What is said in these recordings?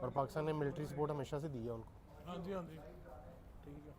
और पाकिस्तान ने military support हमेशा से दी है उनको। हाँ जी ठीक है।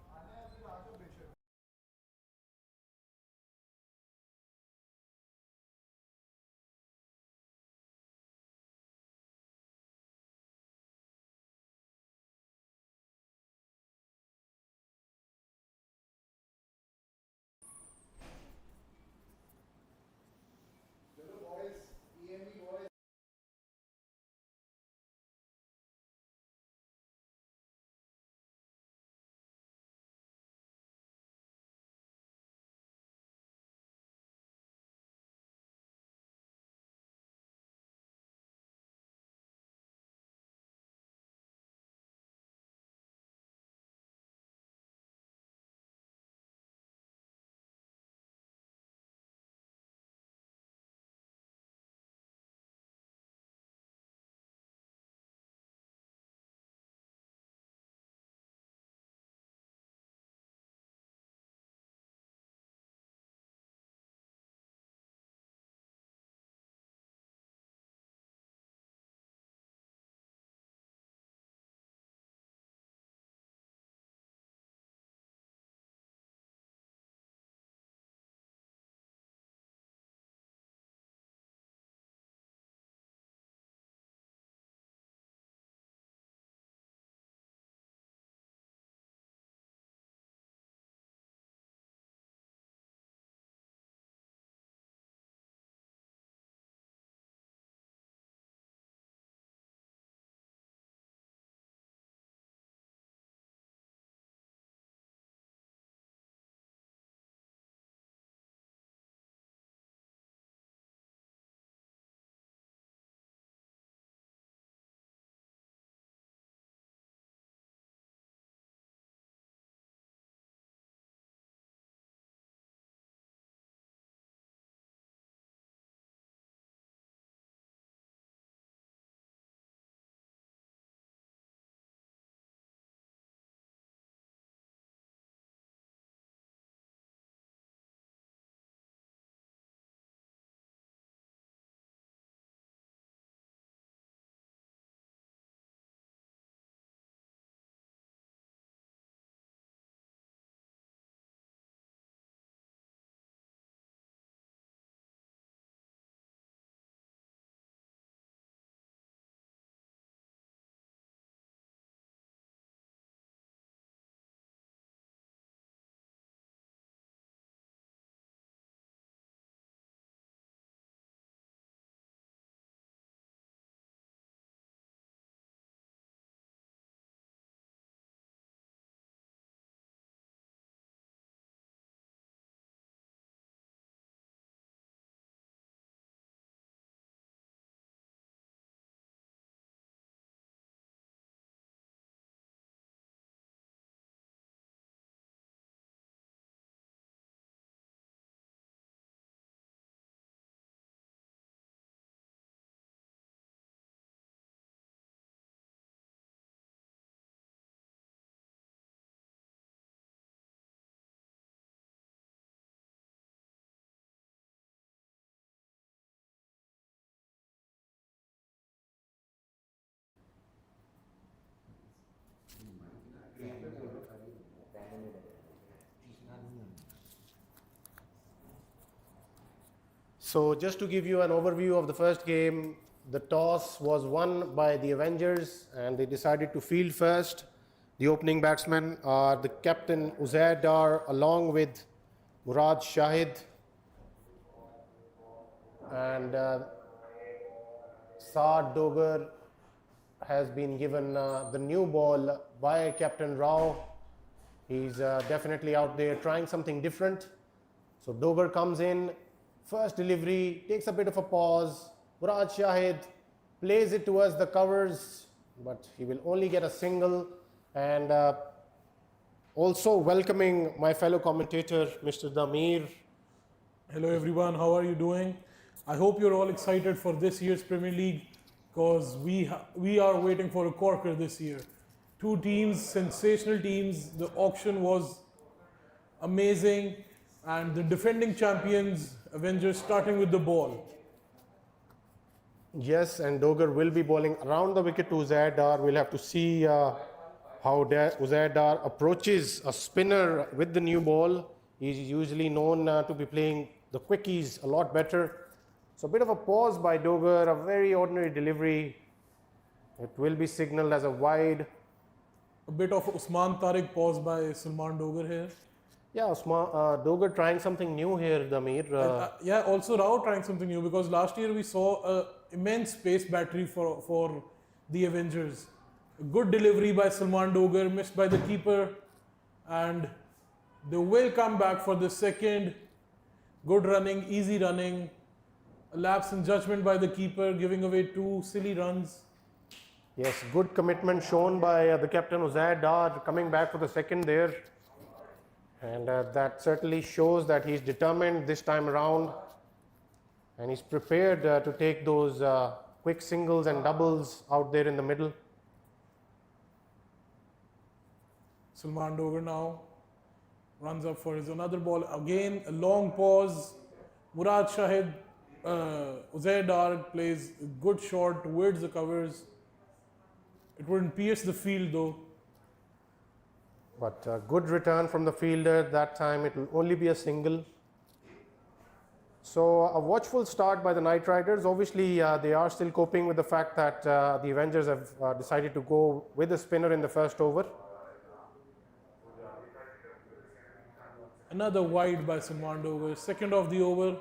So just to give you an overview of the first game, the toss was won by the Avengers and they decided to field first. The opening batsmen are the captain Uzair Dar along with Murad Shahid and Saad Dogar has been given the new ball by Captain Rao. He's definitely out there trying something different. So Dogar comes in, first delivery, takes a bit of a pause. Murad Shahid plays it towards the covers, but he will only get a single. And also welcoming my fellow commentator, Mr. Damir. Hello everyone, how are you doing? I hope you're all excited for this year's Premier League because we are waiting for a corker this year. Two teams, sensational teams. The auction was amazing, and the defending champions, Avengers, starting with the ball. Yes, and Doger will be bowling around the wicket to Uzair. We'll have to see how Uzair approaches a spinner with the new ball. He's usually known to be playing the quickies a lot better. So a bit of a pause by Doger, a very ordinary delivery. It will be signaled as a wide. A bit of Usman Tariq pause by Salman Dogar here. Yeah, Doger trying something new here, Damir. Yeah, also Rao trying something new because last year we saw a immense pace battery for the Avengers. A good delivery by Salman Dogar, missed by the keeper, and they will come back for the second. Good running, easy running, a lapse in judgment by the keeper, giving away 2 silly runs. Yes, good commitment shown by the captain Uzair Dar coming back for the second there. And that certainly shows that he's determined this time around. And he's prepared to take those quick singles and doubles out there in the middle. Salman Dogar now runs up for his another ball. Again, a long pause. Murad Shahid, Uzair Dar plays a good shot towards the covers. It wouldn't pierce the field though. But good return from the fielder. That time it will only be a single. So a watchful start by the Knight Riders. Obviously, they are still coping with the fact that the Avengers have decided to go with a spinner in the first over. Another wide by Salman Dogar, second of the over.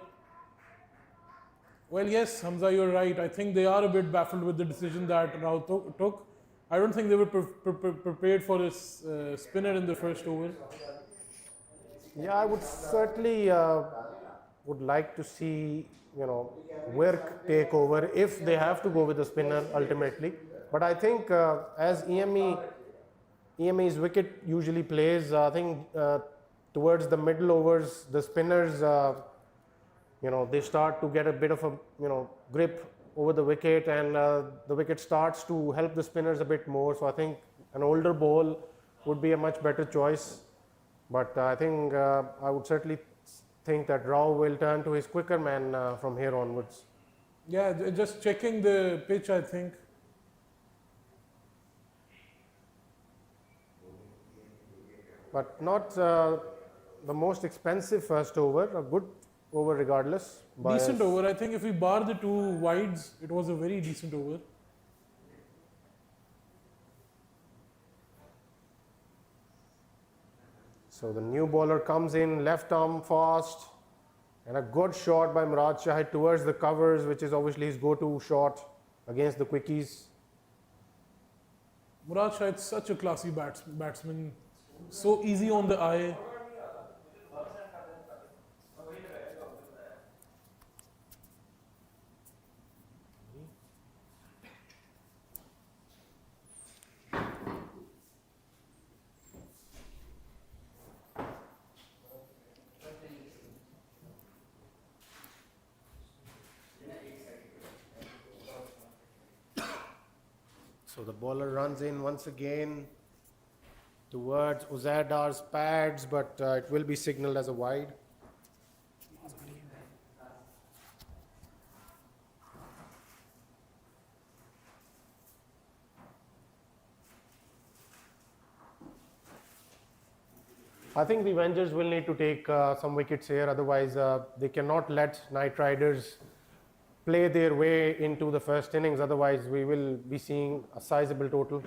Well, yes, Hamza, you're right. I think they are a bit baffled with the decision that Rao took. I don't think they were prepared for this spinner in the first over. Yeah, I would certainly would like to see, Wirk take over if they have to go with the spinner ultimately. But I think as EME's wicket usually plays, I think towards the middle overs, the spinners, they start to get a bit of a, grip over the wicket, and the wicket starts to help the spinners a bit more. So I think an older ball would be a much better choice. But I think I would certainly think that Rao will turn to his quicker man from here onwards. Yeah, just checking the pitch, I think. But not the most expensive first over, a good over regardless. Decent over. I think if we bar the 2 wides, it was a very decent over. So the new bowler comes in, left arm fast, and a good shot by Murad Shahid towards the covers, which is obviously his go-to shot against the quickies. Murad Shahid, such a classy batsman, so easy on the eye. So the bowler runs in once again towards Uzair Dar's pads, but it will be signaled as a wide. I think the Avengers will need to take some wickets here, otherwise they cannot let Knight Riders play their way into the first innings, otherwise we will be seeing a sizable total.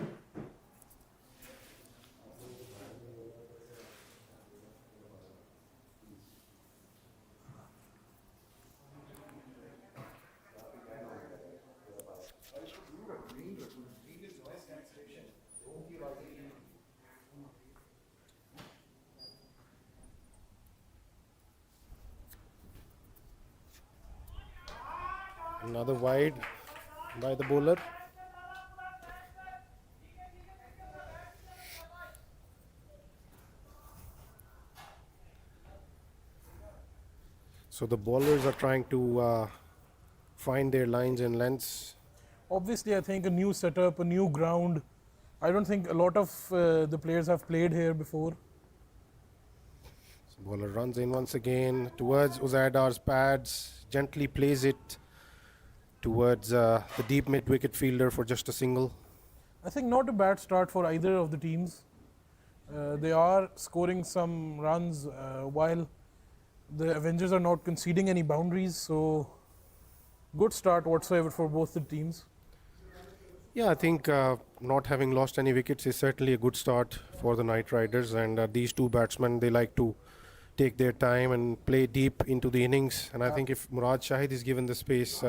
Another wide by the bowler. So the bowlers are trying to find their lines and lengths. Obviously, I think a new setup, a new ground. I don't think a lot of the players have played here before. So bowler runs in once again towards Uzair Dar's pads, gently plays it towards the deep mid-wicket fielder for just a single. I think not a bad start for either of the teams. They are scoring some runs while the Avengers are not conceding any boundaries. So good start whatsoever for both the teams. Yeah, I think not having lost any wickets is certainly a good start for the Knight Riders, and these two batsmen, they like to take their time and play deep into the innings, and I think if Murad Shahid is given the space,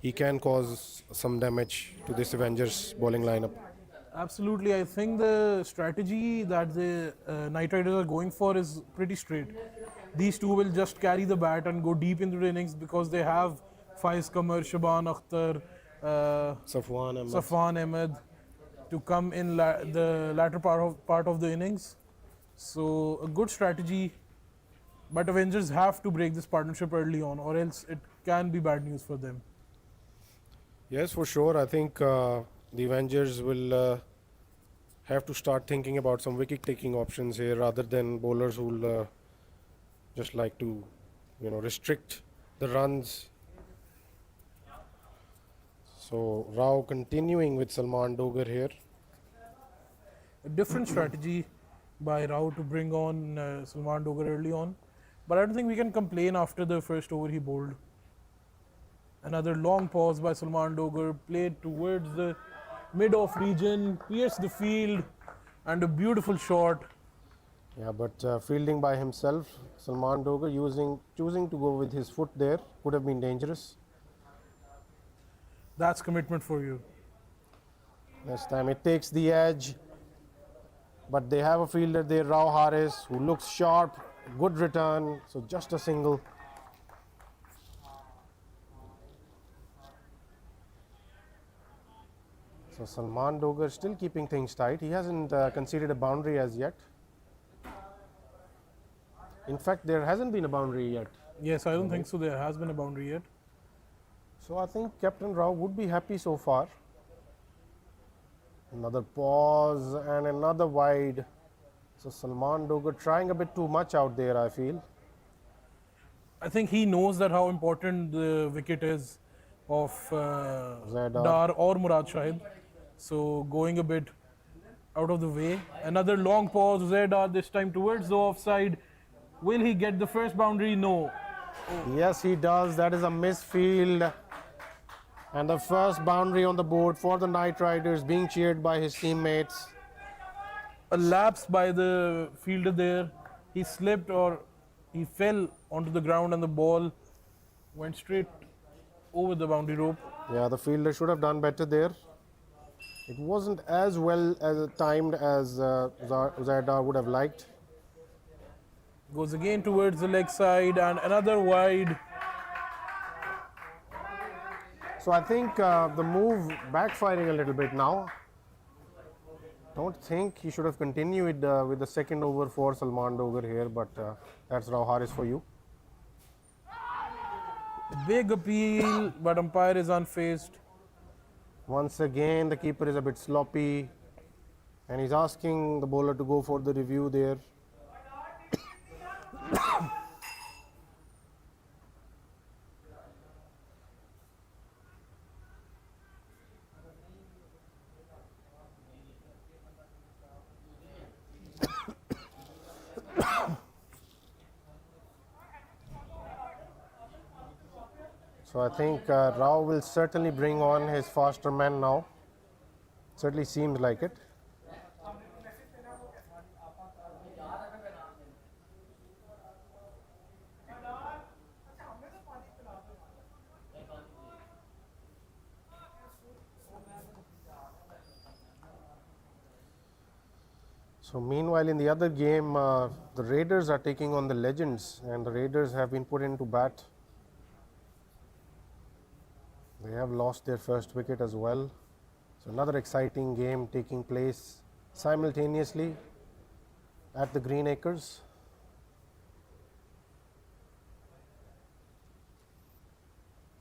he can cause some damage to this Avengers bowling lineup. Absolutely, I think the strategy that the Knight Riders are going for is pretty straight. These two will just carry the bat and go deep into the innings because they have Faiz Qamar, Shaban Akhtar, Safwan Ahmed to come in the latter part of the innings. So a good strategy, but Avengers have to break this partnership early on, or else it can be bad news for them. Yes, for sure. I think the Avengers will have to start thinking about some wicket-taking options here, rather than bowlers who will just like to, restrict the runs. So Rao continuing with Salman Dogar here. A different strategy by Rao to bring on Salman Dogar early on, but I don't think we can complain after the first over he bowled. Another long pause by Salman Dogar, played towards the mid-off region, pierced the field, and a beautiful shot. Yeah, but fielding by himself, Salman Dogar choosing to go with his foot there could have been dangerous. That's commitment for you. This time it takes the edge, but they have a fielder there, Rao Haris, who looks sharp, good return, so just a single. So Salman Dogar still keeping things tight. He hasn't conceded a boundary as yet. In fact, there hasn't been a boundary yet. Yes, I don't think so. There has been a boundary yet. So I think Captain Rao would be happy so far. Another pause and another wide. So Salman Dogar trying a bit too much out there, I feel. I think he knows that how important the wicket is of Dar or Murad Shahid. So going a bit out of the way. Another long pause, Zaidar this time towards the offside. Will he get the first boundary? No. Yes, he does. That is a misfield. And the first boundary on the board for the Knight Riders, being cheered by his teammates. A lapse by the fielder there. He slipped or he fell onto the ground and the ball went straight over the boundary rope. Yeah, the fielder should have done better there. It wasn't as well as timed as Zaidar would have liked. Goes again towards the leg side and another wide. So I think the move backfiring a little bit now. Don't think he should have continued with the second over for Salman Dogar here, but that's Rao Haris for you. Big appeal, but umpire is unfazed. Once again, the keeper is a bit sloppy, and he's asking the bowler to go for the review there. So I think Rao will certainly bring on his faster man now. Certainly seems like it. So meanwhile, in the other game, the Raiders are taking on the Legends, and the Raiders have been put into bat. They have lost their first wicket as well. So another exciting game taking place simultaneously at the Green Acres.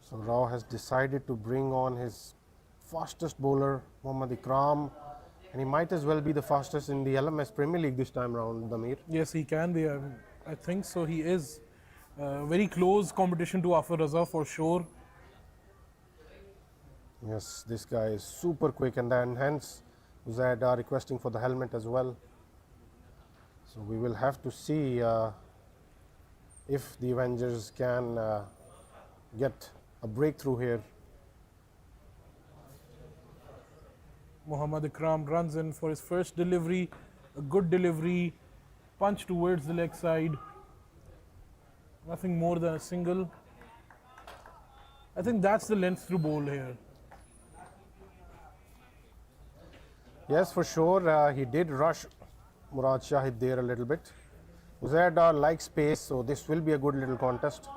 So Rao has decided to bring on his fastest bowler, Mohammad Ikram, and he might as well be the fastest in the LMS Premier League this time round, Damir. Yes, he can be. I think so. He is very close competition to Afar Raza for sure. Yes, this guy is super quick, and then hence Uzaid are requesting for the helmet as well. So we will have to see if the Avengers can get a breakthrough here. Muhammad Ikram runs in for his first delivery, a good delivery, punch towards the leg side. Nothing more than a single. I think that's the length through ball here. Yes, for sure. He did rush Murad Shahid there a little bit. Uzaid likes space, so this will be a good little contest.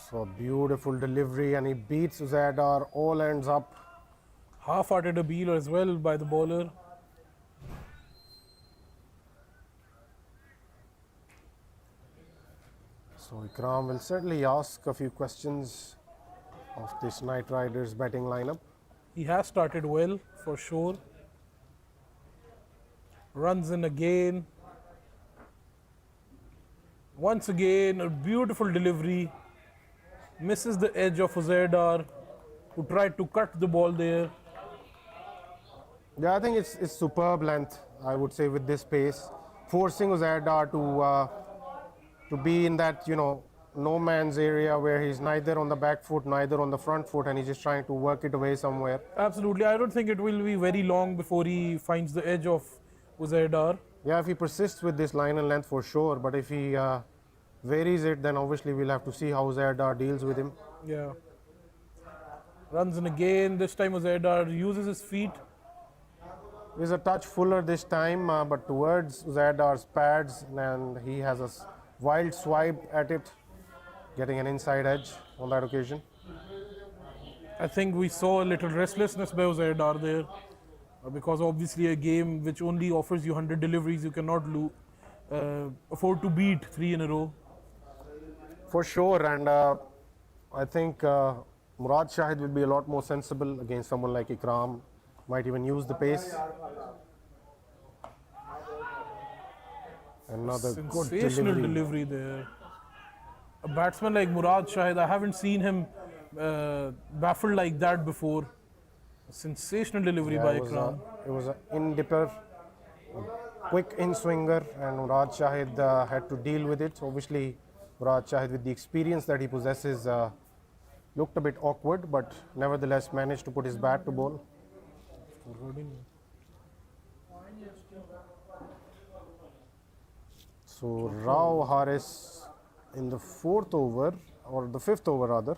So beautiful delivery, and he beats Uzaid. All ends up. Half-hearted appeal as well by the bowler. So Ikram will certainly ask a few questions of this Knight Riders batting lineup. He has started well, for sure. Runs in again. Once again, a beautiful delivery. Misses the edge of Uzaid, who tried to cut the ball there. Yeah, I think it's superb length, I would say, with this pace, forcing Uzaid to be in that, no man's area where he's neither on the back foot, neither on the front foot, and he's just trying to work it away somewhere. Absolutely. I don't think it will be very long before he finds the edge of Uzaid. Yeah, if he persists with this line and length, for sure, but if he varies it, then obviously we'll have to see how Uzaid deals with him. Yeah. Runs in again. This time Uzaid uses his feet. He's a touch fuller this time, but towards Uzaidar's pads, and he has a wild swipe at it, getting an inside edge on that occasion. I think we saw a little restlessness by Uzaid there, because obviously a game which only offers you 100 deliveries, you cannot afford to beat 3 in a row. For sure, and I think Murad Shahid will be a lot more sensible against someone like Ikram. Might even use the pace. Another good Sensational delivery. delivery there. A batsman like Murad Shahid, I haven't seen him baffled like that before. A sensational delivery by Ikram. It was an in-dipper, a quick in-swinger, and Murad Shahid had to deal with it. Obviously, Murad Shahid, with the experience that he possesses, looked a bit awkward, but nevertheless managed to put his bat to ball. So Rao Haris in the 4th over, or the 5th over rather,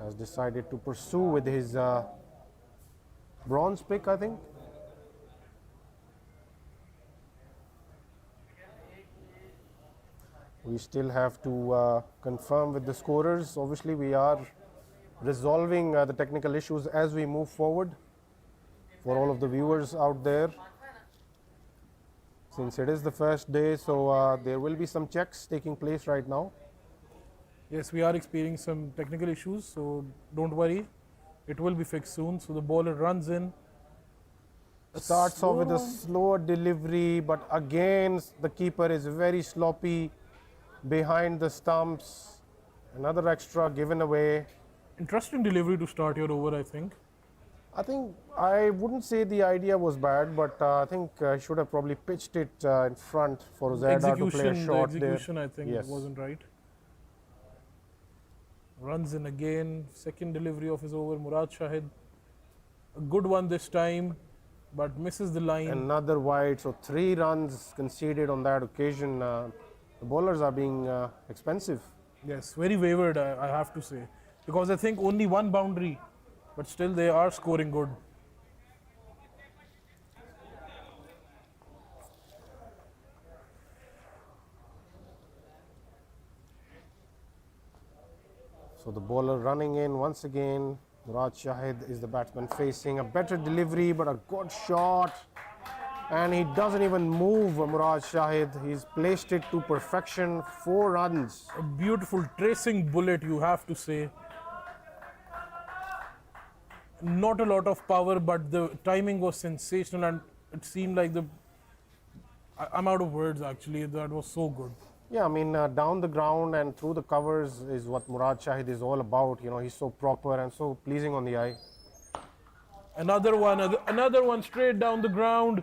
has decided to pursue with his bronze pick, I think. We still have to confirm with the scorers. Obviously, we are resolving the technical issues as we move forward for all of the viewers out there. Since it is the first day, so there will be some checks taking place right now. Yes, we are experiencing some technical issues, so don't worry. It will be fixed soon. So the bowler runs in. Starts off with a slower delivery, but again, the keeper is very sloppy behind the stumps. Another extra given away. Interesting delivery to start your over, I think. I wouldn't say the idea was bad, but I think I should have probably pitched it in front for Uzaid to play a shot there. The execution, I think, Yes. wasn't right. Runs in again. Second delivery of his over, Murad Shahid. A good one this time, but misses the line. Another wide, so 3 runs conceded on that occasion. The bowlers are being expensive. Yes, very wavered, I have to say. Because I think only one boundary, but still they are scoring good. So the bowler running in once again. Murad Shahid is the batsman facing a better delivery, but a good shot. And he doesn't even move, Murad Shahid. He's placed it to perfection, 4 runs. A beautiful tracing bullet, you have to say. Not a lot of power, but the timing was sensational, and it seemed like I'm out of words actually. That was so good. Yeah, I mean, down the ground and through the covers is what Murad Shahid is all about. You know, he's so proper and so pleasing on the eye. Another one straight down the ground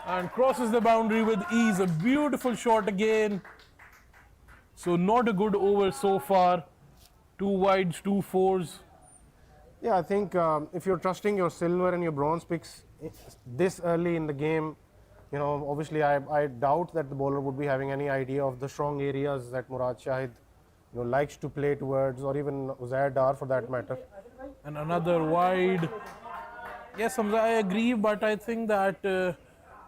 and crosses the boundary with ease. A beautiful shot again. So not a good over so far. 2 wides, 2 fours. Yeah, I think if you're trusting your silver and your bronze picks this early in the game, you know, obviously I doubt that the bowler would be having any idea of the strong areas that Murad Shahid, you know, likes to play towards, or even Uzair Dar for that matter. And another wide. Yes, Hamza, I agree, but I think that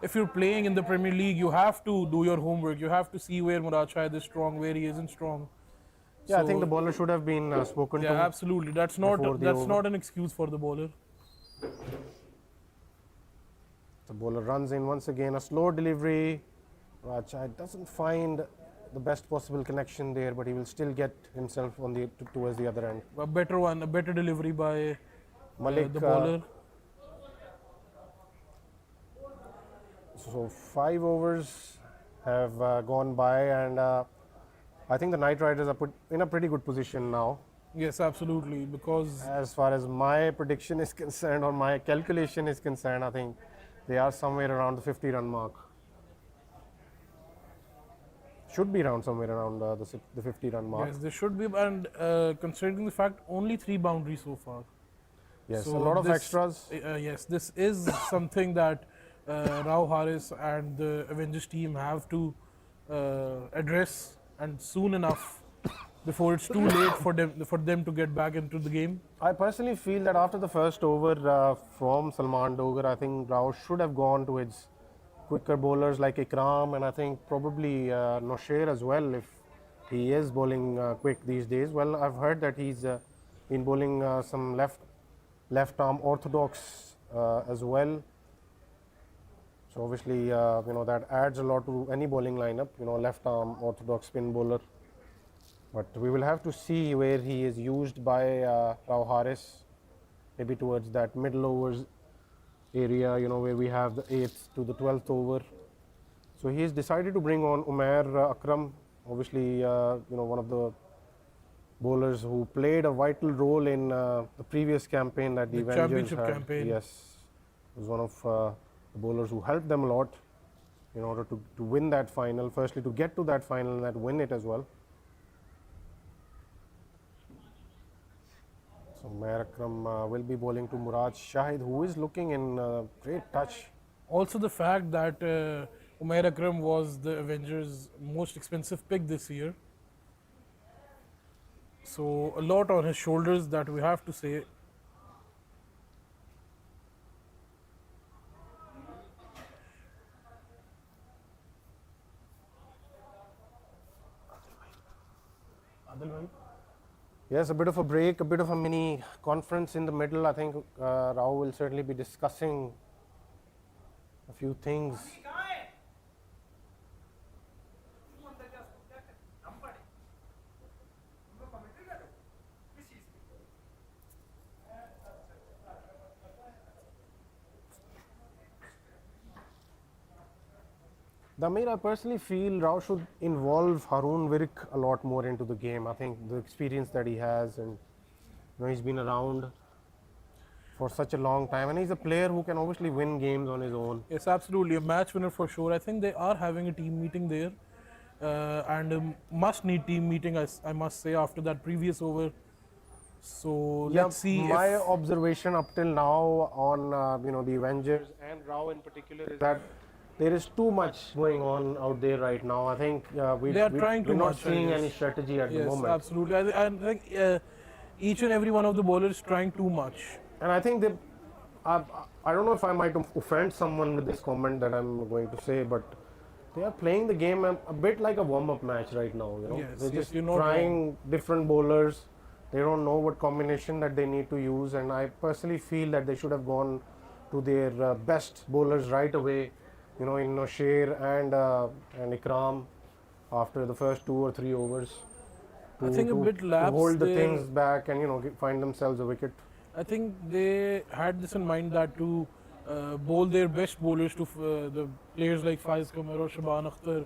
if you're playing in the Premier League, you have to do your homework. You have to see where Murad Shahid is strong, where he isn't strong. Yeah, I think the bowler should have been spoken to. Yeah, absolutely. That's not an excuse for the bowler. The bowler runs in once again, a slow delivery. Murad Shahid doesn't find the best possible connection there, but he will still get himself on towards the other end. A better delivery by Malik, the bowler. So 5 overs have gone by, and I think the Knight Riders are put in a pretty good position now. Yes, absolutely. Because As far as my prediction is concerned, or my calculation is concerned, I think they are somewhere around the 50-run mark. Should be around somewhere around the 50-run mark. yes, they should be. And considering the fact only 3 boundaries so far. Yes, So a lot of this- extras. Yes, this is something that Rao Haris and the Avengers team have to address, and soon enough, before it's too late for them to get back into the game. I personally feel that after the first over from Salman Dogar, I think Rao should have gone to his quicker bowlers like Ikram, and I think probably Nosher as well, if he is bowling quick these days. Well, I've heard that he's been bowling some left arm orthodox as well. So obviously, you know, that adds a lot to any bowling lineup. You know, left arm orthodox spin bowler. But we will have to see where he is used by Rao Haris, maybe towards that middle overs area, you know, where we have the 8th to the 12th over. So he has decided to bring on Umair Akram, obviously, you know, one of the bowlers who played a vital role in the previous campaign that the Avengers championship had. campaign. Yes, he was one of the bowlers who helped them a lot in order to win that final. Firstly, to get to that final and that win it as well. So Umair Akram will be bowling to Murad Shahid, who is looking in great touch. Also, the fact that Umair Akram was the Avengers' most expensive pick this year. So, a lot on his shoulders, that we have to say. Yes, a bit of a break, a bit of a mini conference in the middle. I think Rao will certainly be discussing a few things. Damir, I personally feel Rao should involve Haroon Virik a lot more into the game. I think the experience that he has, and you know, he's been around for such a long time, and he's a player who can obviously win games on his own. Yes, absolutely. A match winner for sure. I think they are having a team meeting there. And a must need team meeting, I must say, after that previous over. So let's see. My observation up till now on you know, the Avengers and Rao in particular is that there is too much going on out there right now. I think They are trying too we're not much, I seeing guess. any strategy at the Yes, moment. absolutely. I think each and every one of the bowlers trying too much. And I think they, I don't know if I might offend someone with this comment that I'm going to say, but they are playing the game a bit like a warm-up match right now. You know, Yes, they're yes, just you're not trying different bowlers. They don't know what combination that they need to use, and I personally feel that they should have gone to their best bowlers right away in Nosher and Ikram after the first 2 or 3 overs I to think a to bit to lapse hold the there. things back and find themselves a wicket. I think they had this in mind that to bowl their best bowlers to the players like Faiz Kamar or Shaban Akhtar.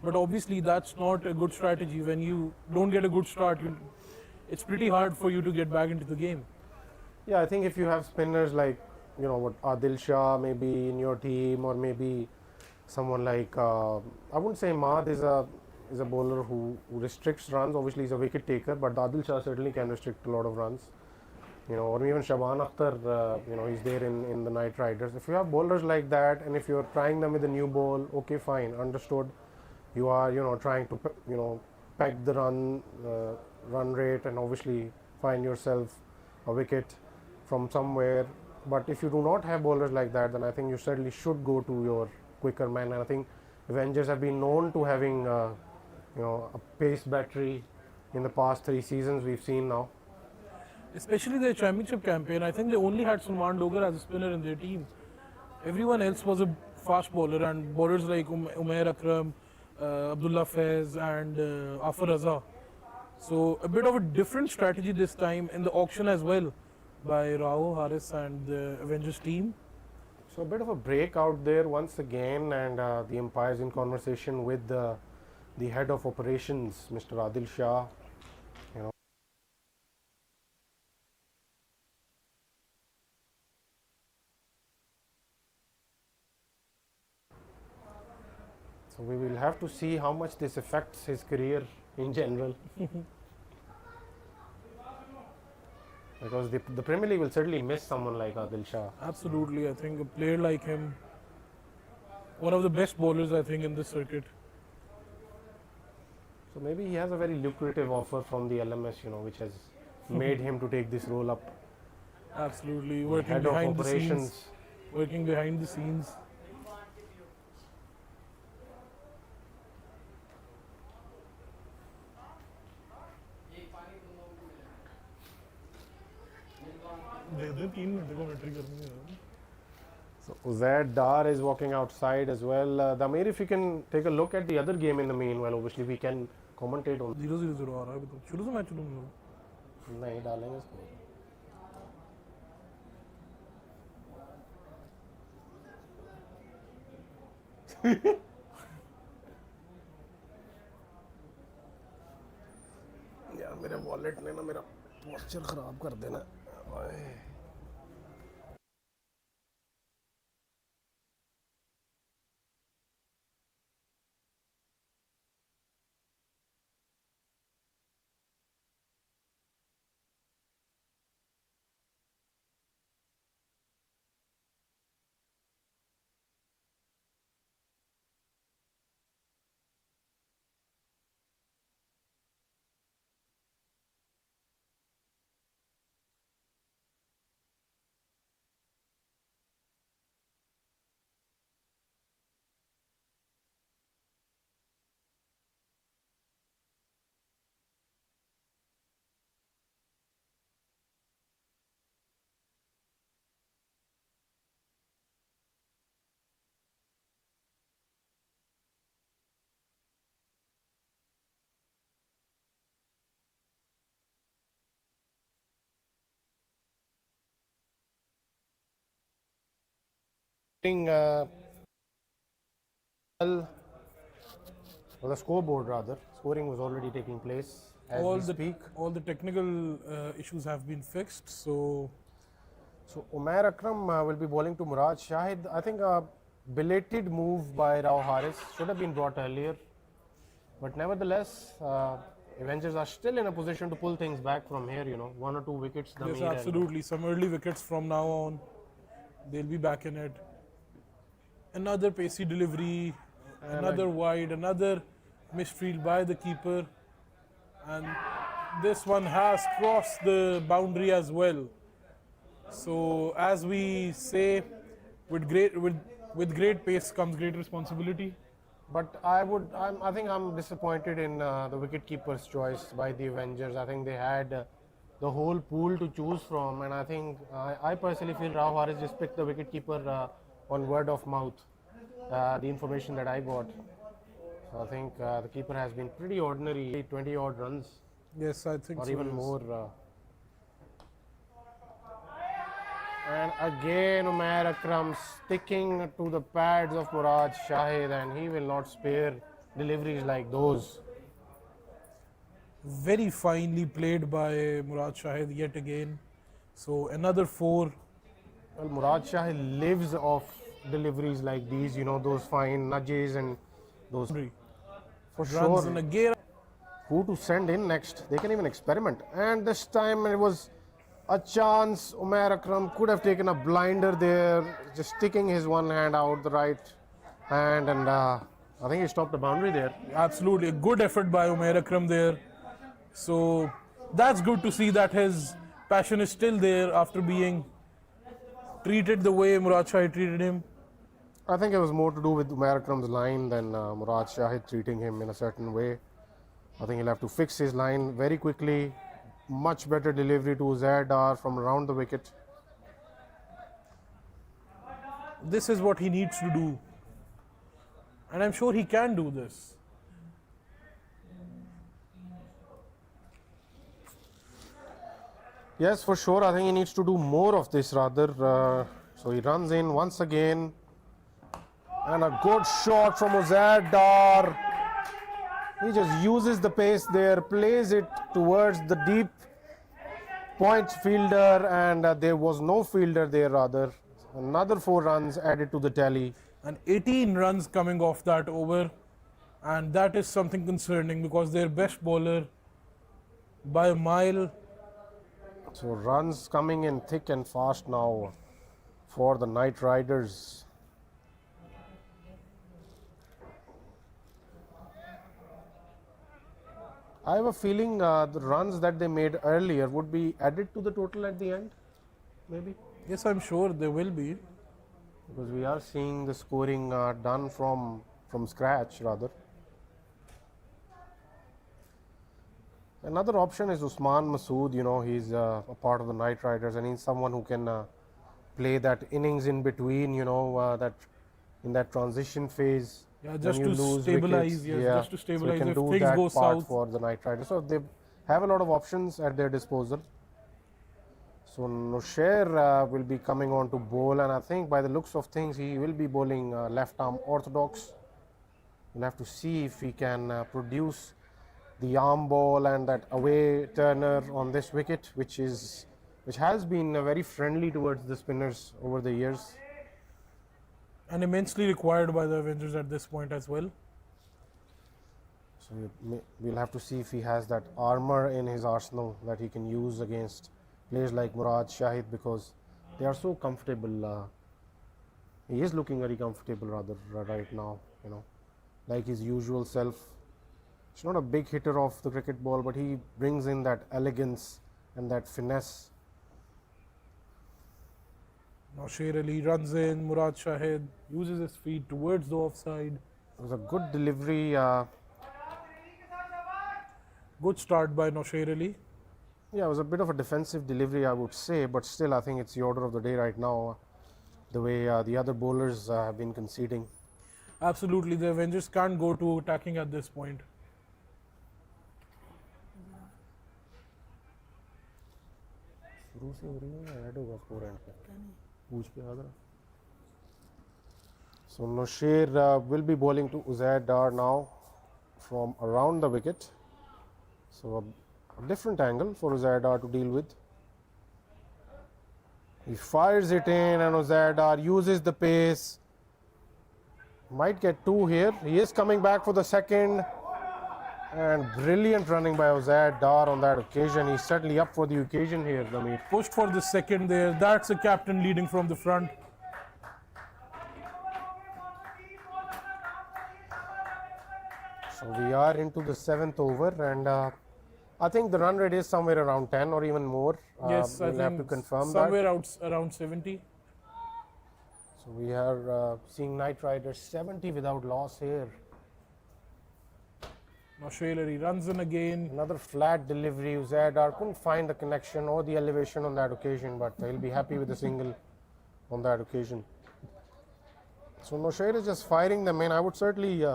But obviously, that's not a good strategy. When you don't get a good start, it's pretty hard for you to get back into the game. Yeah, I think if you have spinners like what Adil Shah maybe in your team, or maybe someone like I wouldn't say Maad is a bowler who restricts runs. Obviously, he's a wicket taker, but Adil Shah certainly can restrict a lot of runs. Or even Shaban Akhtar, he's there in the Night Riders. If you have bowlers like that, and if you're trying them with a new ball, okay, fine, understood. You are, trying to, peg the run rate, and obviously find yourself a wicket from somewhere. But if you do not have bowlers like that, then I think you certainly should go to your quicker man. And I think Avengers have been known to having, a pace battery in the past 3 seasons. We've seen now. Especially their championship campaign, I think they only had Salman Dogar as a spinner in their team. Everyone else was a fast bowler, and bowlers like Umair Akram, Abdullah Faiz, and Afar Raza. So a bit of a different strategy this time in the auction as well by Rao, Haris, and the Avengers team. So a bit of a break out there once again, and the umpire's in conversation with the head of operations, Mr. Adil Shah. You know, so we will have to see how much this affects his career in general, because the Premier League will certainly miss someone like Adil Shah. Absolutely, I think a player like him, one of the best bowlers I think in this circuit. So maybe he has a very lucrative offer from the LMS, which has made him to take this role up. Absolutely, The working head of behind the scenes. operations. Working behind the scenes. So Uzair Dar is walking outside as well. Damir, if you can take a look at the other game in the meanwhile, obviously we can commentate on. 0-0 आ रहा है अभी तो शुरू से match शुरू में नहीं डालेंगे इसको. यार मेरे वॉलेट ने ना मेरा पोस्चर खराब कर देना. Well, the scoreboard rather. Scoring was already taking place as we speak. all the technical issues have been fixed, so So Umair Akram will be bowling to Murad Shahid. I think a belated move by Rao Haris should have been brought earlier. But nevertheless, Avengers are still in a position to pull things back from here, 1 or 2 wickets. yes, Damir, and absolutely some early wickets from now on. They'll be back in it. Another pacey delivery, another wide, another misfield by the keeper, and this one has crossed the boundary as well. So as we say, with great pace comes great responsibility. But I think I'm disappointed in the wicketkeeper's choice by the Avengers. I think they had the whole pool to choose from, and I think I personally feel Rao Haris just picked the wicketkeeper on word of mouth. the information that I got. So I think the keeper has been pretty ordinary, 20 odd runs Yes, I think or so. even yes. more. And again, Umair Akram sticking to the pads of Murad Shahid, and he will not spare deliveries like those. Very finely played by Murad Shahid yet again. So another 4. Well, Murad Shahid lives off deliveries like these, those fine nudges and those. For Runs in sure, again. who to send in next? They can even experiment. And this time it was a chance. Umair Akram could have taken a blinder there, just sticking his one hand out the right hand, and I think he stopped the boundary there. Absolutely a good effort by Umair Akram there. So that's good to see that his passion is still there after being treated the way Murad Shahid treated him. I think it was more to do with Umair Akram's line than Murad Shahid treating him in a certain way. I think he'll have to fix his line very quickly. Much better delivery to Zaidar from around the wicket. This is what he needs to do. And I'm sure he can do this. Yes, for sure. I think he needs to do more of this rather. So he runs in once again. And a good shot from Zaidar. He just uses the pace there, plays it towards the deep point fielder, and there was no fielder there rather. Another 4 runs added to the tally. And 18 runs coming off that over. And that is something concerning because their best bowler by a mile. So runs coming in thick and fast now for the Knight Riders. I have a feeling the runs that they made earlier would be added to the total at the end, maybe, Yes, I'm sure there will be. because we are seeing the scoring done from scratch rather. Another option is Usman Masood. He's a part of the Knight Riders, and he's someone who can play that innings in between. That in that transition phase. Yeah, when just you to lose stabilize, wickets. yes, Yeah. just to So stabilize he can if do things that go part south. for the Knight Riders. So they have a lot of options at their disposal. So Nosher will be coming on to bowl, and I think by the looks of things, he will be bowling left arm orthodox. We'll have to see if he can produce the arm ball and that away turner on this wicket, which has been very friendly towards the spinners over the years. And immensely required by the Avengers at this point as well. So we'll have to see if he has that armor in his arsenal that he can use against players like Murad Shahid, because they are so comfortable. He is looking very comfortable rather right now, like his usual self. He's not a big hitter of the cricket ball, but he brings in that elegance and that finesse. Now Sher Ali runs in, Murad Shahid uses his feet towards the offside. It was a good delivery. Good start by Nosher Ali. Yeah, it was a bit of a defensive delivery, I would say, but still, I think it's the order of the day right now. The way the other bowlers have been conceding. Absolutely, the Avengers can't go to attacking at this point. शुरू से हो रही है या add होगा score and पे पूछ के आ रहा. So Nosher will be bowling to Zaidar now from around the wicket. So a different angle for Zaidar to deal with. He fires it in, and Zaidar uses the pace. Might get 2 here. He is coming back for the second. And brilliant running by Zaidar on that occasion. He's certainly up for the occasion here, Ramir. Pushed for the second there. That's a captain leading from the front. So we are into the 7th over, and I think the run rate is somewhere around 10 or even more. Yes, I we'll have think to confirm somewhere that. around 70. So we are seeing Knight Riders 70 without loss here. Now Sher Ali runs in again. Another flat delivery. Zaidar couldn't find the connection or the elevation on that occasion, but he'll be happy with the single on that occasion. So Noshair is just firing them in. I would certainly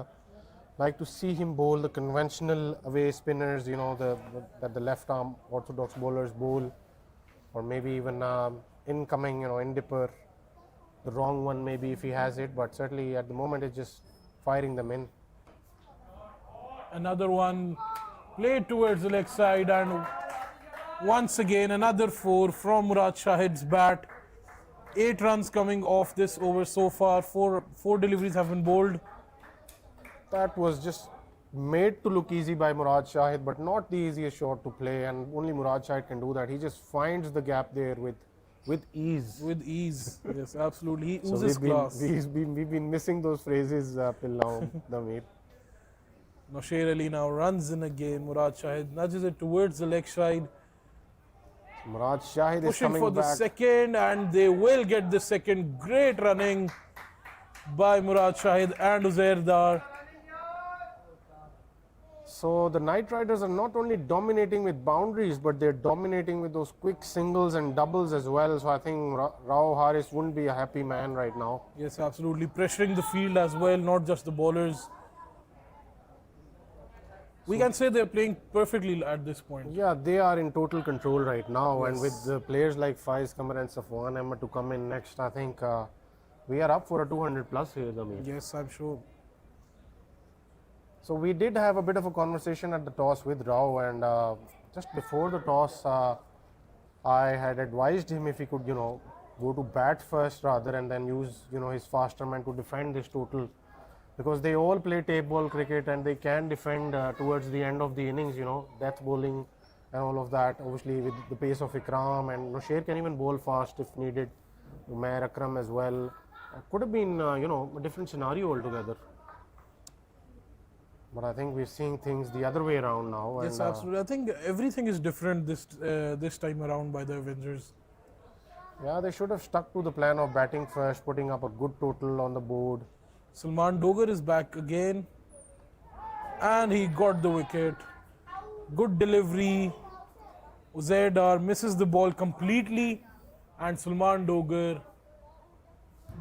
like to see him bowl the conventional away spinners, you know, that the left arm orthodox bowlers bowl, or maybe even incoming, you know, in dipper, the wrong one maybe if he has it, but certainly at the moment it's just firing them in. Another one played towards the leg side, and once again another 4 from Murad Shahid's bat. 8 runs coming off this over so far. Four deliveries have been bowled. That was just made to look easy by Murad Shahid, but not the easiest shot to play, and only Murad Shahid can do that. He just finds the gap there with ease. With ease, yes, absolutely. He So oozes class. we've been missing those phrases till now, Damir. Noshair Ali now runs in again. Murad Shahid nudges it towards the leg side, Murad Shahid is pushing coming for the back. second, and they will get the second. Great running by Murad Shahid and Uzair Dar. So the Knight Riders are not only dominating with boundaries, but they're dominating with those quick singles and doubles as well. So I think Rao Haris wouldn't be a happy man right now. Yes, absolutely. Pressuring the field as well, not just the bowlers. We can say they're playing perfectly at this point. Yeah, they are in total control right now, and Yes. with the players like Faiz Kamar and Safwan Ahmed to come in next, I think we are up for a 200 plus here, Zamir. Yes, I'm sure. So we did have a bit of a conversation at the toss with Rao, and just before the toss, I had advised him if he could, you know, go to bat first rather, and then use, you know, his faster man to defend this total, because they all play tape ball cricket and they can defend towards the end of the innings, you know, death bowling and all of that. Obviously, with the pace of Ikram, and Noshair can even bowl fast if needed. Umair Akram as well. Could have been, you know, a different scenario altogether. But I think we're seeing things the other way around now. Yes, and, absolutely. I think everything is different this time around by the Avengers. Yeah, they should have stuck to the plan of batting first, putting up a good total on the board. Salman Dogar is back again, and he got the wicket. Good delivery. Uzair Dar misses the ball completely, and Salman Dogar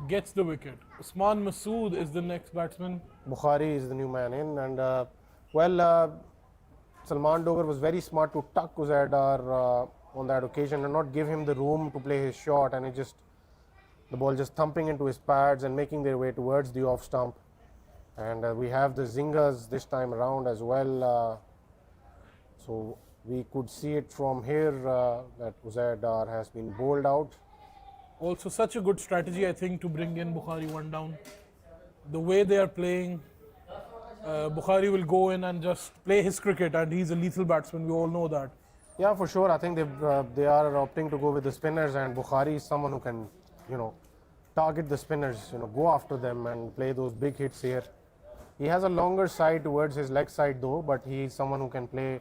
gets the wicket. Usman Masood is the next batsman. Bukhari is the new man in, and Salman Dogar was very smart to tuck Uzair Dar on that occasion and not give him the room to play his shot, and the ball just thumping into his pads and making their way towards the off stump. And we have the zingers this time around as well, so we could see it from here that Uzair Dar has been bowled out. Also, such a good strategy, I think, to bring in Bukhari one down. The way they are playing, Bukhari will go in and just play his cricket, and he's a lethal batsman. We all know that. Yeah, for sure. I think they are opting to go with the spinners, and Bukhari is someone who can, you know, target the spinners, you know, go after them and play those big hits here. He has a longer side towards his leg side though, but he's someone who can play,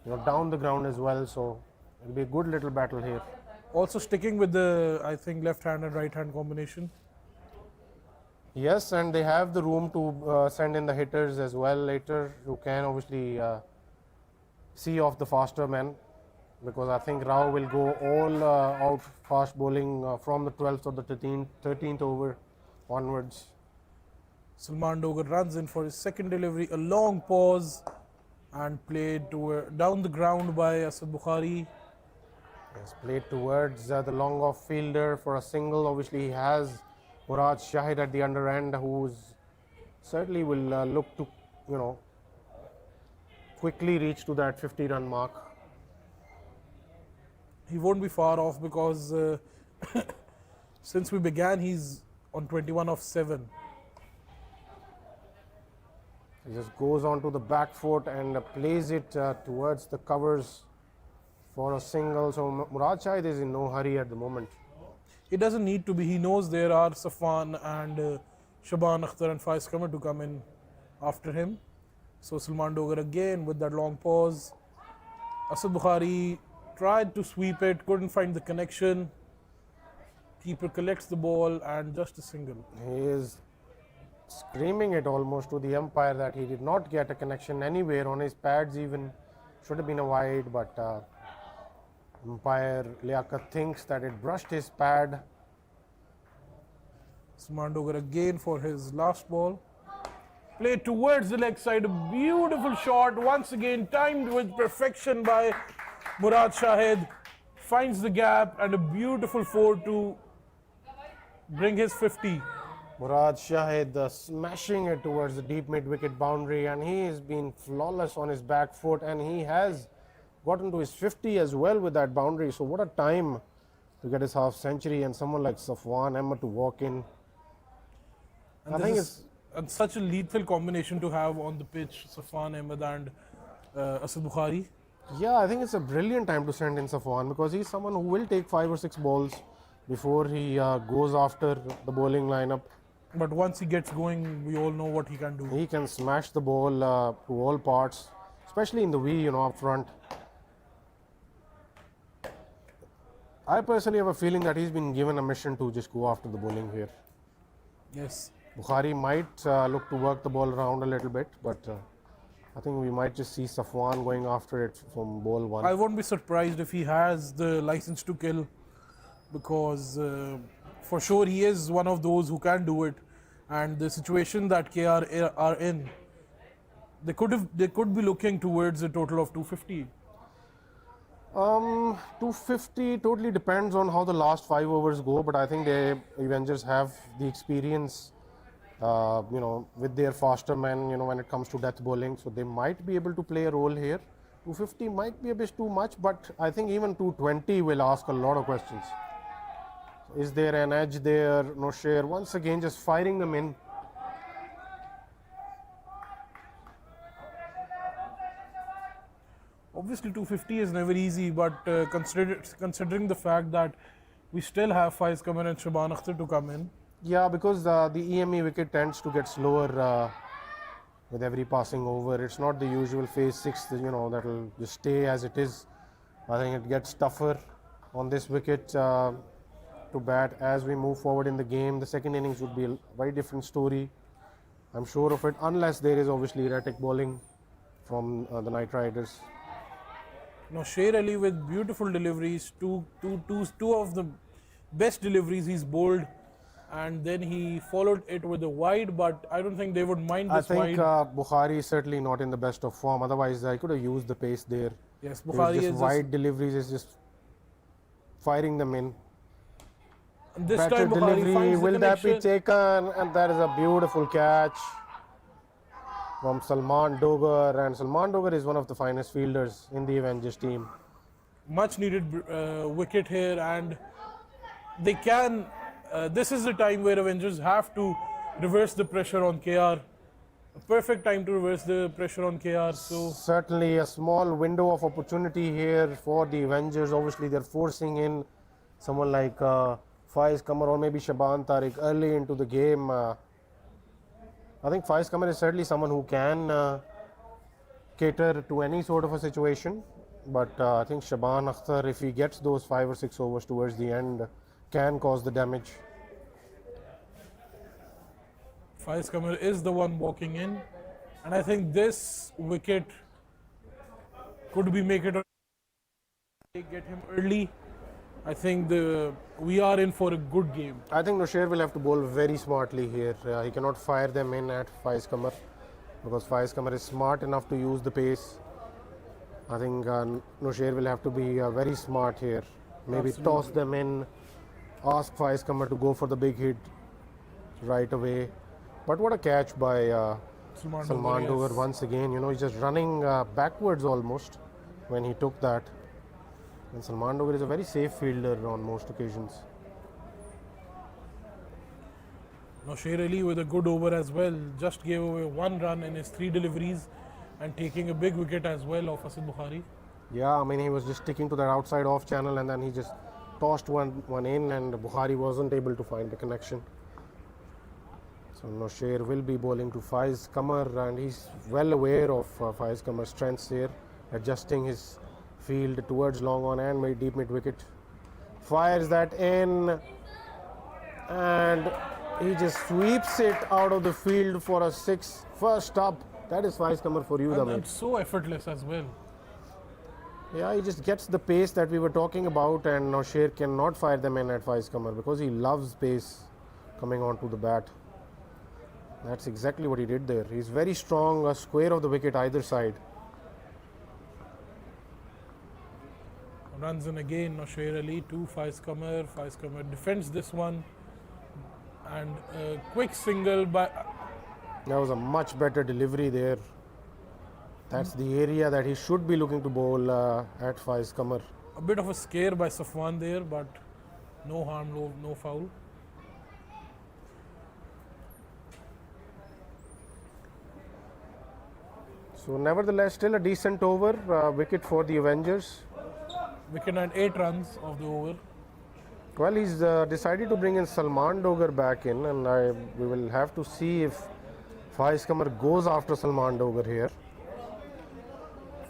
you know, down the ground as well. So it'll be a good little battle here. Also sticking with the, I think, left-hand and right-hand combination. Yes, and they have the room to send in the hitters as well later, who can obviously see off the faster men, because I think Rao will go all out fast bowling from the 12th or the 13th over onwards. Salman Dogar runs in for his second delivery, a long pause, and played down the ground by Asad Bukhari. Yes, played towards the long off fielder for a single. Obviously, he has Murad Shahid at the under end, who certainly will look to, you know, quickly reach to that 50-run mark. He won't be far off because since we began, he's on 21 of 7. He just goes onto the back foot and plays it towards the covers for a single. So Murad Shahid is in no hurry at the moment. It doesn't need to be. He knows there are Safwan and Shaban Akhtar and Faiz Kamar to come in after him. So Salman Dogar again with that long pause. Asad Bukhari tried to sweep it, couldn't find the connection. Keeper collects the ball and just a single. He is screaming it almost to the umpire that he did not get a connection anywhere on his pads, even should have been a wide, but umpire Liaquat thinks that it brushed his pad. Salman Dogar again for his last ball. Played towards the leg side, a beautiful shot, once again timed with perfection by Murad Shahid. Finds the gap and a beautiful 4 to bring his 50. Murad Shahid smashing it towards the deep mid-wicket boundary, and he has been flawless on his back foot, and he has gotten to his 50 as well with that boundary. So what a time to get his half century, and someone like Safwan Ahmed to walk in. And I think it's and such a lethal combination to have on the pitch, Safwan Ahmed and Asad Bukhari. Yeah, I think it's a brilliant time to send in Safwan, because he's someone who will take 5 or 6 balls before he goes after the bowling lineup. But once he gets going, we all know what he can do. He can smash the ball to all parts, especially in the V, up front. I personally have a feeling that he's been given a mission to just go after the bowling here. Yes. Bukhari might look to work the ball around a little bit, but I think we might just see Safwan going after it from ball 1. I won't be surprised if he has the license to kill, because for sure he is one of those who can do it. And the situation that KR are in, they could be looking towards a total of 250. 250 totally depends on how the last 5 overs go, but I think the Avengers have the experience, with their faster men, when it comes to death bowling, so they might be able to play a role here. 250 might be a bit too much, but I think even 220 will ask a lot of questions. Is there an edge there? No share. Once again, just firing them in. Obviously 250 is never easy, but considering the fact that we still have Faiz Kamar and Shaban Akhtar to come in. Yeah, because the EME wicket tends to get slower with every passing over. It's not the usual phase 6, that'll just stay as it is. I think it gets tougher on this wicket to bat as we move forward in the game. The second innings would be a very different story, I'm sure of it, unless there is obviously erratic bowling from the Knight Riders. Now Sher Ali with beautiful deliveries, two of the best deliveries he's bowled, and then he followed it with a wide, but I don't think they would mind this I think wide. Bukhari is certainly not in the best of form, otherwise I could have used the pace there. Yes, Bukhari just is wide deliveries, is just firing them in. this Better time Bukhari delivery, finds the will that be connection. taken? And that is a beautiful catch from Salman Dogar, and Salman Dogar is one of the finest fielders in the Avengers team. Much needed wicket here, and they can. This is the time where Avengers have to reverse the pressure on KR. A perfect time to reverse the pressure on KR. So Certainly a small window of opportunity here for the Avengers. Obviously they're forcing in someone like Faiz Kamar or maybe Shaban Tariq early into the game. I think Faiz Kamar is certainly someone who can cater to any sort of a situation, but I think Shaban Akhtar, if he gets those 5 or 6 overs towards the end, can cause the damage. Faiz Kamar is the one walking in, and I think this wicket could be make it or get him early. I think we are in for a good game. I think Noshair will have to bowl very smartly here. He cannot fire them in at Faiz Kamar, because Faiz Kamar is smart enough to use the pace. I think Noshair will have to be very smart here. Maybe toss them in, ask Faiz Kamar to go for the big hit right away. But what a catch by Salman Dogar once again. He's just running backwards almost when he took that. And Salman Dogar is a very safe fielder on most occasions. Now Sher Ali with a good over as well, just gave away 1 run in his 3 deliveries and taking a big wicket as well of Asad Bukhari. Yeah, I mean, he was just sticking to that outside off channel, and then he just tossed one in, and Bukhari wasn't able to find the connection. So Noshair will be bowling to Faiz Kamar, and he's well aware of Faiz Kamar's strengths here, adjusting his field towards long on and deep mid wicket. Fires that in, and he just sweeps it out of the field for a 6. First up, that is Faiz Kamar for you, And Damir. that's so effortless as well. Yeah, he just gets the pace that we were talking about, and Noshair cannot fire them in at Faiz Kamar because he loves pace coming onto the bat. That's exactly what he did there. He's very strong, a square of the wicket either side. Runs in again, Nosher Ali, 2 Faiz Qamar. Faiz Qamar defends this one. And a quick single by. That was a much better delivery there. That's the area that he should be looking to bowl at Faiz Qamar. A bit of a scare by Safwan there, but no harm, no foul. So nevertheless, still a decent over, wicket for the Avengers. Wicket and 8 runs of the over. Well, he's decided to bring in Salman Dogar back in, and we will have to see if Faiz Qamar goes after Salman Dogar here.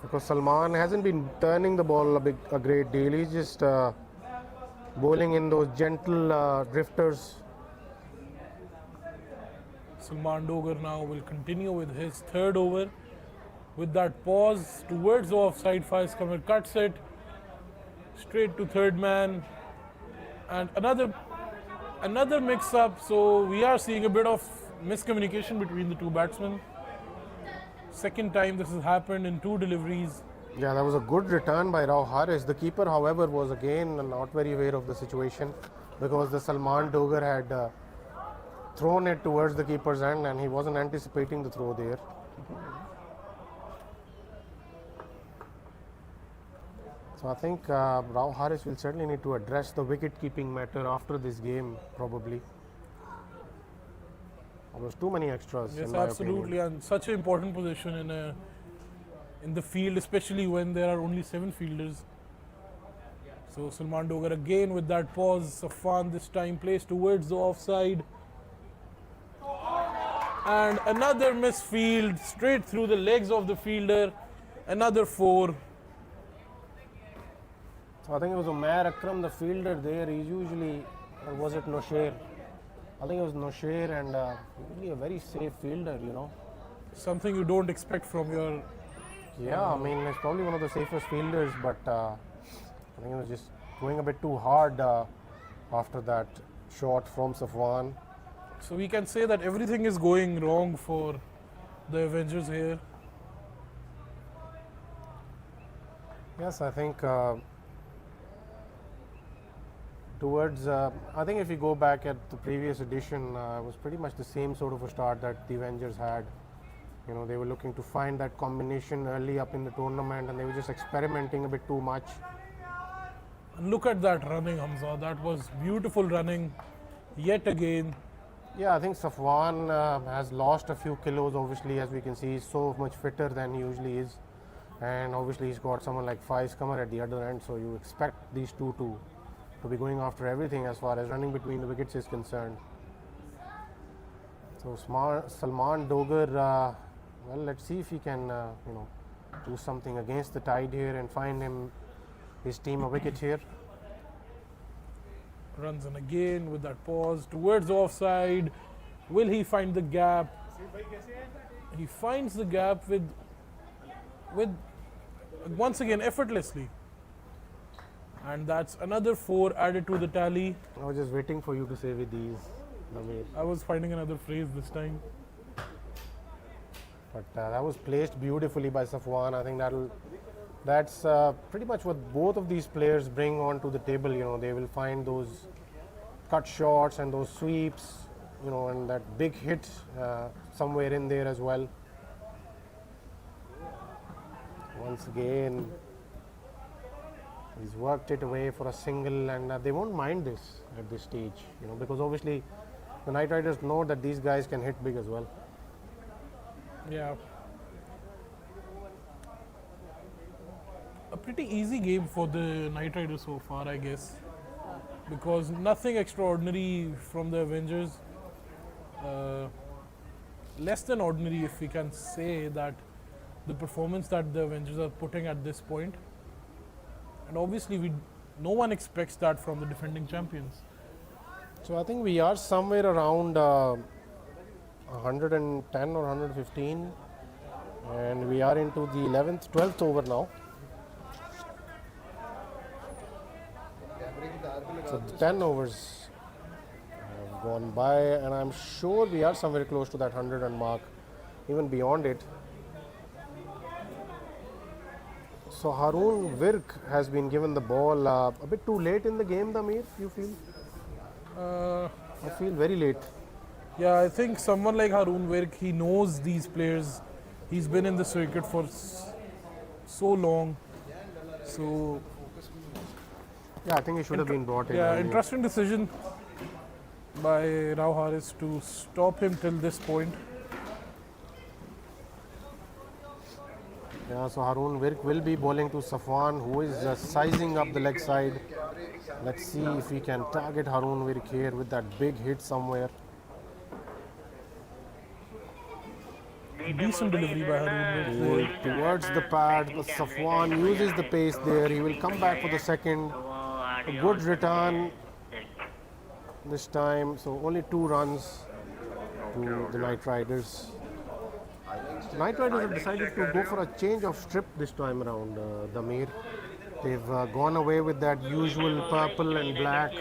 Because Salman hasn't been turning the ball a great deal. He's just bowling in those gentle drifters. Salman Dogar now will continue with his 3rd over. With that pause towards the offside, Faiz Qamar cuts it straight to 3rd man, and another mix-up. So we are seeing a bit of miscommunication between the 2 batsmen. Second time this has happened in 2 deliveries. Yeah, that was a good return by Rao Haris. The keeper, however, was again not very aware of the situation, because the Salman Dogar had thrown it towards the keeper's end and he wasn't anticipating the throw there. So I think Rao Haris will certainly need to address the wicket-keeping matter after this game, probably. There was too many extras. Yes, in my absolutely, opinion. and such an important position in the field, especially when there are only 7 fielders. So Salman Dogar again with that pause. Safwan this time plays towards the offside, and another misfield straight through the legs of the fielder. Another 4. So I think it was Umair Akram, the fielder there. He's usually, or was it Nosher? I think it was Nosher, and usually a very safe fielder, you know. Something you don't expect from your. Yeah, I mean, it's probably one of the safest fielders, but I think it was just going a bit too hard after that shot from Safwan. So we can say that everything is going wrong for the Avengers here. Yes, I think I think if you go back at the previous edition, it was pretty much the same sort of a start that the Avengers had. You know, they were looking to find that combination early up in the tournament, and they were just experimenting a bit too much. And look at that running, Hamza. That was beautiful running yet again. Yeah, I think Safwan has lost a few kilos, obviously, as we can see. He's so much fitter than he usually is. And obviously he's got someone like Faiz Qamar at the other end, so you expect these two to be going after everything as far as running between the wickets is concerned. So Salman Dogar, well, let's see if he can do something against the tide here and find his team a wicket here. Runs in again with that pause towards the offside. Will he find the gap? He finds the gap with once again effortlessly. And that's another 4 added to the tally. I was just waiting for you to say with these, Naveed. I was finding another phrase this time. But that was placed beautifully by Safwan. I think that's pretty much what both of these players bring onto the table. You know, they will find those cut shots and those sweeps, you know, and that big hit somewhere in there as well. Once again, he's worked it away for a single, and they won't mind this at this stage, you know, because obviously the Knight Riders know that these guys can hit big as well. Yeah. A pretty easy game for the Knight Riders so far, I guess, because nothing extraordinary from the Avengers. Less than ordinary, if we can say that, the performance that the Avengers are putting at this point. And obviously no one expects that from the defending champions. So I think we are somewhere around 110 or 115, and we are into the 12th over now. So the 10 overs gone by, and I'm sure we are somewhere close to that 100 run mark, even beyond it. So Haroon Virk has been given the ball a bit too late in the game, Damir, you feel? I feel very late. Yeah, I think someone like Haroon Virk, he knows these players. He's been in the circuit for so long. So Yeah, I think he should have been brought in. yeah, earlier. interesting decision by Rao Haris to stop him till this point. Yeah, so Haroon Virk will be bowling to Safwan, who is sizing up the leg side. Let's see if we can target Haroon Virk here with that big hit somewhere. Decent delivery by Haroon Virk. Towards the pad, but Safwan uses the pace there. He will come back for the second. A good return this time. So only 2 runs to the Knight Riders. Knight Riders have decided to go for a change of strip this time around, Damir. They've gone away with that usual purple and black,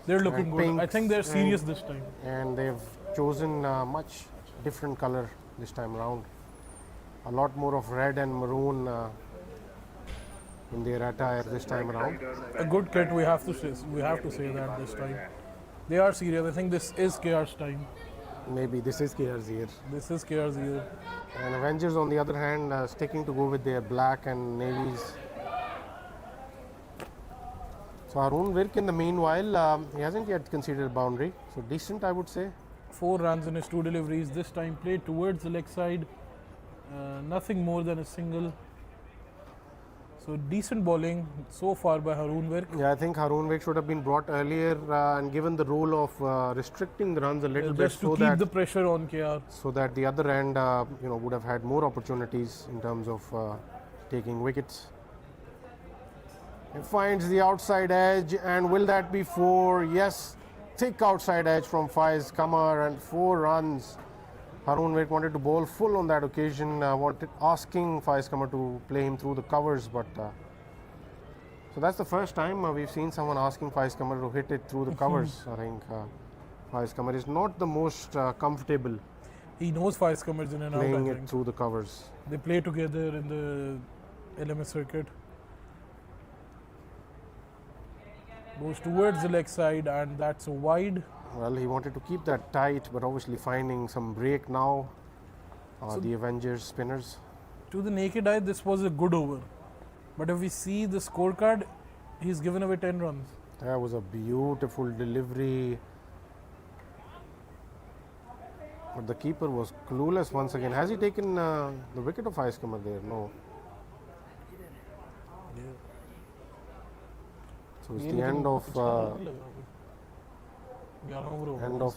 They're looking good. I pinks think they're serious and- this time. and they've chosen a much different color this time around. A lot more of red and maroon in their attire this time around. A good kit, we have to say that this time. They are serious. I think this is KR's time. Maybe this is KR's year. This is KR's year. And Avengers, on the other hand, sticking to go with their black and navies. So Haroon Virk, in the meanwhile, he hasn't yet conceded a boundary. So decent, I would say. 4 runs in his 2 deliveries. This time played towards the leg side. Nothing more than a single. So decent bowling so far by Haroon Virk. Yeah, I think Haroon Virk should have been brought earlier and given the rule of restricting the runs a little bit, Just to keep the pressure on KR. so that the other end, would have had more opportunities in terms of taking wickets. He finds the outside edge, and will that be 4? Yes, thick outside edge from Faiz Kamar, and 4 runs. Haroon Virk wanted to bowl full on that occasion, asking Faiz Kamar to play him through the covers, but so that's the first time we've seen someone asking Faiz Kamar to hit it through the covers. I think Faiz Kamar is not the most comfortable He knows Faiz Kamar's in and out, playing I it think. through the covers. They play together in the LMS circuit. Goes towards the leg side, and that's a wide. Well, he wanted to keep that tight, but obviously finding some break now. The Avengers spinners. To the naked eye, this was a good over. But if we see the scorecard, he's given away 10 runs. That was a beautiful delivery. But the keeper was clueless once again. Has he taken the wicket of Faiz Kamar there? No. So it's the end of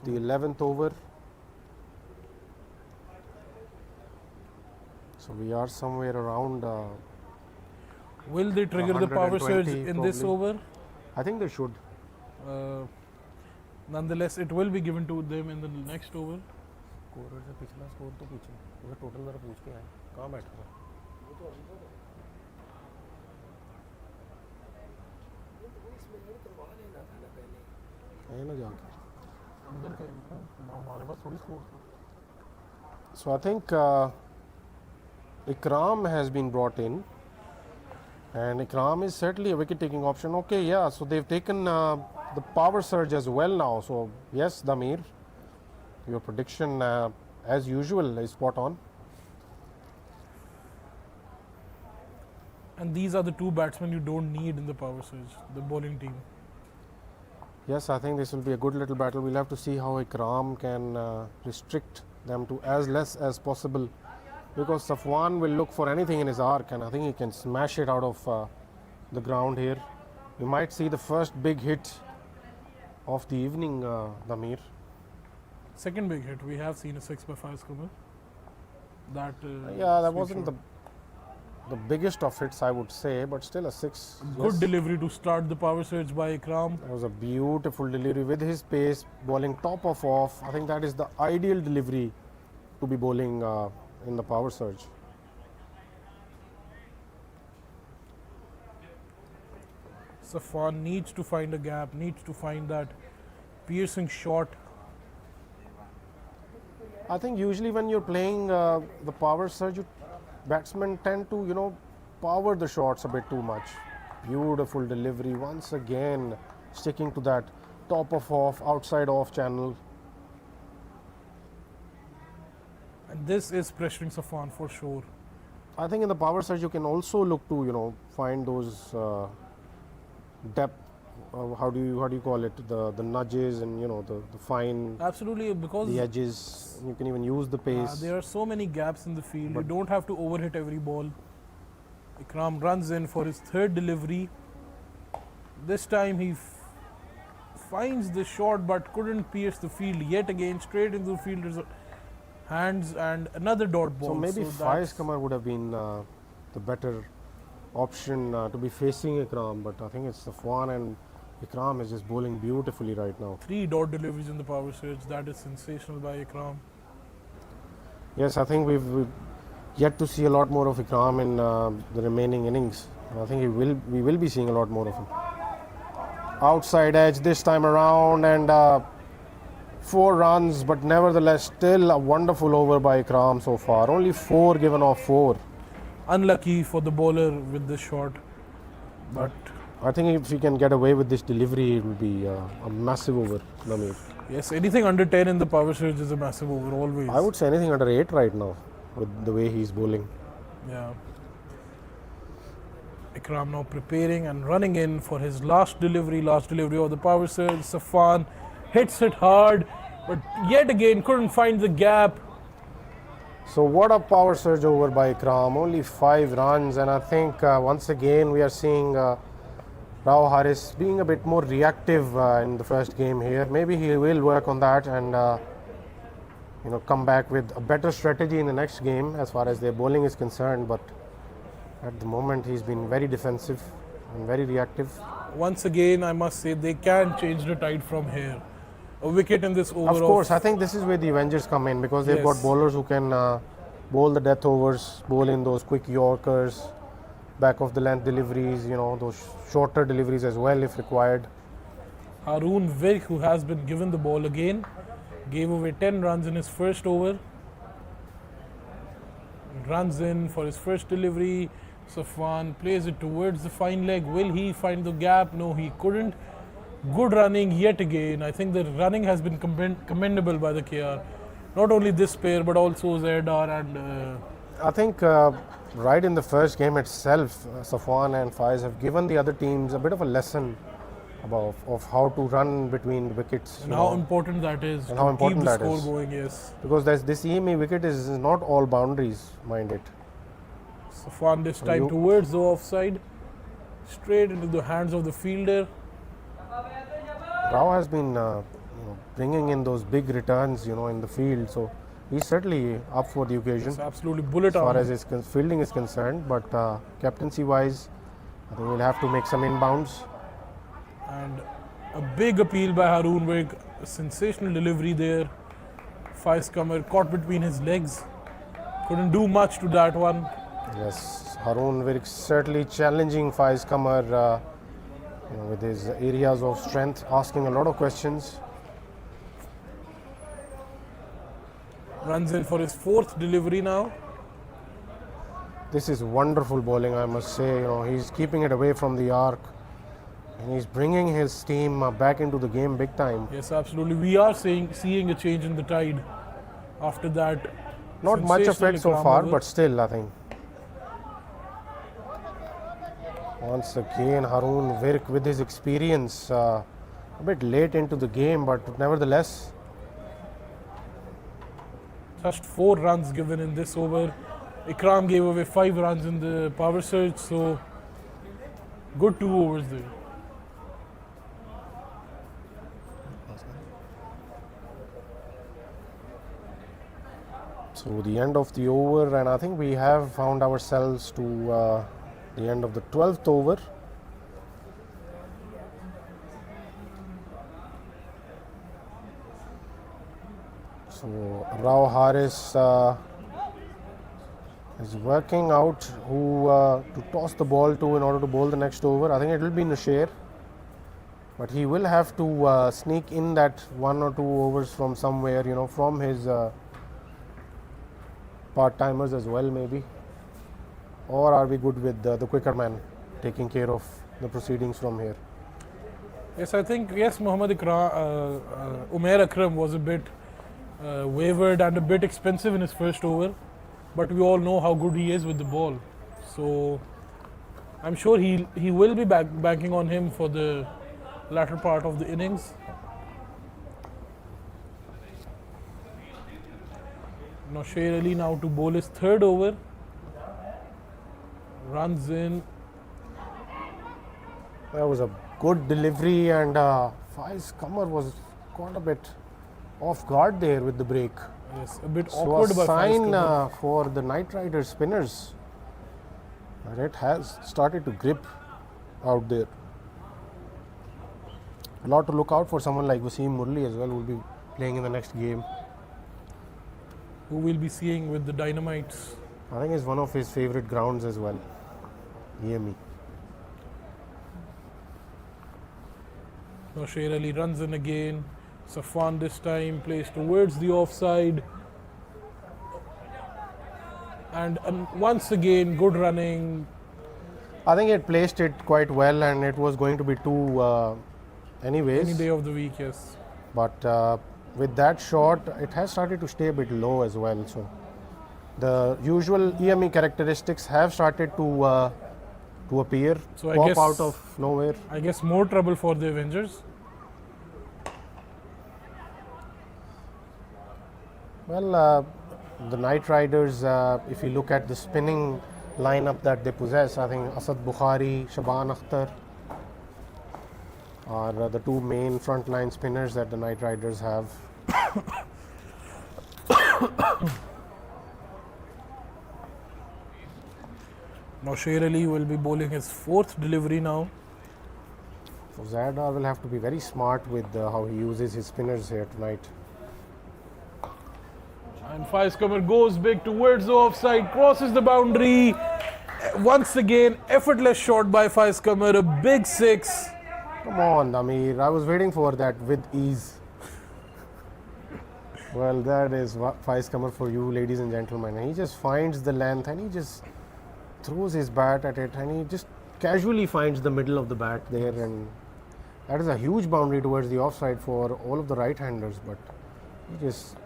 the 11th over. So we are somewhere around. Will they trigger the power surge 120 in this probably. over? I think they should. Nonetheless, it will be given to them in the next over. Score से पिछला score तो पीछे वो total जरा पूछ के आए कहाँ बैठा था है ना जाके हमारे पास थोड़ी score So I think Ikram has been brought in, and Ikram is certainly a wicket-taking option. Okay, yeah. So they've taken the power surge as well now. So yes, Damir, your prediction, as usual, is spot on. And these are the 2 batsmen you don't need in the power surge, the bowling team. Yes, I think this will be a good little battle. We'll have to see how Ikram can restrict them to as less as possible, because Safwan will look for anything in his arc, and I think he can smash it out of the ground here. We might see the first big hit of the evening, Damir. Second big hit, we have seen a 6 by Faiz Kamar. That Yeah, that sweep wasn't shot. the biggest of hits, I would say, but still a 6. Good Yes. delivery to start the power surge by Ikram. That was a beautiful delivery with his pace, bowling top of off. I think that is the ideal delivery to be bowling in the power surge. Safwan needs to find a gap, needs to find that piercing shot. I think usually when you're playing the power surge, batsmen tend to, power the shots a bit too much. Beautiful delivery once again, sticking to that top of off, outside off channel. And this is pressuring Safwan for sure. I think in the power surge you can also look to, find those depth. How do you call it? The nudges and the fine, Absolutely, because the edges. You can even use the pace. there are so many gaps in the field. You don't have to overhit every ball. Ikram runs in for his third delivery. This time he finds the shot but couldn't pierce the field yet again, straight into the fielder's hands, and another dot ball. So maybe that's- Faiz Kamar would have been the better option to be facing Ikram, but I think it's Safwan, and Ikram is just bowling beautifully right now. 3 dot deliveries in the power surge. That is sensational by Ikram. Yes, I think we've yet to see a lot more of Ikram in the remaining innings. I think we will be seeing a lot more of him. Outside edge this time around, and 4 runs, but nevertheless still a wonderful over by Ikram so far. Only 4 given off 4. Unlucky for the bowler with this shot, but I think if he can get away with this delivery, it will be a massive over, Nameer. yes, anything under 10 in the power surge is a massive over always. I would say anything under 8 right now with the way he's bowling. Yeah. Ikram now preparing and running in for his last delivery of the power surge. Safwan hits it hard, but yet again couldn't find the gap. So what a power surge over by Ikram, only 5 runs, and I think once again we are seeing Rao Haris being a bit more reactive in the first game here. Maybe he will work on that and come back with a better strategy in the next game as far as their bowling is concerned, but at the moment he's been very defensive and very reactive. Once again, I must say they can change the tide from here. A wicket in this over. Of course, I think this is where the Avengers come in, because they've got Yes. bowlers who can bowl the death overs, bowl in those quick Yorkers, back of the length deliveries, those shorter deliveries as well if required. Haroon Virk, who has been given the ball again, gave away 10 runs in his first over. Runs in for his first delivery. Safwan plays it towards the fine leg. Will he find the gap? No, he couldn't. Good running yet again. I think the running has been commendable by the KR. Not only this pair, but also Zerdar and I think right in the first game itself, Safwan and Faiz have given the other teams a bit of a lesson of how to run between wickets. and how important that is And to how keep important the that score is. going. Yes. Because this EME wicket is not all boundaries, mind it. Safwan this time you- towards the offside. Straight into the hands of the fielder. Rao has been bringing in those big returns, in the field, so he's certainly up for the occasion It's absolutely bullet as far arm. as his fielding is concerned. But captaincy-wise, I think we'll have to make some inbounds. And a big appeal by Haroon Virk. A sensational delivery there. Faiz Kamar caught between his legs. Couldn't do much to that one. Yes, Haroon Virk certainly challenging Faiz Kamar with his areas of strength, asking a lot of questions. Runs in for his 4th delivery now. This is wonderful bowling, I must say. He's keeping it away from the arc, and he's bringing his team back into the game big time. Yes, absolutely. We are seeing a change in the tide after that. Not much sensational effect so Ikram far, over. but still, I think. Once again, Haroon Virk with his experience, a bit late into the game, but nevertheless, Just 4 runs given in this over. Ikram gave away 5 runs in the power surge, so good 2 overs there. so the end of the over, and I think we have found ourselves to the end of the 12th over. So Rao Haris is working out who to toss the ball to in order to bowl the next over. I think it will be Nasher. But he will have to sneak in that 1 or 2 overs from somewhere, from his part-timers as well, maybe. Or are we good with the quicker man taking care of the proceedings from here? Yes, I think, Umair Akram was a bit wavered and a bit expensive in his first over, but we all know how good he is with the ball. So I'm sure he will be banking on him for the latter part of the innings. Now Sher Ali now to bowl his third over. Runs in. That was a good delivery, and Faiz Qamar was quite a bit off guard there with the break. Yes, a bit So awkward a by Faiz sign Qamar. for the Knight Riders spinners. And it has started to grip out there. A lot to look out for someone like Wasim Murli as well, who will be playing in the next game. Who we'll be seeing with the Dynamites. I think it's one of his favorite grounds as well. EME. Now Sher Ali runs in again. Safwan this time plays towards the offside. And once again, good running. I think it placed it quite well, and it was going to be two anyways. Any day of the week, yes. But with that shot, it has started to stay a bit low as well. So the usual EME characteristics have started to appear, So I pop guess- out of nowhere. I guess more trouble for the Avengers. Well, the Knight Riders, if you look at the spinning lineup that they possess, I think Asad Bukhari, Shaban Akhtar are the two main frontline spinners that the Knight Riders have. Now Sher Ali will be bowling his fourth delivery now. So Zadar will have to be very smart with how he uses his spinners here tonight. And Faiz Qamar goes big towards the offside, crosses the boundary. Once again, effortless shot by Faiz Qamar, a big six. Come on, Amir. I was waiting for that with ease. Well, that is Faiz Qamar for you, ladies and gentlemen. He just finds the length and he just throws his bat at it, and he just casually finds the middle of the bat there, and that is a huge boundary towards the offside for all of the right-handers, but he just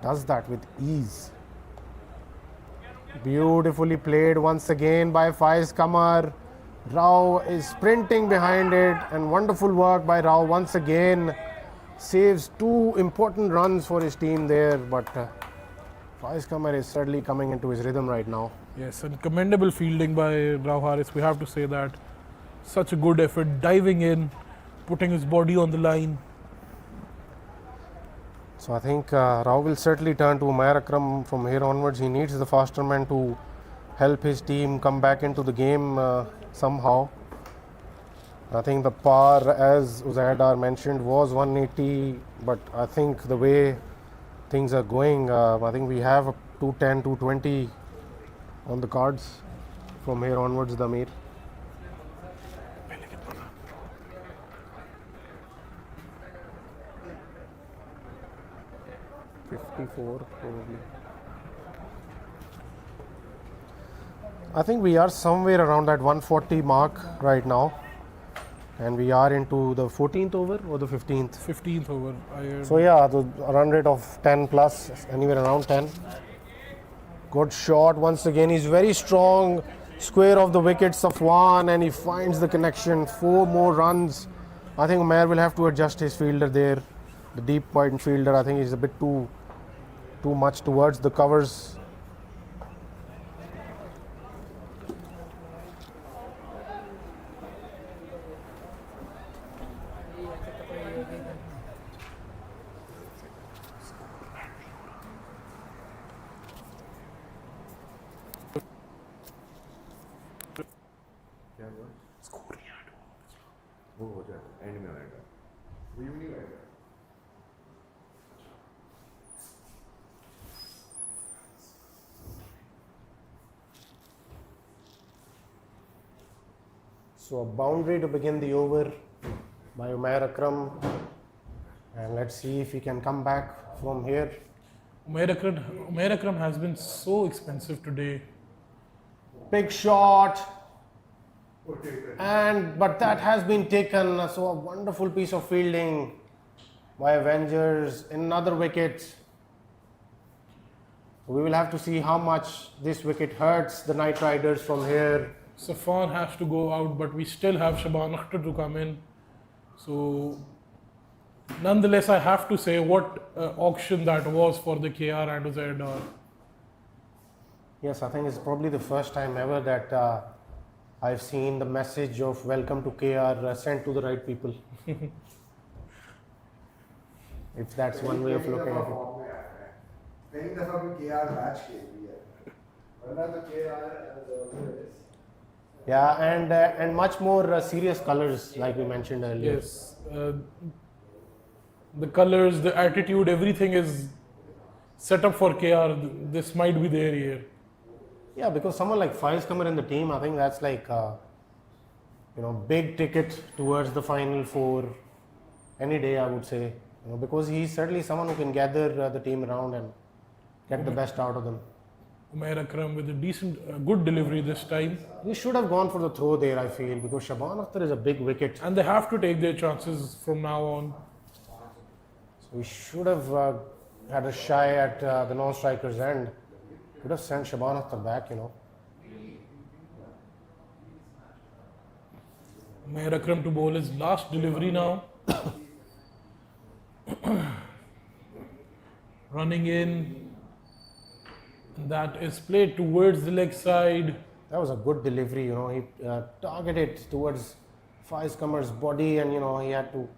does that with ease. Beautifully played once again by Faiz Qamar. Rao is sprinting behind it, and wonderful work by Rao once again. Saves two important runs for his team there, but Faiz Qamar is certainly coming into his rhythm right now. Yes, and commendable fielding by Rao Haris, we have to say that. Such a good effort, diving in, putting his body on the line. So I think Rao will certainly turn to Umair Akram from here onwards. He needs the faster man to help his team come back into the game somehow. I think the par, as Uzaidar mentioned, was 180, but I think the way things are going, I think we have a 210, 220 on the cards from here onwards, Damir. $54 probably. I think we are somewhere around that 140 mark right now, and we are into the 14th over or the 15th. 15th over. So yeah, the run rate of 10 plus, anywhere around 10. Good shot once again. He's very strong. Square of the wicket, Safwan, and he finds the connection. 4 more runs. I think Umair will have to adjust his fielder there. The deep point fielder, I think he's a bit too much towards the covers. वो हो जाएगा and में आएगा वो यूं नहीं आएगा So a boundary to begin the over. by Umair Akram. And let's see if he can come back from here. Umair Akram has been so expensive today. Big shot. But that has been taken. So a wonderful piece of fielding by Avengers. Another wicket. We will have to see how much this wicket hurts the Knight Riders from here. Safan has to go out, but we still have Shaban Akhtar to come in. So, nonetheless, I have to say what auction that was for the KR and Uzair. Yes, I think it's probably the first time ever that I've seen the message of welcome to KR sent to the right people. If that's one way of looking at it. कई दफा भी K R match खेल रही है वरना तो K R Yeah, and much more serious colors, like we mentioned earlier. Yes, the colors, the attitude, everything is set up for KR. This might be their year. Yeah, because someone like Faiz Qamar in the team, I think that's like big ticket towards the final four any day, I would say. Because he's certainly someone who can gather the team around and get the best out of them. Umair Akram with a decent, good delivery this time. He should have gone for the throw there, I feel, because Shaban Akhtar is a big wicket. And they have to take their chances from now on. So he should have had a shy at the non-striker's end. Could have sent Shaban Akhtar back, Umair Akram to bowl his last delivery now. Running in. That is played towards the leg side. That was a good delivery, He targeted towards Faiz Qamar's body, and he had to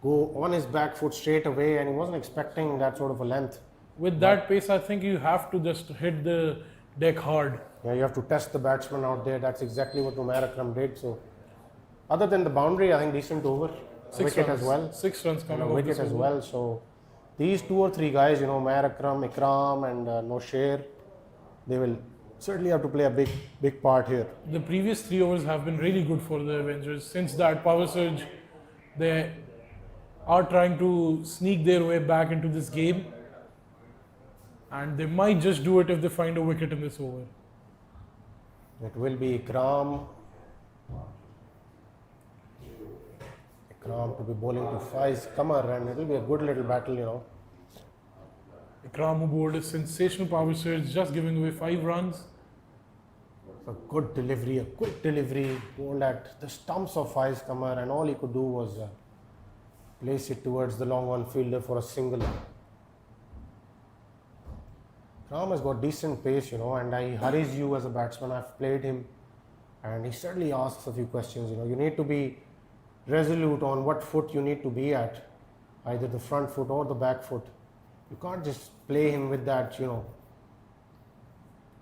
go on his back foot straight away, and he wasn't expecting that sort of a length. With that pace, I think you have to just hit the deck hard. Yeah, you have to test the batsman out there. That's exactly what Umair Akram did. So, other than the boundary, I think decent over. Wicket as well. 6 runs coming off wicket this as over. well. So, these 2 or 3 guys, Umair Akram, Ikram, and Nosher, they will certainly have to play a big part here. The previous 3 overs have been really good for the Avengers. Since that power surge, they are trying to sneak their way back into this game. And they might just do it if they find a wicket in this over. It will be Ikram. Ikram to be bowling to Faiz Qamar, and it will be a good little battle, Ikram who bowled a sensational power surge, just giving away 5 runs. A good delivery, a quick delivery, bowled at the stumps of Faiz Qamar, and all he could do was place it towards the long on fielder for a single. Ikram has got decent pace, and he hurries you as a batsman. I've played him, and he certainly asks a few questions. You need to be resolute on what foot you need to be at, either the front foot or the back foot. You can't just play him with that,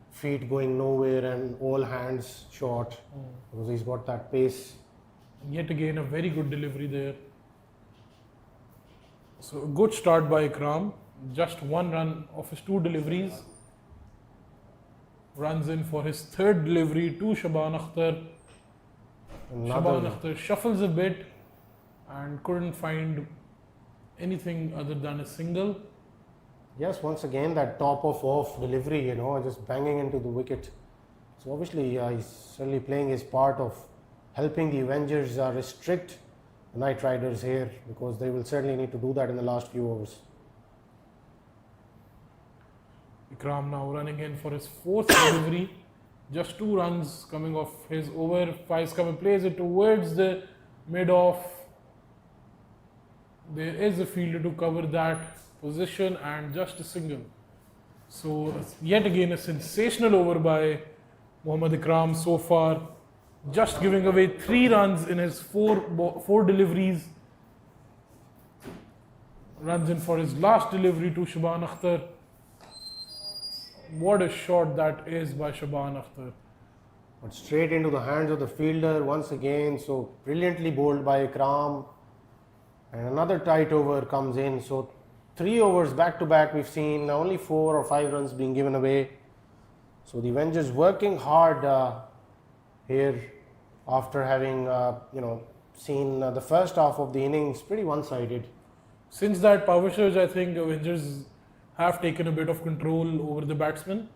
feet going nowhere and all hands short, because he's got that pace. Yet again, a very good delivery there. So a good start by Ikram. Just 1 run of his 2 deliveries. Runs in for his 3rd delivery to Shaban Akhtar. Shaban Akhtar shuffles a bit and couldn't find anything other than a single. Yes, once again that top of off delivery, just banging into the wicket. So obviously he's certainly playing his part of helping the Avengers restrict the Knight Riders here, because they will certainly need to do that in the last few overs. Ikram now running in for his 4th delivery. Just 2 runs coming off his over. Faiz Qamar plays it towards the mid-off. There is a fielder to cover that position, and just a single. So yet again a sensational over by Mohammad Ikram so far. Just giving away 3 runs in his 4 deliveries. Runs in for his last delivery to Shaban Akhtar. What a shot that is by Shaban Akhtar. But straight into the hands of the fielder once again. So brilliantly bowled by Ikram. And another tight over comes in. So 3 overs back to back, we've seen only 4 or 5 runs being given away. So the Avengers working hard here after having seen the first half of the innings pretty one-sided. Since that power surge, I think Avengers have taken a bit of control over the batsmen.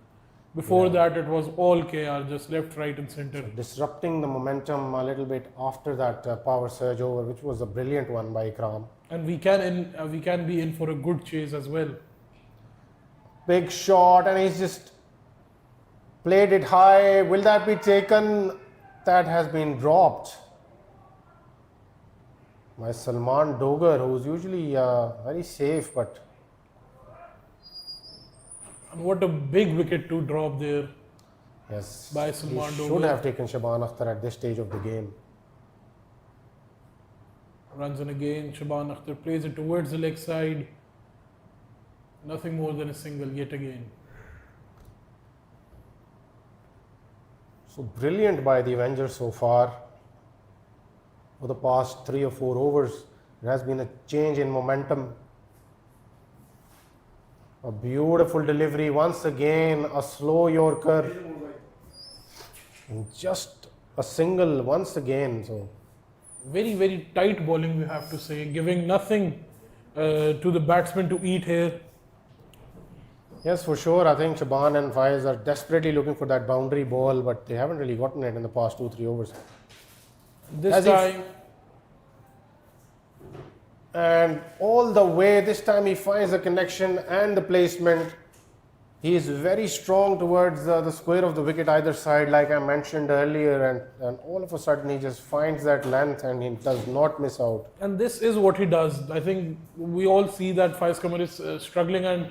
Before Yeah. that, it was all KR, just left, right, and center. Disrupting the momentum a little bit after that power surge over, which was a brilliant one by Ikram. And we can be in for a good chase as well. Big shot, and he's just played it high. Will that be taken? That has been dropped by Salman Dogar, who's usually very safe, but And what a big wicket to drop there. yes, By he Salman should Dogar. have taken Shaban Akhtar at this stage of the game. Runs in again. Shaban Akhtar plays it towards the leg side. Nothing more than a single yet again. So brilliant by the Avengers so far. For the past 3 or 4 overs, there has been a change in momentum. A beautiful delivery once again, a slow Yorker. And just a single once again. So Very, very tight bowling, we have to say, giving nothing to the batsman to eat here. yes, for sure, I think Shaban and Faiz are desperately looking for that boundary ball, but they haven't really gotten it in the past 2-3 overs. This As if- time, And all the way, this time he finds the connection and the placement. He is very strong towards the square of the wicket either side, like I mentioned earlier, and all of a sudden he just finds that length and he does not miss out. and this is what he does. I think we all see that Faiz Qamar is struggling, and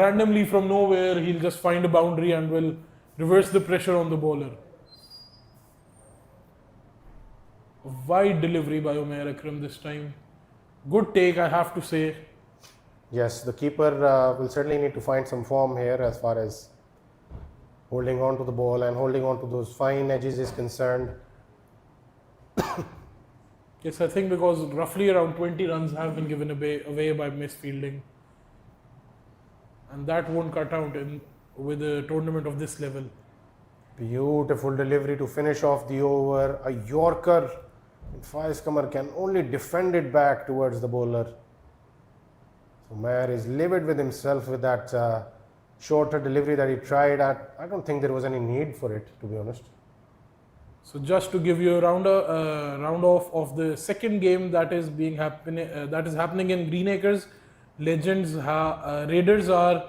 randomly from nowhere he'll just find a boundary and will reverse the pressure on the bowler. A wide delivery by Umair Akram this time. Good take, I have to say. Yes, the keeper will certainly need to find some form here as far as holding on to the ball and holding on to those fine edges is concerned. Yes, I think because roughly around 20 runs have been given away by misfielding. And that won't cut out with a tournament of this level. Beautiful delivery to finish off the over. A Yorker. And Faiz Qamar can only defend it back towards the bowler. So Mayer is livid with himself with that shorter delivery that he tried at. I don't think there was any need for it, to be honest. So just to give you a round off of the second game that is happening in Green Acres, Raiders are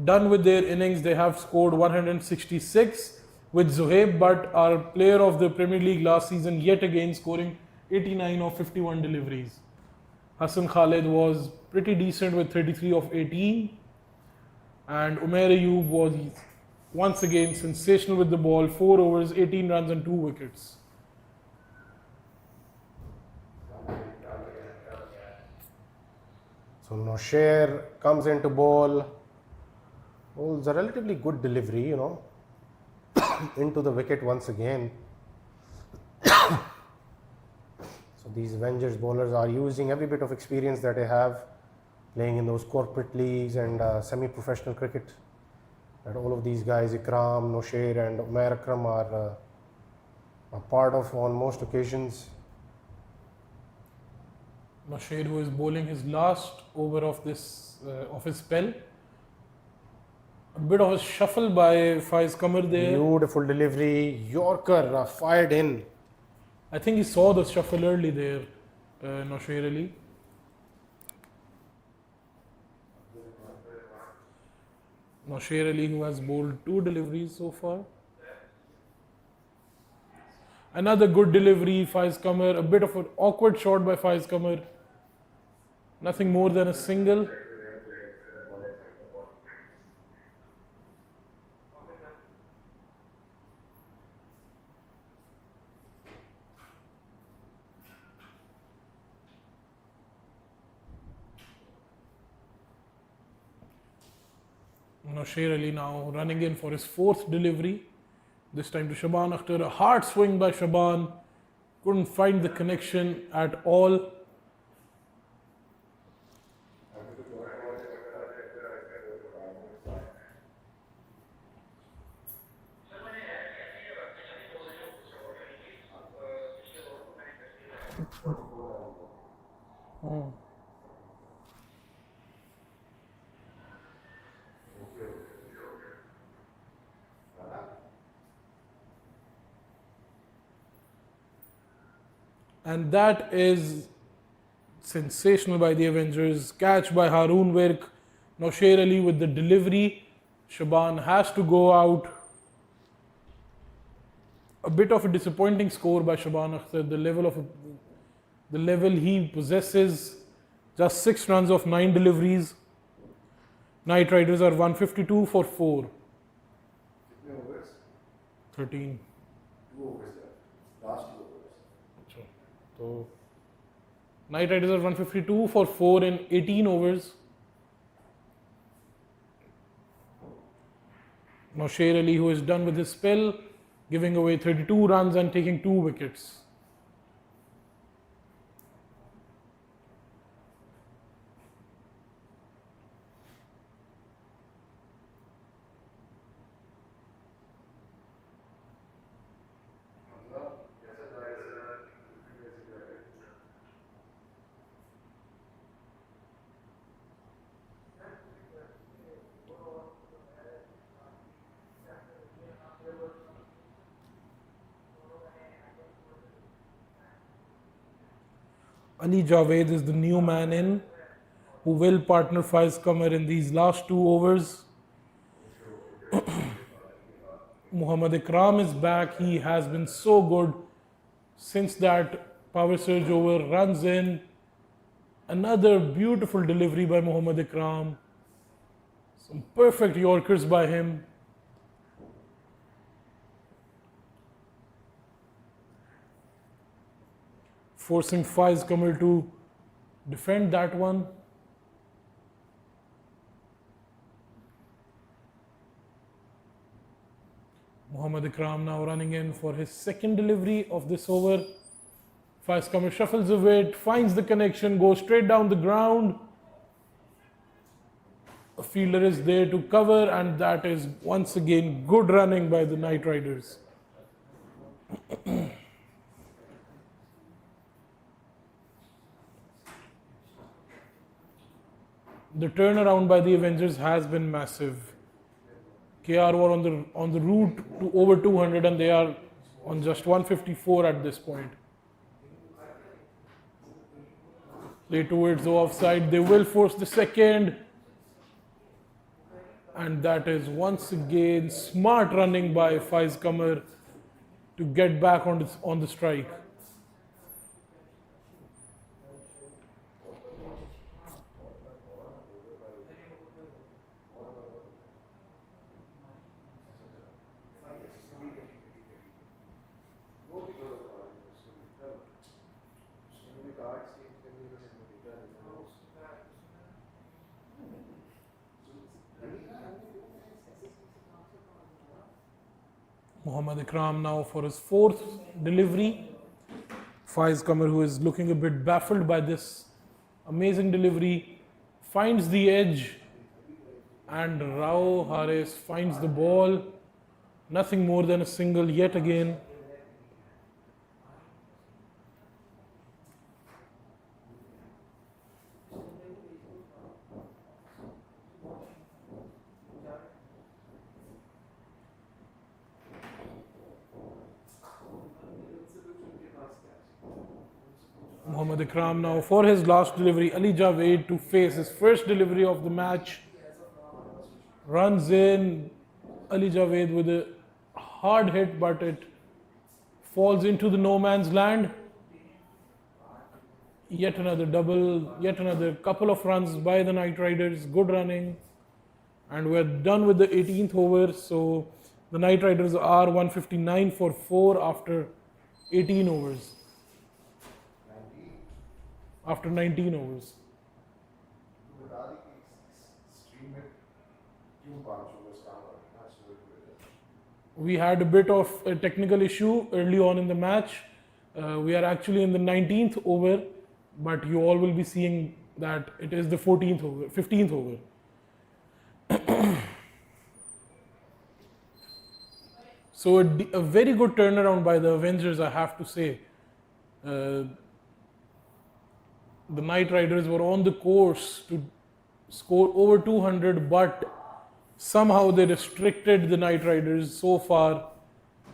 done with their innings. They have scored 166 with Zohaib Butt, our player of the Premier League last season, yet again scoring 89 of 51 deliveries. Hassan Khalid was pretty decent with 33 of 18, and Umair Ayub was once again sensational with the ball, 4 overs, 18 runs and 2 wickets. So Nosher comes into ball. Well, it's a relatively good delivery, into the wicket once again. So these Avengers bowlers are using every bit of experience that they have playing in those corporate leagues and semi-professional cricket. That all of these guys, Ikram, Nosher and Umair Akram are a part of on most occasions. Nasheed, who is bowling his last over of his spell. A bit of a shuffle by Faiz Qamar there. Beautiful delivery, Yorker fired in. I think he saw the shuffle early there, Nasheed Ali. Nasheed Ali, who has bowled 2 deliveries so far. Another good delivery, Faiz Qamar. A bit of an awkward shot by Faiz Qamar. Nothing more than a single. Nasheed Ali now running in for his 4th delivery. This time to Shaban Akhtar. A hard swing by Shaban. Couldn't find the connection at all. And that is sensational by the Avengers. Catch by Haroon Virk. Nosher Ali with the delivery. Shaban has to go out. A bit of a disappointing score by Shaban Akhtar. The level he possesses, just 6 runs of 9 deliveries. Knight Riders are 152 for 4. कितने overs? 13. 2 overs left. Last 2 overs. So, Knight Riders are 152 for 4 in 18 overs. Now Sher Ali, who is done with his spell, giving away 32 runs and taking 2 wickets. Ali Javed is the new man in, who will partner Faiz Qamar in these last 2 overs. Muhammad Ikram is back. He has been so good since that power surge over. Runs in. Another beautiful delivery by Muhammad Ikram. Some perfect Yorkers by him. Forcing Faiz Qamar to defend that one. Muhammad Ikram now running in for his second delivery of this over. Faiz Qamar shuffles a bit, finds the connection, goes straight down the ground. A fielder is there to cover, and that is once again good running by the Knight Riders. The turnaround by the Avengers has been massive. KR were on the route to over 200 and they are on just 154 at this point. Play towards the offside. They will force the second. And that is once again smart running by Faiz Qamar to get back on the strike. Muhammad Ikram now for his 4th delivery. Faiz Qamar, who is looking a bit baffled by this amazing delivery, finds the edge, and Rao Haris finds the ball. Nothing more than a single yet again. Muhammad Ikram now for his last delivery. Ali Javed to face his first delivery of the match. Runs in. Ali Javed with a hard hit, but it falls into the no man's land. Yet another double, yet another couple of runs by the Knight Riders. Good running. And we're done with the 18th over. So the Knight Riders are 159 for 4 after 18 overs. After 19 overs. We had a bit of a technical issue early on in the match. We are actually in the 19th over, but you all will be seeing that it is the 14th over, 15th over. So a very good turnaround by the Avengers, I have to say. the Knight Riders were on the course to score over 200, but somehow they restricted the Knight Riders so far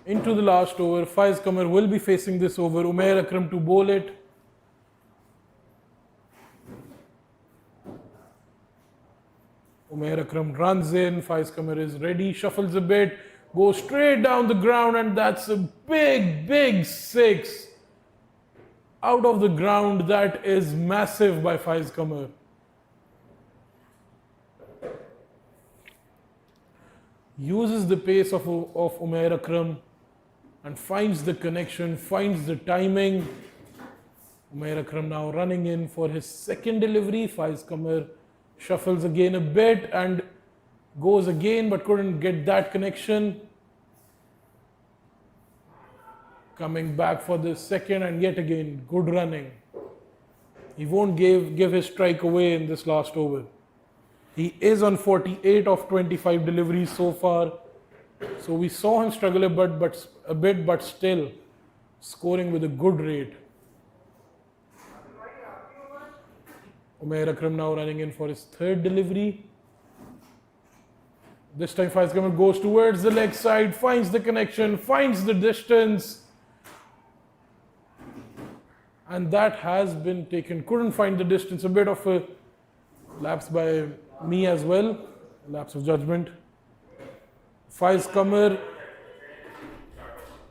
into the last over. Faiz Qamar will be facing this over. Umair Akram to bowl it. Umair Akram runs in. Faiz Qamar is ready, shuffles a bit, goes straight down the ground, and that's a big, big six. Out of the ground, that is massive by Faiz Qamar. Uses the pace of Umair Akram and finds the connection, finds the timing. Umair Akram now running in for his second delivery. Faiz Qamar shuffles again a bit and goes again, but couldn't get that connection. Coming back for the second, and yet again, good running. He won't give his strike away in this last over. He is on 48 of 25 deliveries so far. So we saw him struggle a bit, but still scoring with a good rate. Umair Akram now running in for his third delivery. This time Faiz Qamar goes towards the leg side, finds the connection, finds the distance. And that has been taken. Couldn't find the distance. A bit of a lapse by me as well. Lapse of judgment. Faiz Qamar,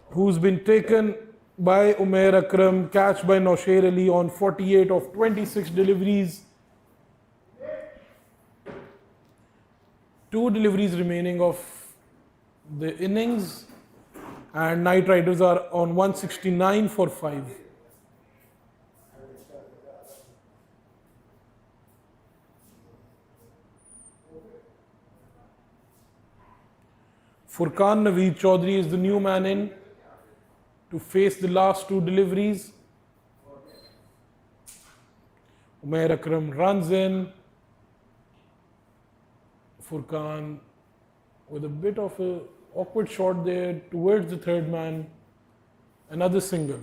who's been taken by Umair Akram, catch by Nausher Ali on 48 of 26 deliveries. 2 deliveries remaining of the innings, and Knight Riders are on 169 for 5. Furqan Naveed Chaudhary is the new man in to face the last 2 deliveries. Umair Akram runs in. Furqan with a bit of a awkward shot there towards the third man. Another single.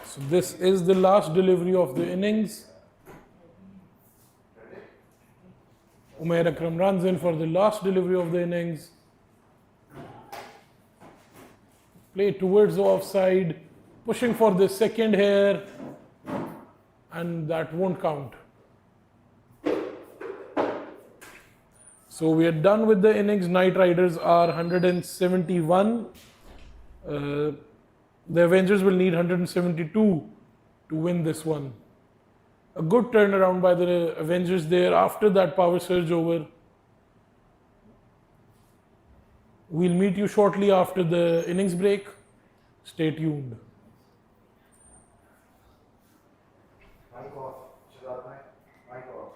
So this is the last delivery of the innings. Umair Akram runs in for the last delivery of the innings. Play towards the offside, pushing for the second here, and that won't count. So we are done with the innings. Knight Riders are 171. The Avengers will need 172 to win this one. A good turnaround by the Avengers there after that power surge over. We'll meet you shortly after the innings break. Stay tuned. Mic off. Shazad, mic off.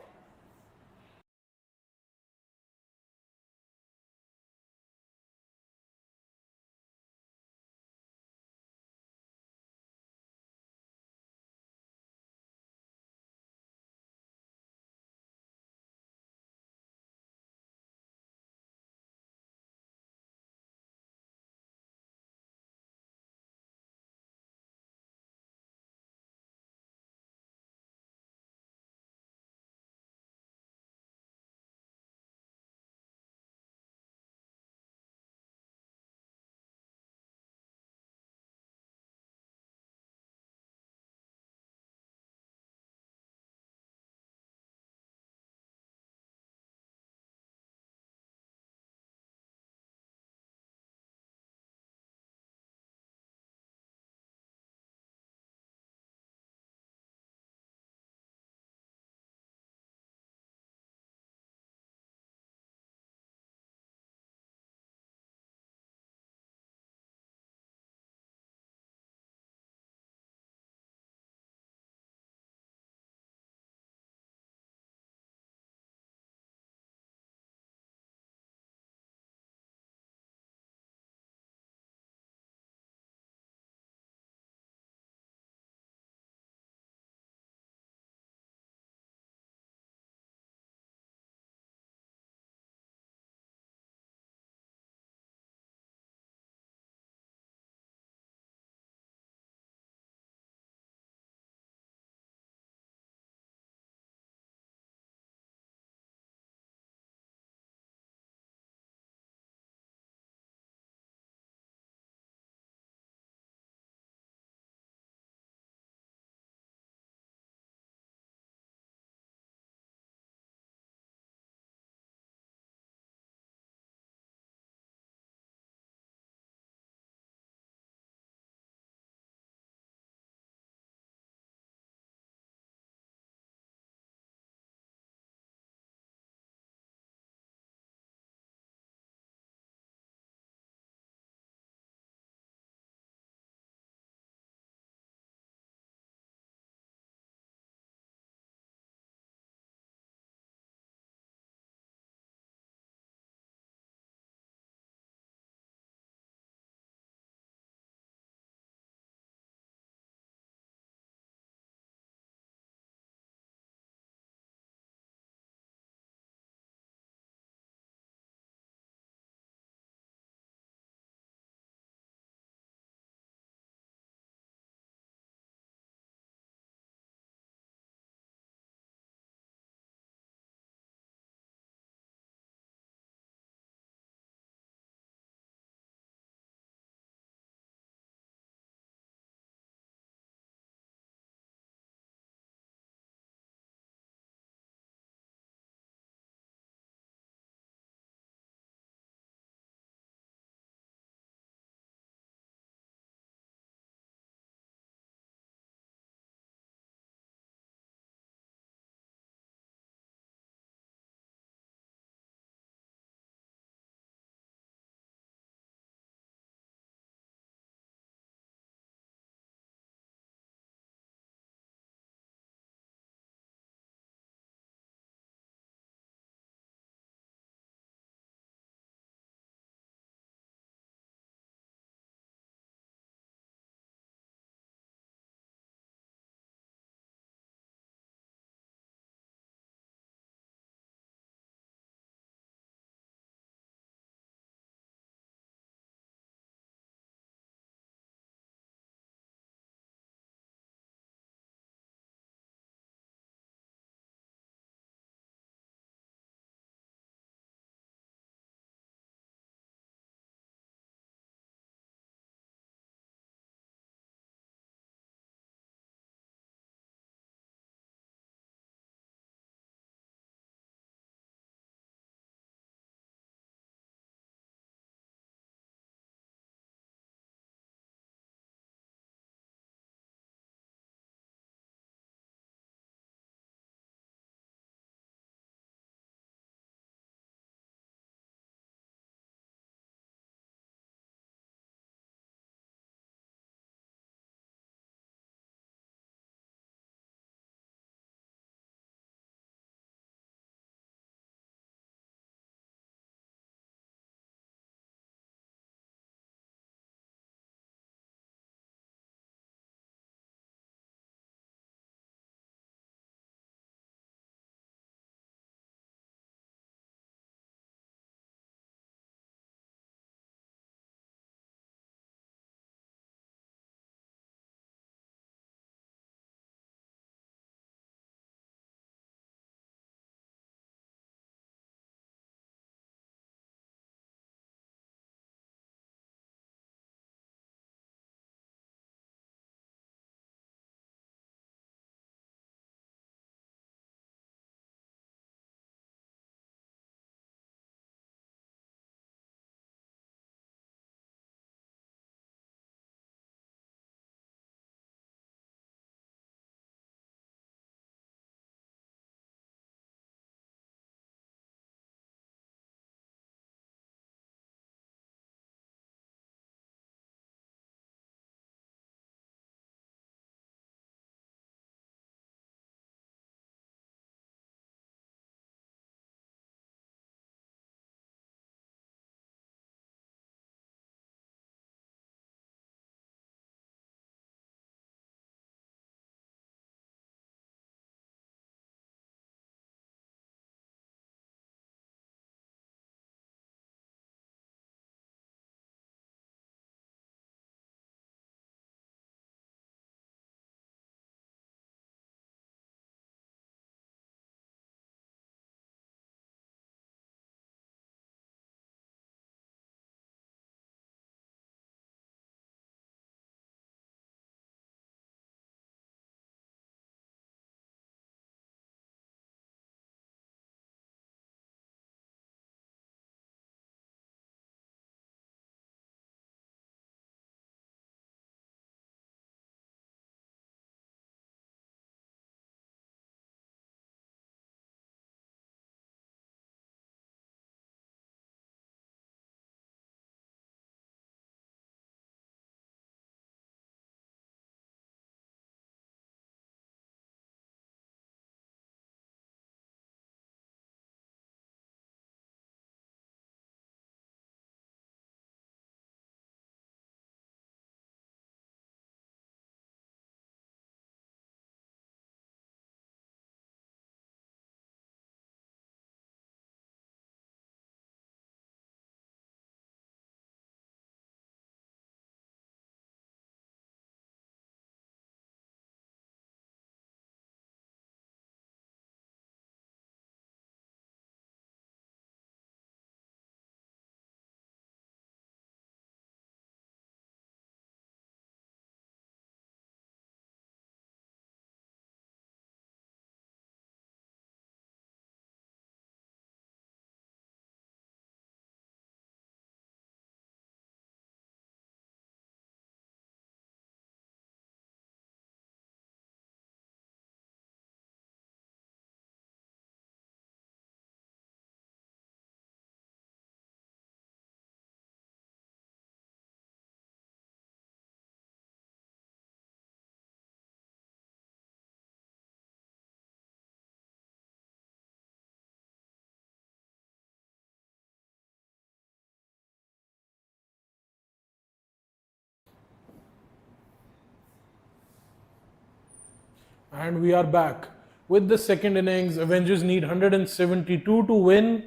And we are back with the second innings. Avengers need 172 to win.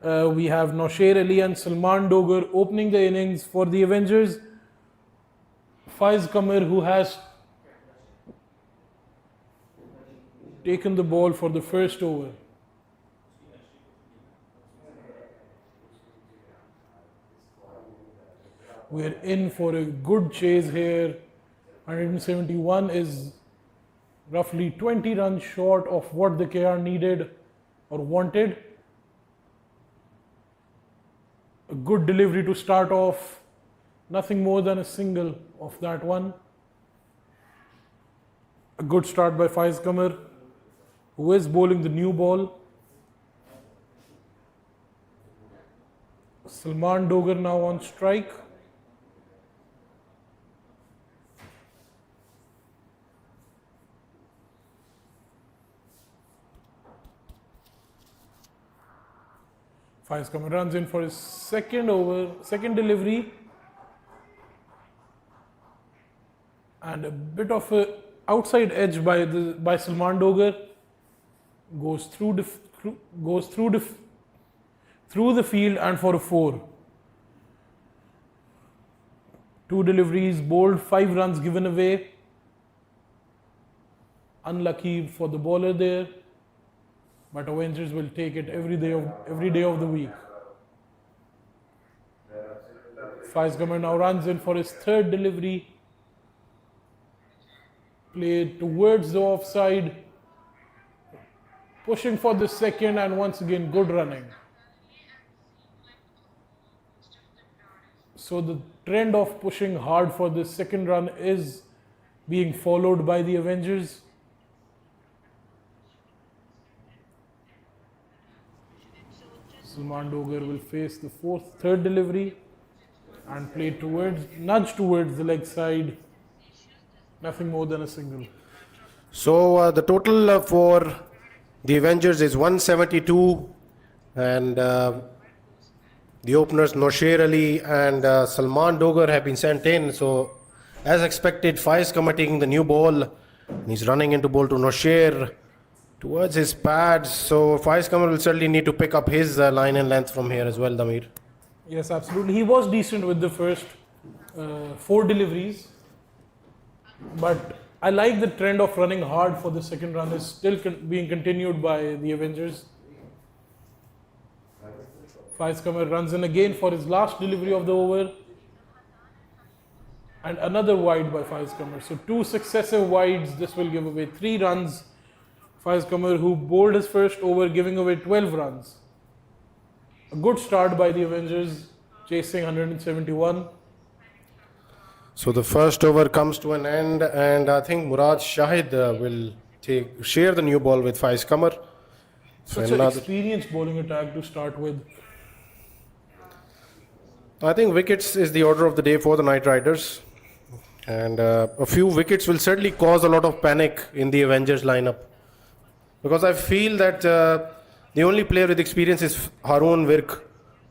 We have Nosher Ali and Salman Dogar opening the innings for the Avengers. Faiz Kamar, who has taken the ball for the first over. We're in for a good chase here. 171 is roughly 20 runs short of what the KR needed or wanted. A good delivery to start off. Nothing more than a single of that one. A good start by Faiz Kamar, who is bowling the new ball. Salman Dogar now on strike. Faiz Kamar runs in for his second delivery. And a bit of a outside edge by Salman Dogar. Goes through the field and for a 4. 2 deliveries bowled, 5 runs given away. Unlucky for the bowler there. But Avengers will take it every day of the week. Faiz Kamar now runs in for his third delivery. Played towards the offside. Pushing for the second, and once again good running. So the trend of pushing hard for the second run is being followed by the Avengers. Salman Dogar will face the third delivery and play nudge towards the leg side. Nothing more than a single. So the total for the Avengers is 172, and the openers Nosher Ali and Salman Dogar have been sent in. So as expected, Faiz Kamar taking the new ball. He's running into ball to Nosher towards his pads. So Faiz Kamar will certainly need to pick up his line and length from here as well, Damir. Yes, absolutely. He was decent with the first 4 deliveries. But I like the trend of running hard for the second run is still being continued by the Avengers. Faiz Kamar runs in again for his last delivery of the over. And another wide by Faiz Kamar. So 2 successive wides. This will give away 3 runs. Faiz Kamar, who bowled his first over, giving away 12 runs. A good start by the Avengers, chasing 171. So the first over comes to an end, and I think Murad Shahid will share the new ball with Faiz Kamar. Such an experienced bowling attack to start with. I think wickets is the order of the day for the Knight Riders, and a few wickets will certainly cause a lot of panic in the Avengers lineup, because I feel that the only player with experience is Haroon Virk,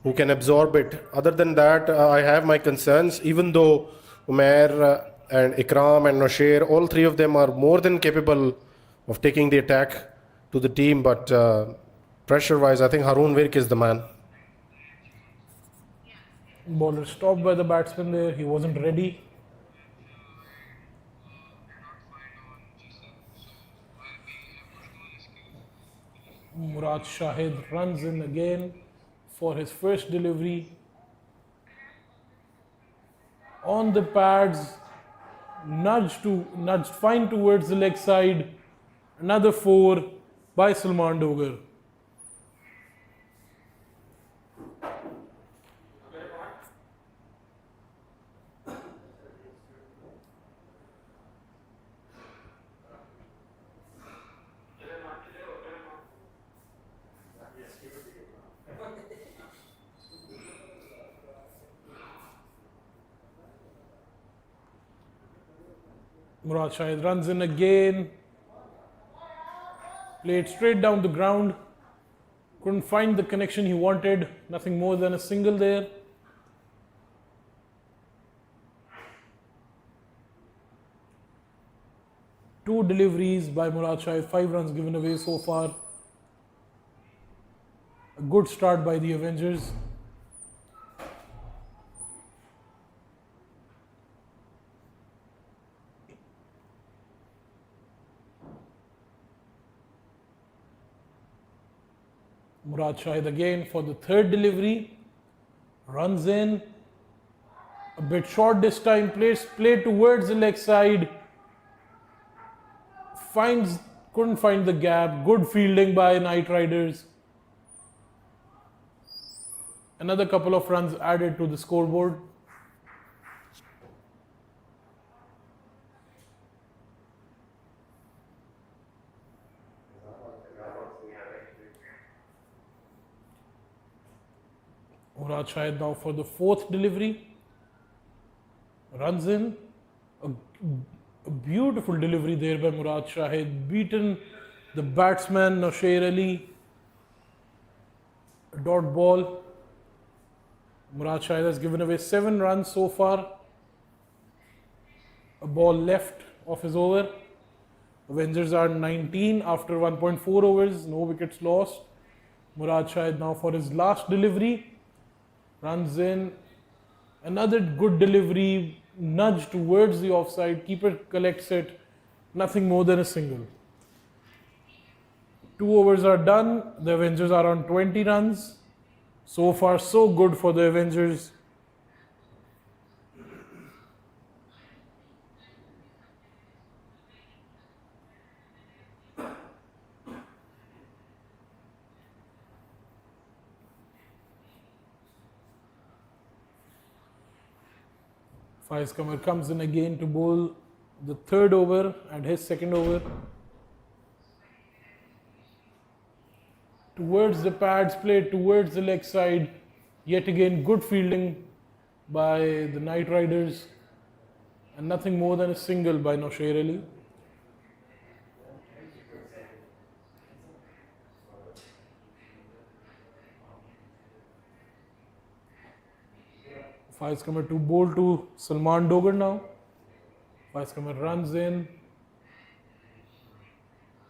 who can absorb it. Other than that, I have my concerns, even though Umair and Ikram and Nosher, all 3 of them are more than capable of taking the attack to the team, but pressure-wise, I think Haroon Virk is the man. Bowler stopped by the batsman there, he wasn't ready. Murad Shahid runs in again for his first delivery. On the pads, nudged fine towards the leg side. Another 4 by Salman Dogar. Murad Shahid runs in again. Played straight down the ground. Couldn't find the connection he wanted. Nothing more than a single there. 2 deliveries by Murad Shahid, 5 runs given away so far. A good start by the Avengers. Murad Shahid again for the 3rd delivery. Runs in. A bit short this time. Played towards the leg side. Couldn't find the gap. Good fielding by Knight Riders. Another couple of runs added to the scoreboard. Murad Shahid now for the 4th delivery. Runs in. A beautiful delivery there by Murad Shahid. Beaten the batsman Nasher Ali. A dot ball. Murad Shahid has given away 7 runs so far. A ball left of his over. Avengers are 19 after 1.4 overs. No wickets lost. Murad Shahid now for his last delivery. Runs in. Another good delivery. Nudge towards the offside. Keeper collects it. Nothing more than a single. 2 overs are done. The Avengers are on 20 runs. So far, so good for the Avengers. Faiz Qamar comes in again to bowl the 3rd over and his 2nd over. Towards the pads, played towards the leg side. Yet again, good fielding by the Knight Riders. And nothing more than a single by Nasher Ali. Faiz Qamar to bowl to Salman Dogar now. Faiz Qamar runs in.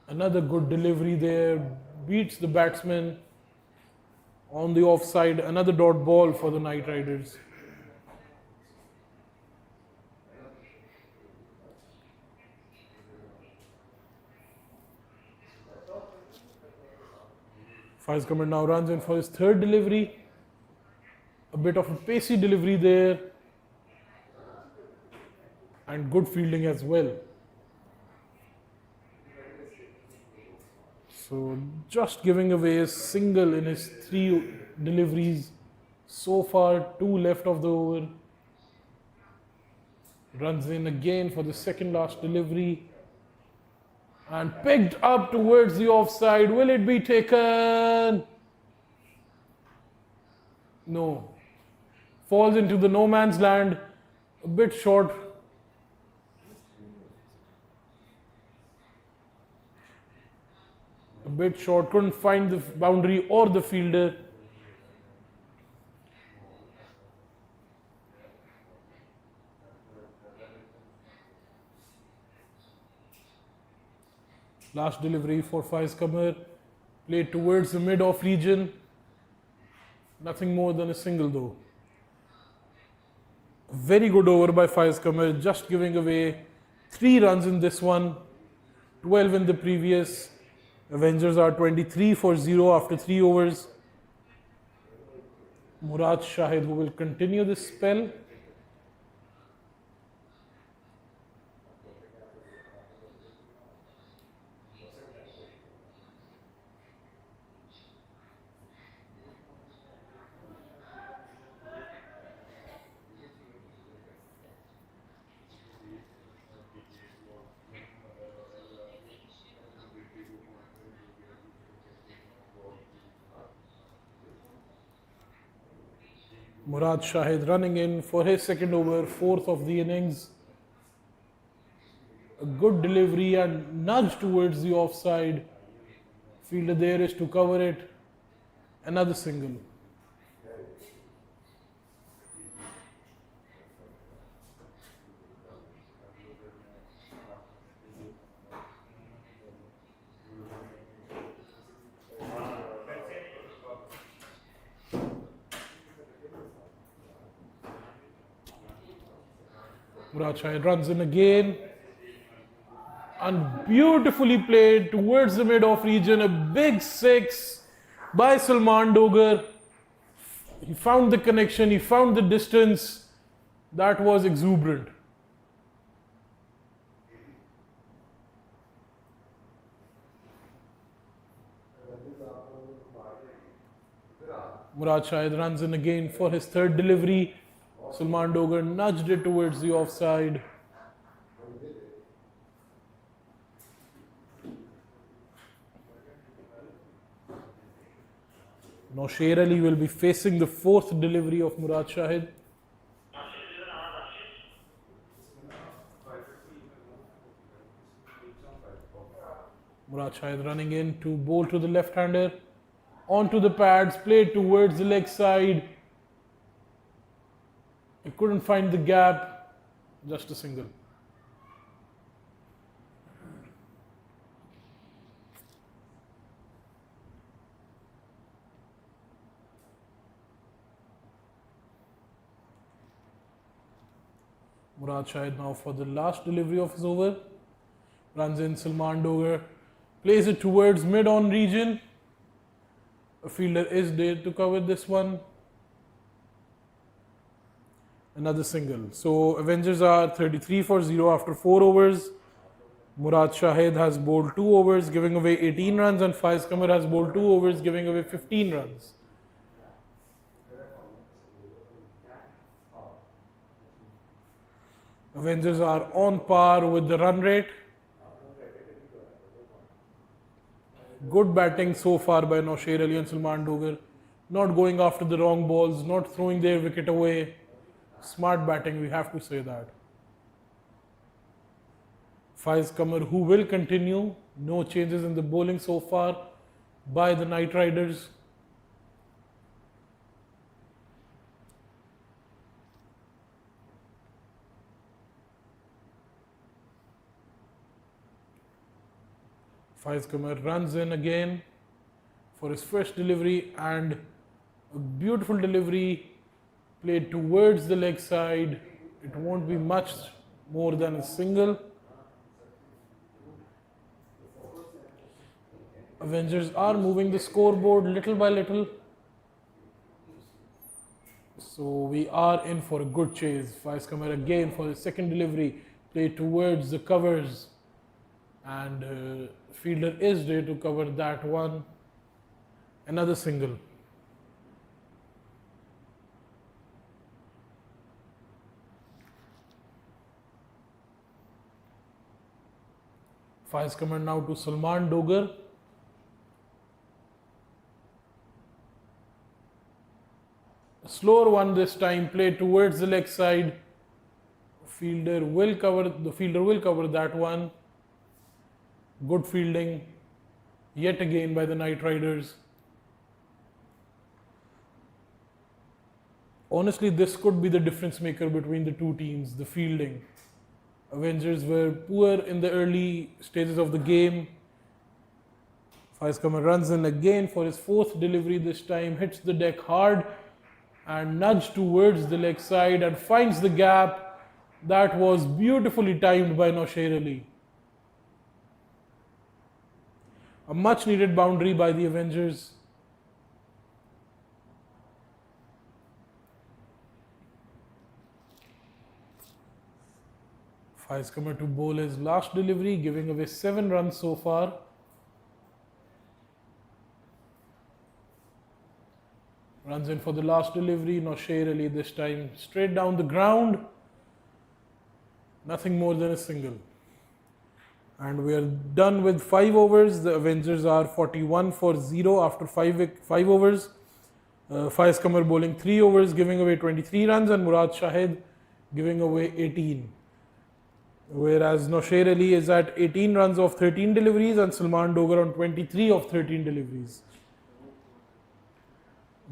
Another good delivery there. Beats the batsman on the offside. Another dot ball for the Knight Riders. Faiz Qamar now runs in for his 3rd delivery. A bit of a pacey delivery there. And good fielding as well. So just giving away a single in his 3 deliveries. So far, 2 left of the over. Runs in again for the 2nd last delivery. And picked up towards the offside. Will it be taken? No. Falls into the no man's land. A bit short. A bit short. Couldn't find the boundary or the fielder. Last delivery for Faiz Qamar. Played towards the mid-off region. Nothing more than a single though. Very good over by Faiz Qamar. Just giving away 3 runs in this one. 12 in the previous. Avengers are 23 for 0 after 3 overs. Murad Shahid, who will continue this spell. Murad Shahid running in for his 2nd over, 4th of the innings. A good delivery and nudge towards the offside. Fielder there is to cover it. Another single. Murad Shahid runs in again. And beautifully played towards the mid-off region. A big six by Salman Dogar. He found the connection, he found the distance. That was exuberant. Murad Shahid runs in again for his third delivery. Salman Dogar nudged it towards the offside. Now Sher Ali will be facing the fourth delivery of Murad Shahid. Murad Shahid running in to bowl to the left-hander. Onto the pads, played towards the leg side. He couldn't find the gap. Just a single. Murad Shahid now for the last delivery of his over. Runs in Salman Dogar. Plays it towards mid-on region. A fielder is there to cover this one. Another single. So Avengers are 33 for 0 after 4 overs. Murad Shahid has bowled 2 overs, giving away 18 runs, and Faiz Qamar has bowled 2 overs, giving away 15 runs. Avengers are on par with the run rate. Good batting so far by Nausher Ali and Salman Dogar. Not going after the wrong balls, not throwing their wicket away. Smart batting, we have to say that. Faiz Qamar, who will continue. No changes in the bowling so far by the Knight Riders. Faiz Qamar runs in again for his first delivery, and a beautiful delivery played towards the leg side. It won't be much more than a single. Avengers are moving the scoreboard little by little. So we are in for a good chase. Faiz Qamar again for his second delivery, played towards the covers, and fielder is there to cover that one. Another single. Faiz Qamar now to Salman Dogar. A slower one this time, played towards the leg side. The fielder will cover that one. Good fielding yet again by the Knight Riders. Honestly, this could be the difference maker between the two teams, the fielding. Avengers were poor in the early stages of the game. Faiz Qamar runs in again for his fourth delivery this time, hits the deck hard and nudged towards the leg side and finds the gap. That was beautifully timed by Nausher Ali. A much needed boundary by the Avengers. Faiz Qamar to bowl his last delivery, giving away 7 runs so far. Runs in for the last delivery. Nausher Ali this time straight down the ground. Nothing more than a single. And we are done with 5 overs. The Avengers are 41 for 0 after 5 overs. Faiz Qamar bowling 3 overs, giving away 23 runs, and Murad Shahid giving away 18. Whereas Nausher Ali is at 18 runs of 13 deliveries and Salman Dogar on 23 of 13 deliveries.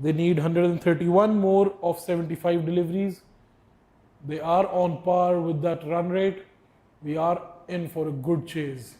They need 131 more of 75 deliveries. They are on par with that run rate. We are in for a good chase.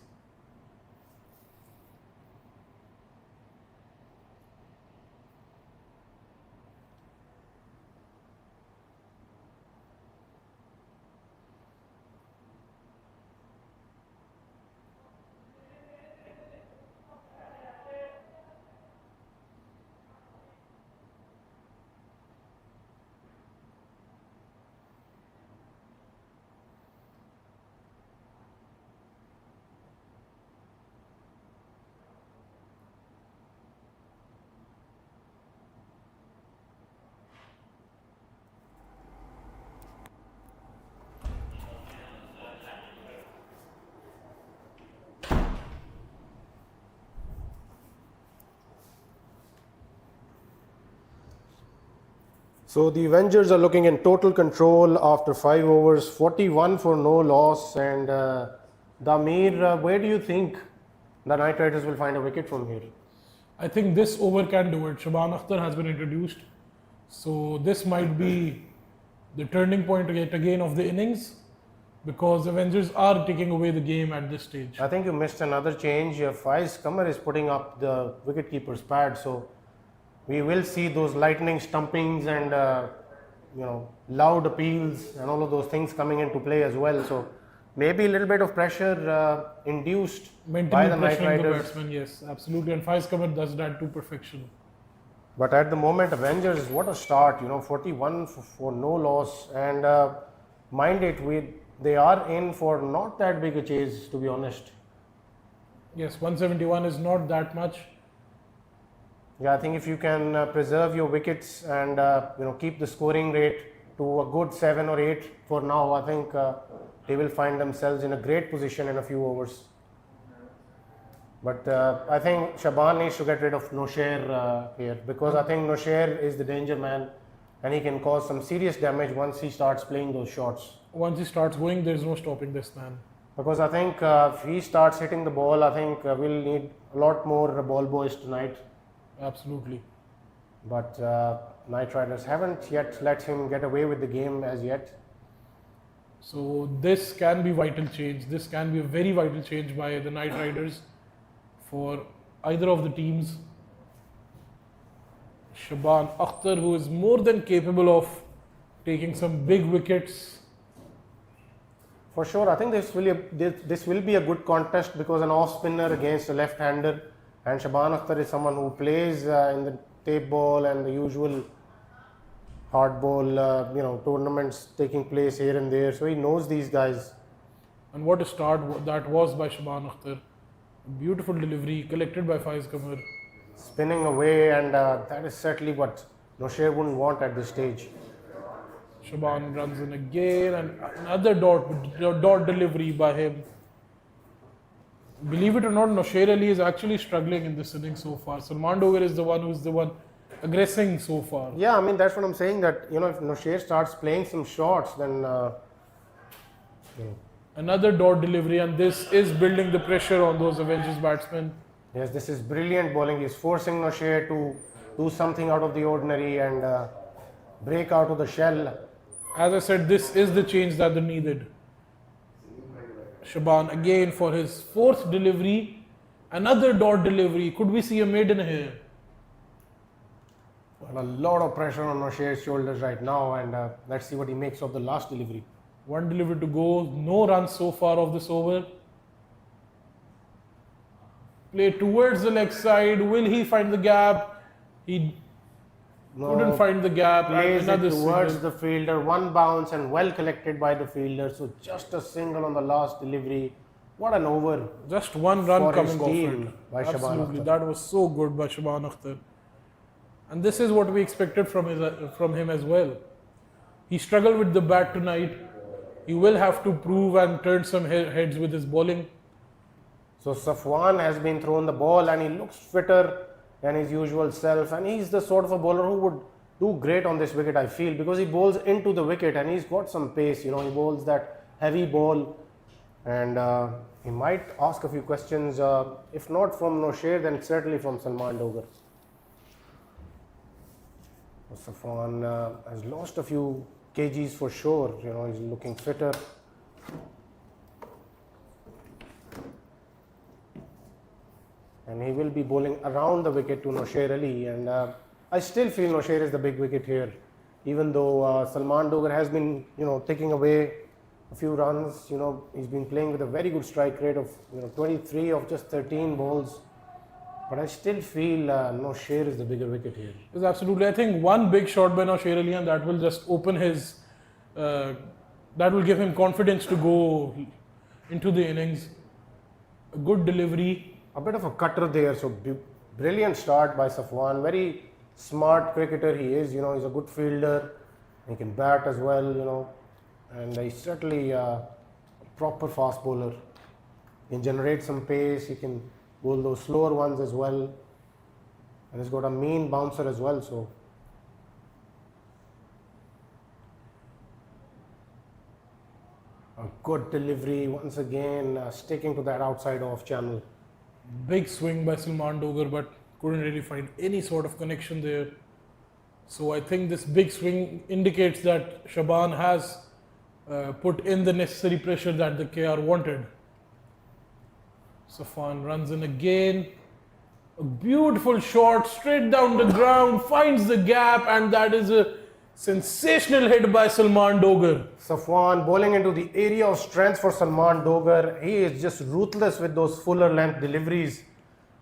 So the Avengers are looking in total control after 5 overs, 41 for no loss. And Damir, where do you think the Knight Riders will find a wicket from here? I think this over can do it. Shaban Akhtar has been introduced. So this might be the turning point yet again of the innings, because Avengers are taking away the game at this stage. I think you missed another change. Faiz Qamar is putting up the wicketkeeper's pad, so we will see those lightning stumpings and loud appeals and all of those things coming into play as well. So maybe a little bit of pressure induced by Mentally the Knight pressuring the Riders. batsman, yes, absolutely. And Faiz Qamar does that to perfection. But at the moment, Avengers, what a start! 41 for no loss, and mind it, they are in for not that big a chase, to be honest. Yes, 171 is not that much. Yeah, I think if you can preserve your wickets and keep the scoring rate to a good 7 or 8 for now, I think they will find themselves in a great position in a few overs. But I think Shaban needs to get rid of Nosher here, because I think Nosher is the danger man and he can cause some serious damage once he starts playing those shots. Once he starts going, there's no stopping this man. Because I think if he starts hitting the ball, I think we'll need a lot more ball boys tonight. Absolutely. But Knight Riders haven't yet let him get away with the game as yet. So this can be vital change. This can be a very vital change by the Knight Riders for either of the teams. Shaban Akhtar, who is more than capable of taking some big wickets. For sure, I think this will be a good contest, because an off spinner against a left-hander, and Shaban Akhtar is someone who plays in the tape ball and the usual hard ball tournaments taking place here and there, so he knows these guys. And what a start that was by Shaban Akhtar. Beautiful delivery collected by Faiz Qamar. Spinning away, and that is certainly what Nosher wouldn't want at this stage. Shaban runs in again, and another dot delivery by him. Believe it or not, Nosher Ali is actually struggling in this inning so far. Salman Dogar is the one who's the one aggressing so far. Yeah, I mean, that's what I'm saying, that if Nosher starts playing some shots, then Another dot delivery, and this is building the pressure on those Avengers batsmen. yes, this is brilliant bowling. He's forcing Nosher to do something out of the ordinary and break out of the shell. As I said, this is the change that they needed. Shaban again for his fourth delivery. Another dot delivery. Could we see a maiden here? Well, a lot of pressure on Nosher's shoulders right now, and let's see what he makes of the last delivery. One delivery to go. No runs so far of this over. Play towards the leg side. Will he find the gap? He couldn't find the gap. Plays it Another towards single. the fielder, one bounce and well collected by the fielder. So just a single on the last delivery. What an over. Just one run for his coming off team it. by Shaban Absolutely, Akhtar. that was so good by Shaban Akhtar. And this is what we expected from him as well. He struggled with the bat tonight. He will have to prove and turn some heads with his bowling. So Safwan has been thrown the ball and he looks fitter than his usual self, and he's the sort of a bowler who would do great on this wicket, I feel, because he bowls into the wicket and he's got some pace. He bowls that heavy ball, and he might ask a few questions, if not from Nosher, then certainly from Salman Dogar. Safwan has lost a few kgs for sure. He's looking fitter. And he will be bowling around the wicket to Nosher Ali, and I still feel Nosher is the big wicket here, even though Salman Dogar has been taking away a few runs. He's been playing with a very good strike rate of 23 of just 13 balls, but I still feel Nosher is the bigger wicket here. Yes, absolutely. I think one big shot by Nosher Ali, and that will just open his, that will give him confidence to go into the innings. A good delivery. A bit of a cutter there, so brilliant start by Safwan. Very smart cricketer he is. He's a good fielder. He can bat as well. And he's certainly a proper fast bowler. He can generate some pace. He can bowl those slower ones as well. And he's got a mean bouncer as well. So good delivery once again, sticking to that outside off channel. Big swing by Salman Dogar, but couldn't really find any sort of connection there. So I think this big swing indicates that Shaban has put in the necessary pressure that the KR wanted. Safwan runs in again. A beautiful shot straight down the ground, finds the gap, and that is a sensational hit by Salman Dogar. Safwan bowling into the area of strength for Salman Dogar. He is just ruthless with those fuller length deliveries.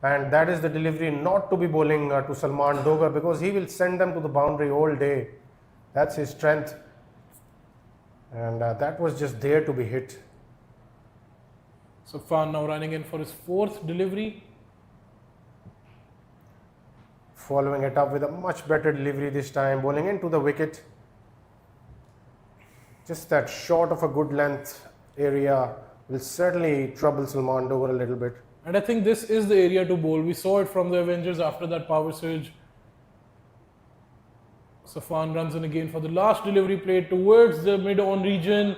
And that is the delivery not to be bowling to Salman Dogar, because he will send them to the boundary all day. That's his strength. And that was just there to be hit. Safwan now running in for his fourth delivery. Following it up with a much better delivery this time, bowling into the wicket. Just that short of a good length area will certainly trouble Salman Dogar a little bit. And I think this is the area to bowl. We saw it from the Avengers after that power surge. Safwan runs in again for the last delivery, played towards the mid-on region,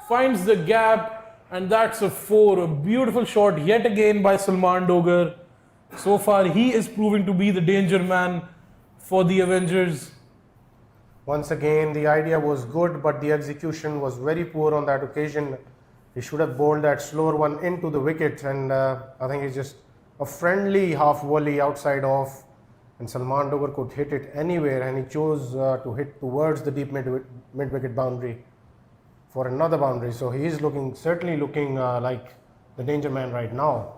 finds the gap, and that's a 4. A beautiful shot yet again by Salman Dogar. So far, he is proving to be the danger man for the Avengers. Once again, the idea was good, but the execution was very poor on that occasion. He should have bowled that slower one into the wicket, and I think it's just a friendly half volley outside off, and Salman Dogar could hit it anywhere, and he chose to hit towards the deep mid-wicket boundary for another boundary. So he is certainly looking like the danger man right now.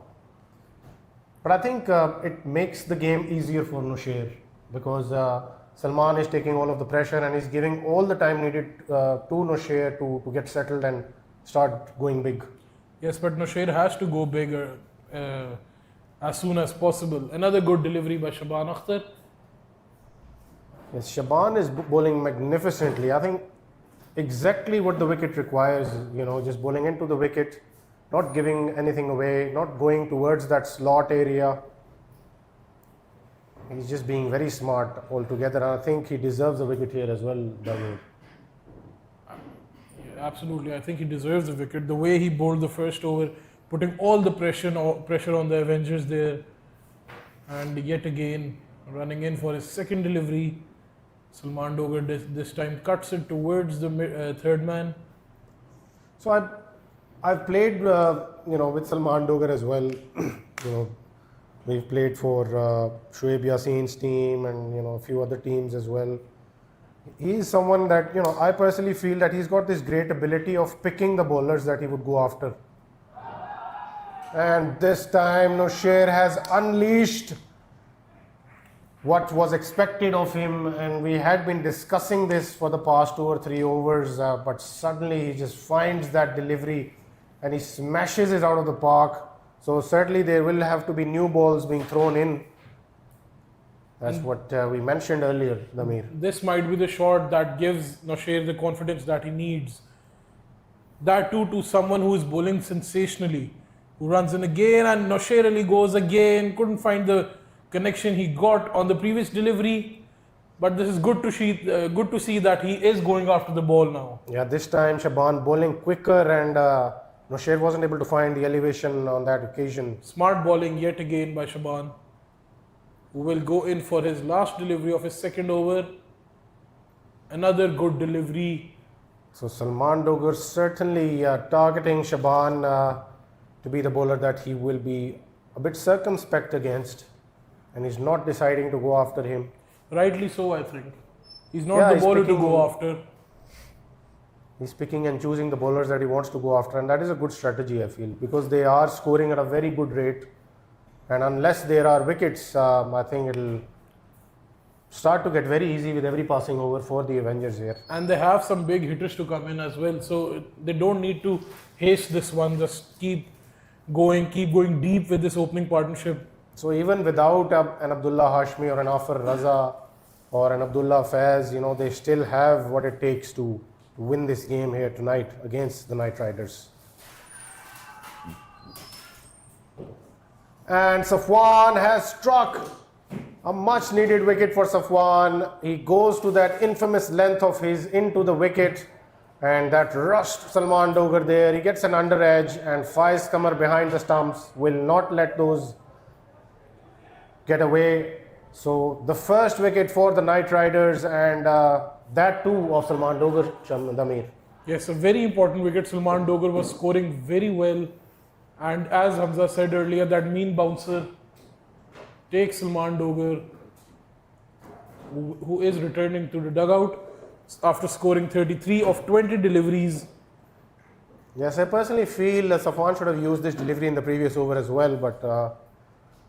But I think it makes the game easier for Nushair, because Salman is taking all of the pressure and is giving all the time needed to Nushair to get settled and start going big. Yes, but Nushair has to go bigger as soon as possible. Another good delivery by Shaban Akhtar. Yes, Shaban is bowling magnificently. I think exactly what the wicket requires, just bowling into the wicket, not giving anything away, not going towards that slot area. He's just being very smart altogether, and I think he deserves a wicket here as well, Dawood. Absolutely, I think he deserves the wicket. The way he bowled the first over, putting all the pressure on the Avengers there, and yet again running in for his second delivery. Salman Dogar this time cuts it towards the third man. So I've played with Salman Dogar as well. We've played for Shoaib Yassin's team and a few other teams as well. He's someone that I personally feel that he's got this great ability of picking the bowlers that he would go after. And this time Nushair has unleashed what was expected of him, and we had been discussing this for the past 2 or 3 overs, but suddenly he just finds that delivery and he smashes it out of the park. So certainly there will have to be new balls being thrown in. That's what we mentioned earlier, Damir. This might be the shot that gives Nushair the confidence that he needs. That too to someone who is bowling sensationally, who runs in again, and Nushair Ali goes again. Couldn't find the connection he got on the previous delivery, but this is good to see that he is going after the ball now. Yeah, this time Shaban bowling quicker, and Nushair wasn't able to find the elevation on that occasion. Smart bowling yet again by Shaban, who will go in for his last delivery of his second over. Another good delivery. So Salman Dogar certainly targeting Shaban to be the bowler that he will be a bit circumspect against, and he's not deciding to go after him. Rightly so, I think. He's not the bowler to go after. He's picking and choosing the bowlers that he wants to go after, and that is a good strategy, I feel, because they are scoring at a very good rate. And unless there are wickets, I think it'll start to get very easy with every passing over for the Avengers here. And they have some big hitters to come in as well, so they don't need to haste this one. Just keep going deep with this opening partnership. So even without an Abdullah Hashmi or an Afar Raza or an Abdullah Faiz, they still have what it takes to win this game here tonight against the Knight Riders. And Safwan has struck a much needed wicket for Safwan. He goes to that infamous length of his into the wicket, And that rushed Salman Dogar there. He gets an under edge, and Faiz Qamar behind the stumps will not let those get away. So the first wicket for the Knight Riders, and that too of Salman Dogar, Damir. Yes, a very important wicket. Salman Dogar was scoring very well. And as Hamza said earlier, that mean bouncer takes Salman Dogar, who is returning to the dugout after scoring 33 of 20 deliveries. Yes, I personally feel Safwan should have used this delivery in the previous over as well, but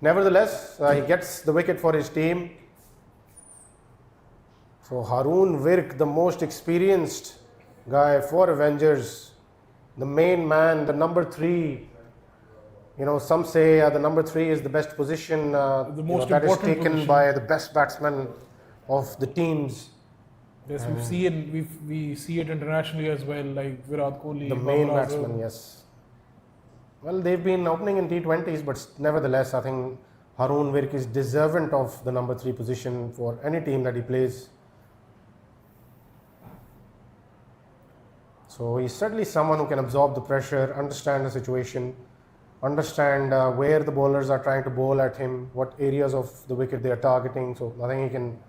nevertheless, he gets the wicket for his team. So Haroon Virk, the most experienced guy for Avengers, the main man, the number 3. You know, some say the number 3 is the best position most that is important taken position. by the best batsman of the teams. Yes, we see it internationally as well, like Virat Kohli. The main Babar Azam. batsman, yes. Well, they've been opening in T20s, but nevertheless, I think Haroon Virk is deserving of the number 3 position for any team that he plays. So he's certainly someone who can absorb the pressure, understand the situation, understand where the bowlers are trying to bowl at him, what areas of the wicket they are targeting. So I think he can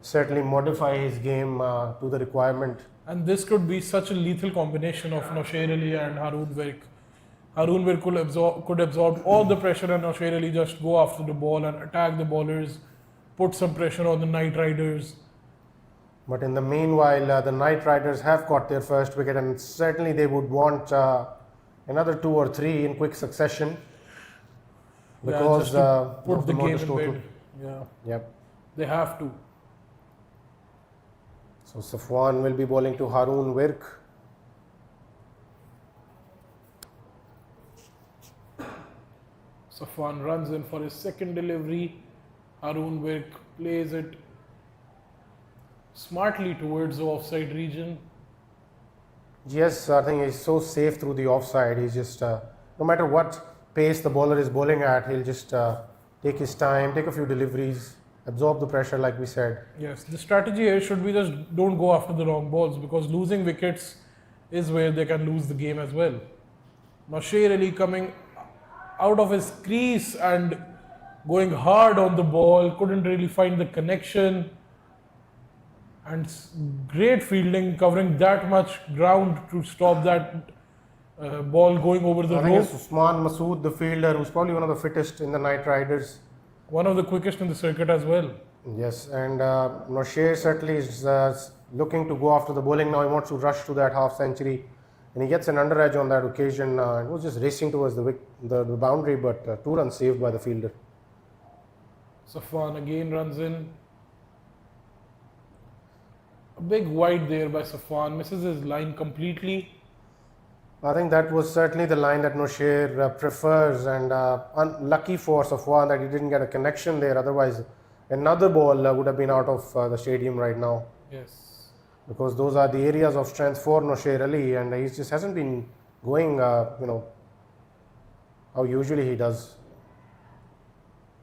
certainly modify his game to the requirement. And this could be such a lethal combination of Noshair Ali and Haroon Virk. Haroon Virk could absorb all the pressure, and Noshair Ali just go after the ball and attack the bowlers, put some pressure on the Knight Riders. But in the meanwhile, the Knight Riders have got their first wicket, and certainly they would want another 2 or 3 in quick succession, because just to of put the game modest in total. bed. Yeah, Yep. they have to. So Safwan will be bowling to Haroon Virk. Safwan runs in for his second delivery. Haroon Virk plays it smartly towards the offside region. Yes, I think he's so safe through the offside. He's just, no matter what pace the bowler is bowling at, he'll just take his time, take a few deliveries, absorb the pressure like we said. Yes, the strategy here should be just don't go after the wrong balls, because losing wickets is where they can lose the game as well. Noshair Ali coming out of his crease and going hard on the ball, couldn't really find the connection. And great fielding, covering that much ground to stop that ball going over the I think rope. it's Usman Masood, the fielder, who's probably one of the fittest in the Knight Riders. One of the quickest in the circuit as well. Yes, and Noshair certainly is looking to go after the bowling now. He wants to rush to that half century, and he gets an under edge on that occasion. It was just racing towards the boundary, but 2 runs saved by the fielder. Safwan again runs in. A big wide there by Safwan, misses his line completely. I think that was certainly the line that Noshair prefers, and unlucky for Safwan that he didn't get a connection there. Otherwise, another ball would have been out of the stadium right now, Yes. because those are the areas of strength for Noshair Ali, and he just hasn't been going, how usually he does.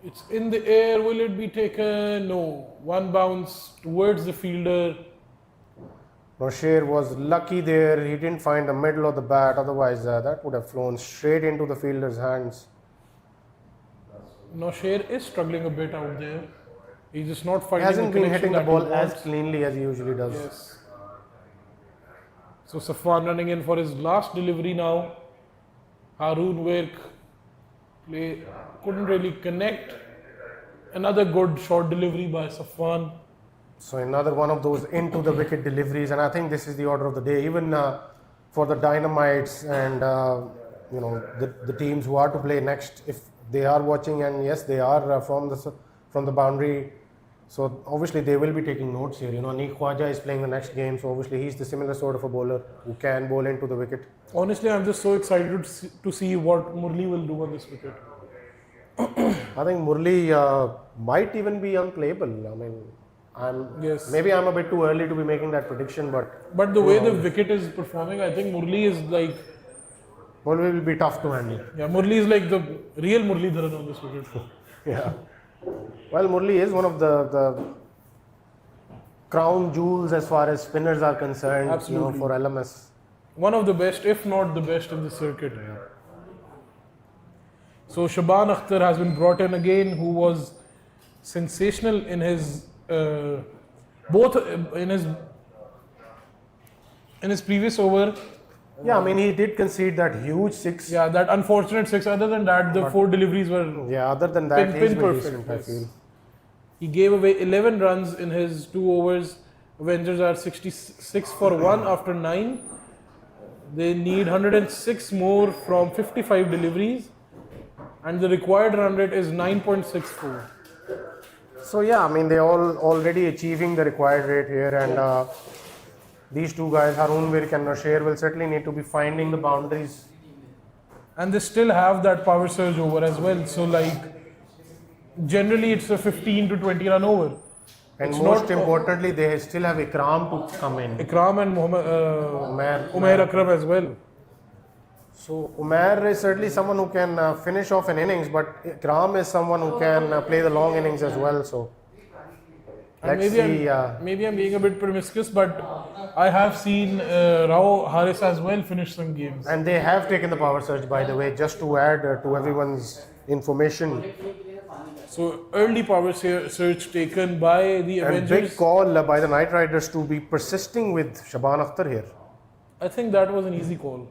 It's in the air, will it be taken? No. One bounce towards the fielder. Noshair was lucky there. He didn't find the middle of the bat. Otherwise, that would have flown straight into the fielder's hands. Noshair is struggling a bit out there. He's just not He finding hasn't the been connection hitting the that he ball as wants. cleanly as he usually does. Yes. So Safwan running in for his last delivery now. Haroon Virk couldn't really connect. Another good short delivery by Safwan. So another one of those into the wicket deliveries, and I think this is the order of the day, even for the Dynamites and the teams who are to play next, if they are watching, and yes, they are from the boundary. So obviously they will be taking notes here. Aneek Khwaja is playing the next game, so obviously he's the similar sort of a bowler who can bowl into the wicket. Honestly, I'm just so excited to see what Murli will do on this wicket. I think Murli might even be unplayable. I mean, Yes. maybe I'm a bit too early to be making that prediction, But the way the wicket is performing, I think Murli is like, Murli will be tough to handle. yeah, Murli is like the real Murli Dharan on this wicket. Yeah. Well, Murli is one of the crown jewels as far as spinners are concerned, Absolutely. for LMS. One of the best, if not the best in the circuit. So Shaban Akhtar has been brought in again, who was sensational in his both in his previous over. Yeah, I mean, he did concede that huge six. Yeah, that unfortunate six. Other than that, the 4 deliveries were Yeah, other than that, pin he's been perfect. decent, I Yes. feel. He gave away 11 runs in his 2 overs. Avengers are 66 for 1 after 9. They need 106 more from 55 deliveries, and the required run rate is 9.64. So yeah, I mean, they're all already achieving the required rate here, and these two guys, Haroon Virk and Nasher, will certainly need to be finding the boundaries. And they still have that power surge over as well. So like generally it's a 15 to 20 run over. And It's most not- importantly, they still have Ikram to come in. Ikram and Umair Akram as well. So Umair is certainly someone who can finish off an innings, but Ikram is someone who can play the long innings as well. So And let's see. maybe I'm being a bit promiscuous, but I have seen Rao Haris as well finish some games. And they have taken the power surge, by the way, just to add to everyone's information. So early power surge taken by the And Avengers. big call by the Knight Riders to be persisting with Shaban Akhtar here. I think that was an easy call.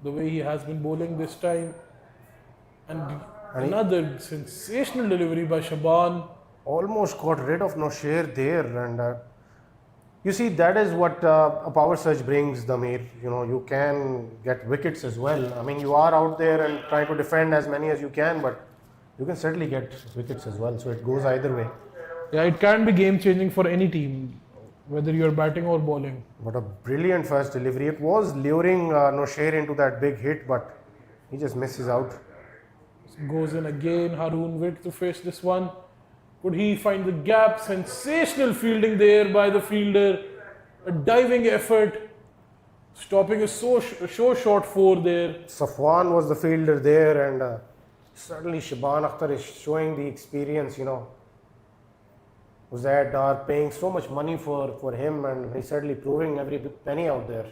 The way he has been bowling this time. And another sensational delivery by Shaban. Almost got rid of Nosher there, and you see, that is what a power surge brings, Damir. You know, you can get wickets as well. I mean, you are out there and trying to defend as many as you can, but you can certainly get wickets as well. So it goes either way. Yeah, it can be game changing for any team, whether you're batting or bowling. What a brilliant first delivery! It was luring Nosher into that big hit, but he just misses out. Goes in again, Haroon Virk to face this one. Could he find the gap? Sensational fielding there by the fielder. A diving effort. Stopping a so short 4 there. Safwan was the fielder there, and certainly Shaban Akhtar is showing the experience, you know. Uzaid are paying so much money for him, and he's certainly proving every penny out there.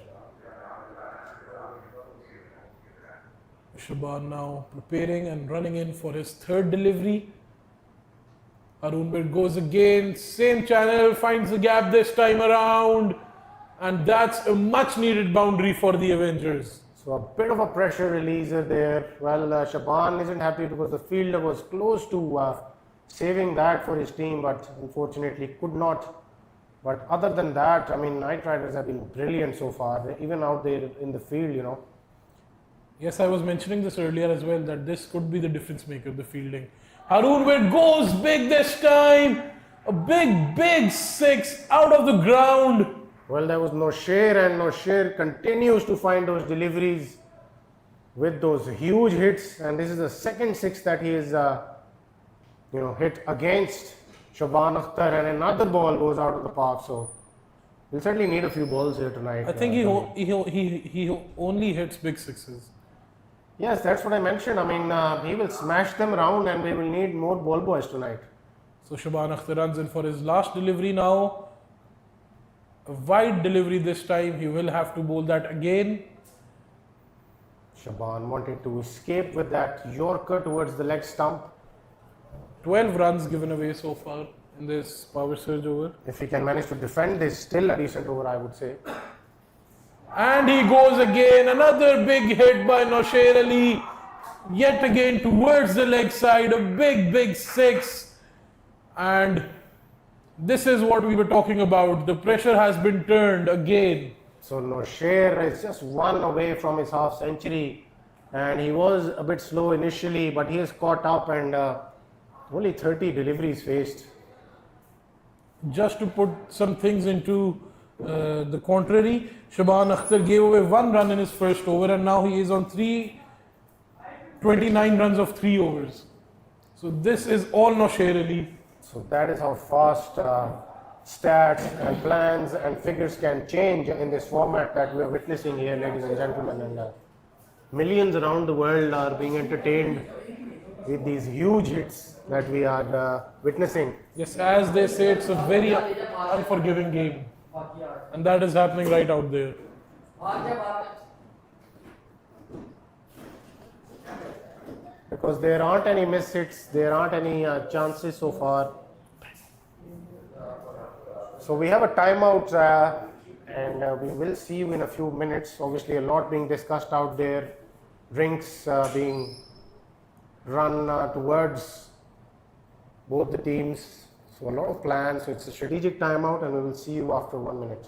Shaban now preparing and running in for his 3rd delivery. Haroon Virk goes again, same channel, finds the gap this time around, and that's a much needed boundary for the Avengers. So a bit of a pressure releaser there. Well, Shaban isn't happy because the fielder was close to saving that for his team, but unfortunately could not. But other than that, I mean, Knight Riders have been brilliant so far, even out there in the field, you know. Yes, I was mentioning this earlier as well, that this could be the difference maker, the fielding. Haroon Virk goes big this time. A big 6 out of the ground. Well, there was Nosher, and Nosher continues to find those deliveries with those huge hits, and this is the second 6 that he is, hit against Shaban Akhtar, and another ball goes out of the park. So we'll certainly need a few balls here tonight. I think he only hits big 6s. Yes, that's what I mentioned. I mean, he will smash them around, and we will need more ball boys tonight. So Shaban Akhtar runs in for his last delivery now. A wide delivery this time. He will have to bowl that again. Shaban wanted to escape with that Yorker towards the leg stump. 12 runs given away so far in this power surge over. If he can manage to defend this, still a decent over, I would say. And he goes again. Another big hit by Nosher Ali. Yet again towards the leg side. A big 6. And this is what we were talking about. The pressure has been turned again. So Nosher is just 1 away from his half century, and he was a bit slow initially, but he has caught up, and only 30 deliveries faced. Just to put some things into the contrary, Shaban Akhtar gave away 1 run in his first over, and now he is on 29 runs of 3 overs. So this is all Nosher Ali. So that is how fast stats and plans and figures can change in this format that we are witnessing here, ladies and gentlemen. And millions around the world are being entertained with these huge hits that we are witnessing. Yes, as they say, it's a very unforgiving game. And that is happening right out there. Because there aren't any miss hits, there aren't any chances so far. So we have a timeout and we will see you in a few minutes. Obviously a lot being discussed out there, drinks being run towards both the teams. So a lot of plans. So it's a strategic timeout and we will see you after 1 minute.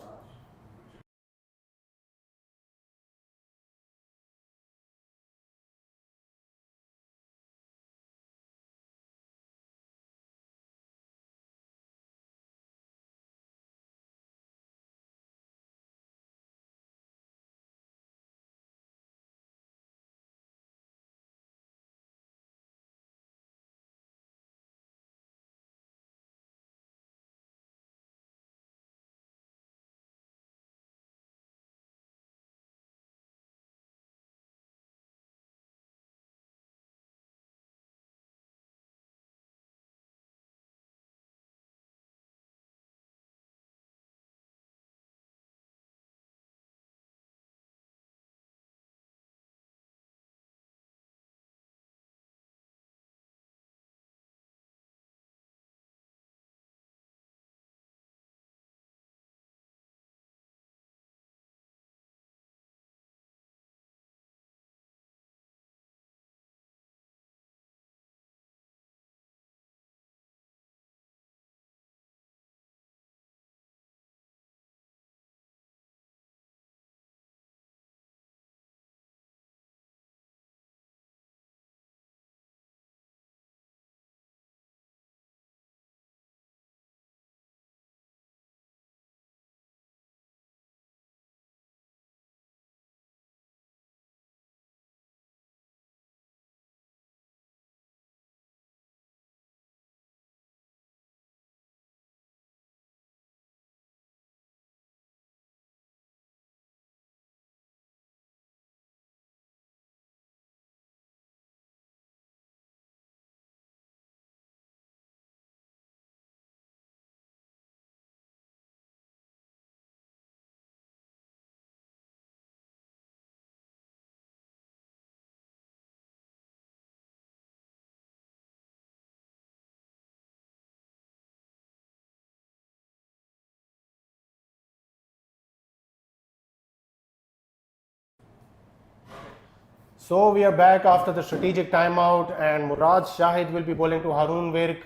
So we are back after the strategic timeout and Murad Shahid will be bowling to Haroon Virk.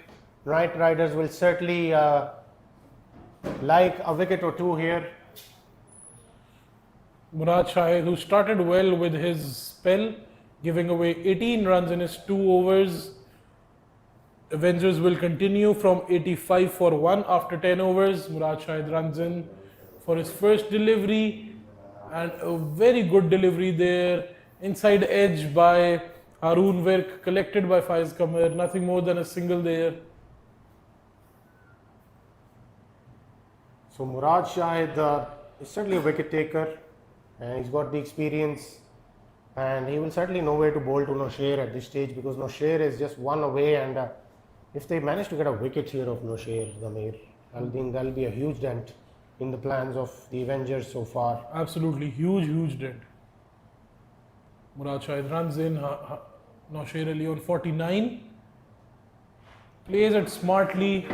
Knight Riders will certainly like a wicket or two here. Murad Shahid, who started well with his spell, giving away 18 runs in his 2 overs. Avengers will continue from 85 for 1 after 10 overs. Murad Shahid runs in for his first delivery and a very good delivery there. Inside edge by Haroon Virk, collected by Faiz Qamar, nothing more than a single there. So Murad Shahid is certainly a wicket taker and he's got the experience and he will certainly know where to bowl to Nosher at this stage because Nosher is just one away and if they manage to get a wicket here of Nosher, Zamir, I think that'll be a huge dent in the plans of the Avengers so far. Absolutely huge dent. Murad Shahid runs in, Nosher Ali on 49, plays it smartly,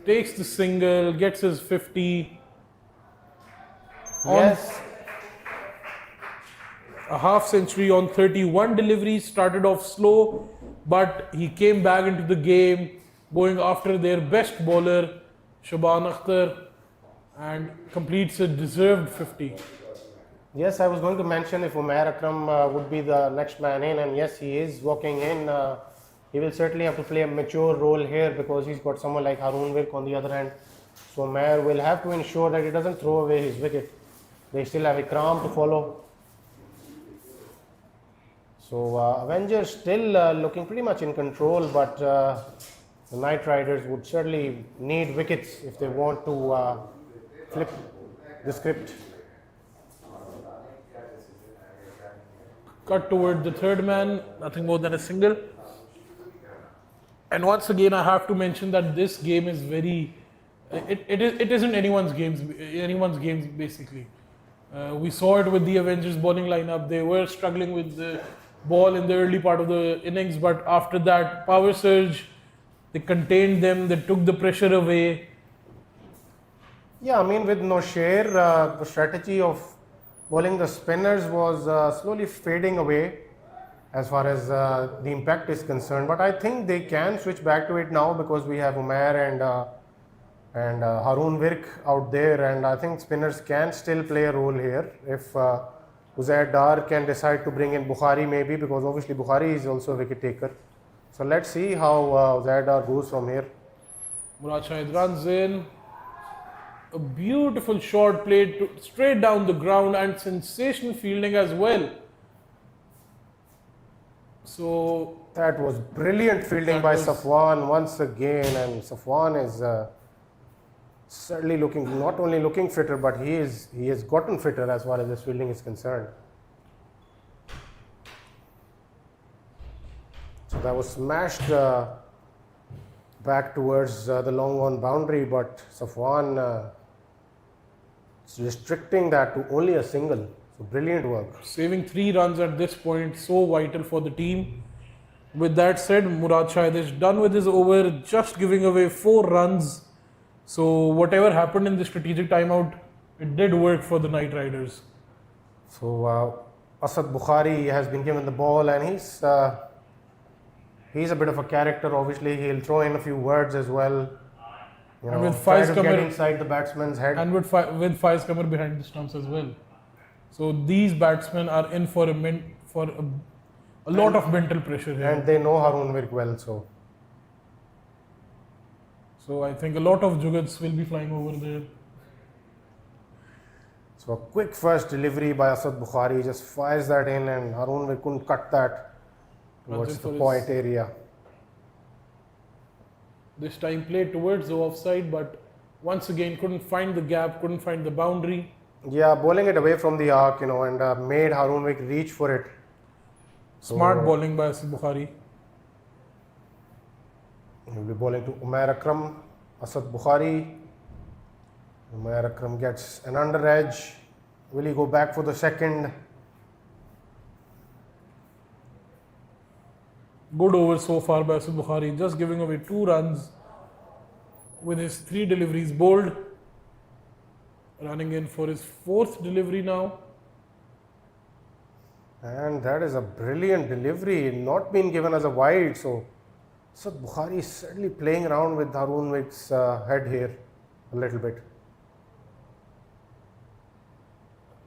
takes the single, gets his 50. Yes, A half century on 31 deliveries, started off slow, but he came back into the game, going after their best bowler, Shaban Akhtar, and completes a deserved 50. yes, I was going to mention if Umair Akram would be the next man in and yes, he is walking in. He will certainly have to play a mature role here because he's got someone like Haroon Virk on the other hand. So Umair will have to ensure that he doesn't throw away his wicket. They still have Ikram to follow. So Avengers still looking pretty much in control, but the Knight Riders would certainly need wickets if they want to flip the script. Cut toward the third man, nothing more than a single. And once again, I have to mention that this game is very, it isn't anyone's games basically. We saw it with the Avengers bowling lineup. They were struggling with the ball in the early part of the innings, but after that power surge, they contained them, they took the pressure away. Yeah, I mean, with Nosher, the strategy of bowling the spinners was slowly fading away as far as the impact is concerned. But I think they can switch back to it now because we have Umair and Haroon Virk out there, and I think spinners can still play a role here if Uzair Dar can decide to bring in Bukhari maybe, because obviously Bukhari is also a wicket taker. So let's see how Uzair Dar goes from here. Murad Shahid runs in. A beautiful shot played straight down the ground and sensational fielding as well. So That was brilliant fielding by Safwan once again, and Safwan is certainly looking, not only looking fitter, but he has gotten fitter as far as his fielding is concerned. So that was smashed back towards the long on boundary, but Safwan is restricting that to only a single. So brilliant work. saving 3 runs at this point, so vital for the team. With that said, Murad Shahid is done with his over, just giving away 4 runs. So whatever happened in the strategic timeout, it did work for the Knight Riders. So Asad Bukhari has been given the ball, and he's a bit of a character. Obviously, he'll throw in a few words as well. You And know, with try Faiz to get Qamar- inside the batsman's head. And with Faiz Qamar behind the stumps as well. So these batsmen are in for a lot of mental pressure here. And they know Haroon Virk well, So I think a lot of jugads will be flying over there. so a quick first delivery by Asad Bukhari just fires that in, and Haroon Virk couldn't cut that towards in the for his- point area. This time played towards the offside, but once again couldn't find the gap, couldn't find the boundary. Yeah, bowling it away from the arc, and made Haroon Virk reach for it. Smart bowling by Asad Bukhari. He'll be bowling to Umair Akram, Asad Bukhari. Umair Akram gets an under edge. Will he go back for the second? Good over so far by Asad Bukhari, just giving away 2 runs with his 3 deliveries bowled. Running in for his 4th delivery now. And that is a brilliant delivery, not being given as a wide. So Asad Bukhari is certainly playing around with Haroon Virk's head here a little bit.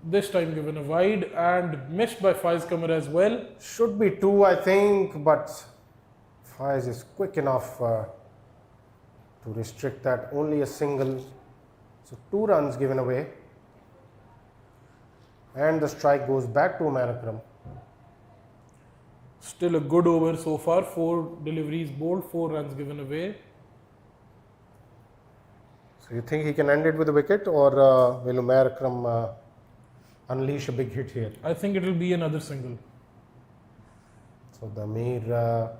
This time given a wide and missed by Faiz Qamar as well. Should be 2, I think, but Faiz is quick enough to restrict that. Only a single. So 2 runs given away. And the strike goes back to Umair Akram. Still a good over so far. 4 deliveries bowled, 4 runs given away. So you think he can end it with a wicket, or will Umair Akram unleash a big hit here? I think it will be another single. So the Amir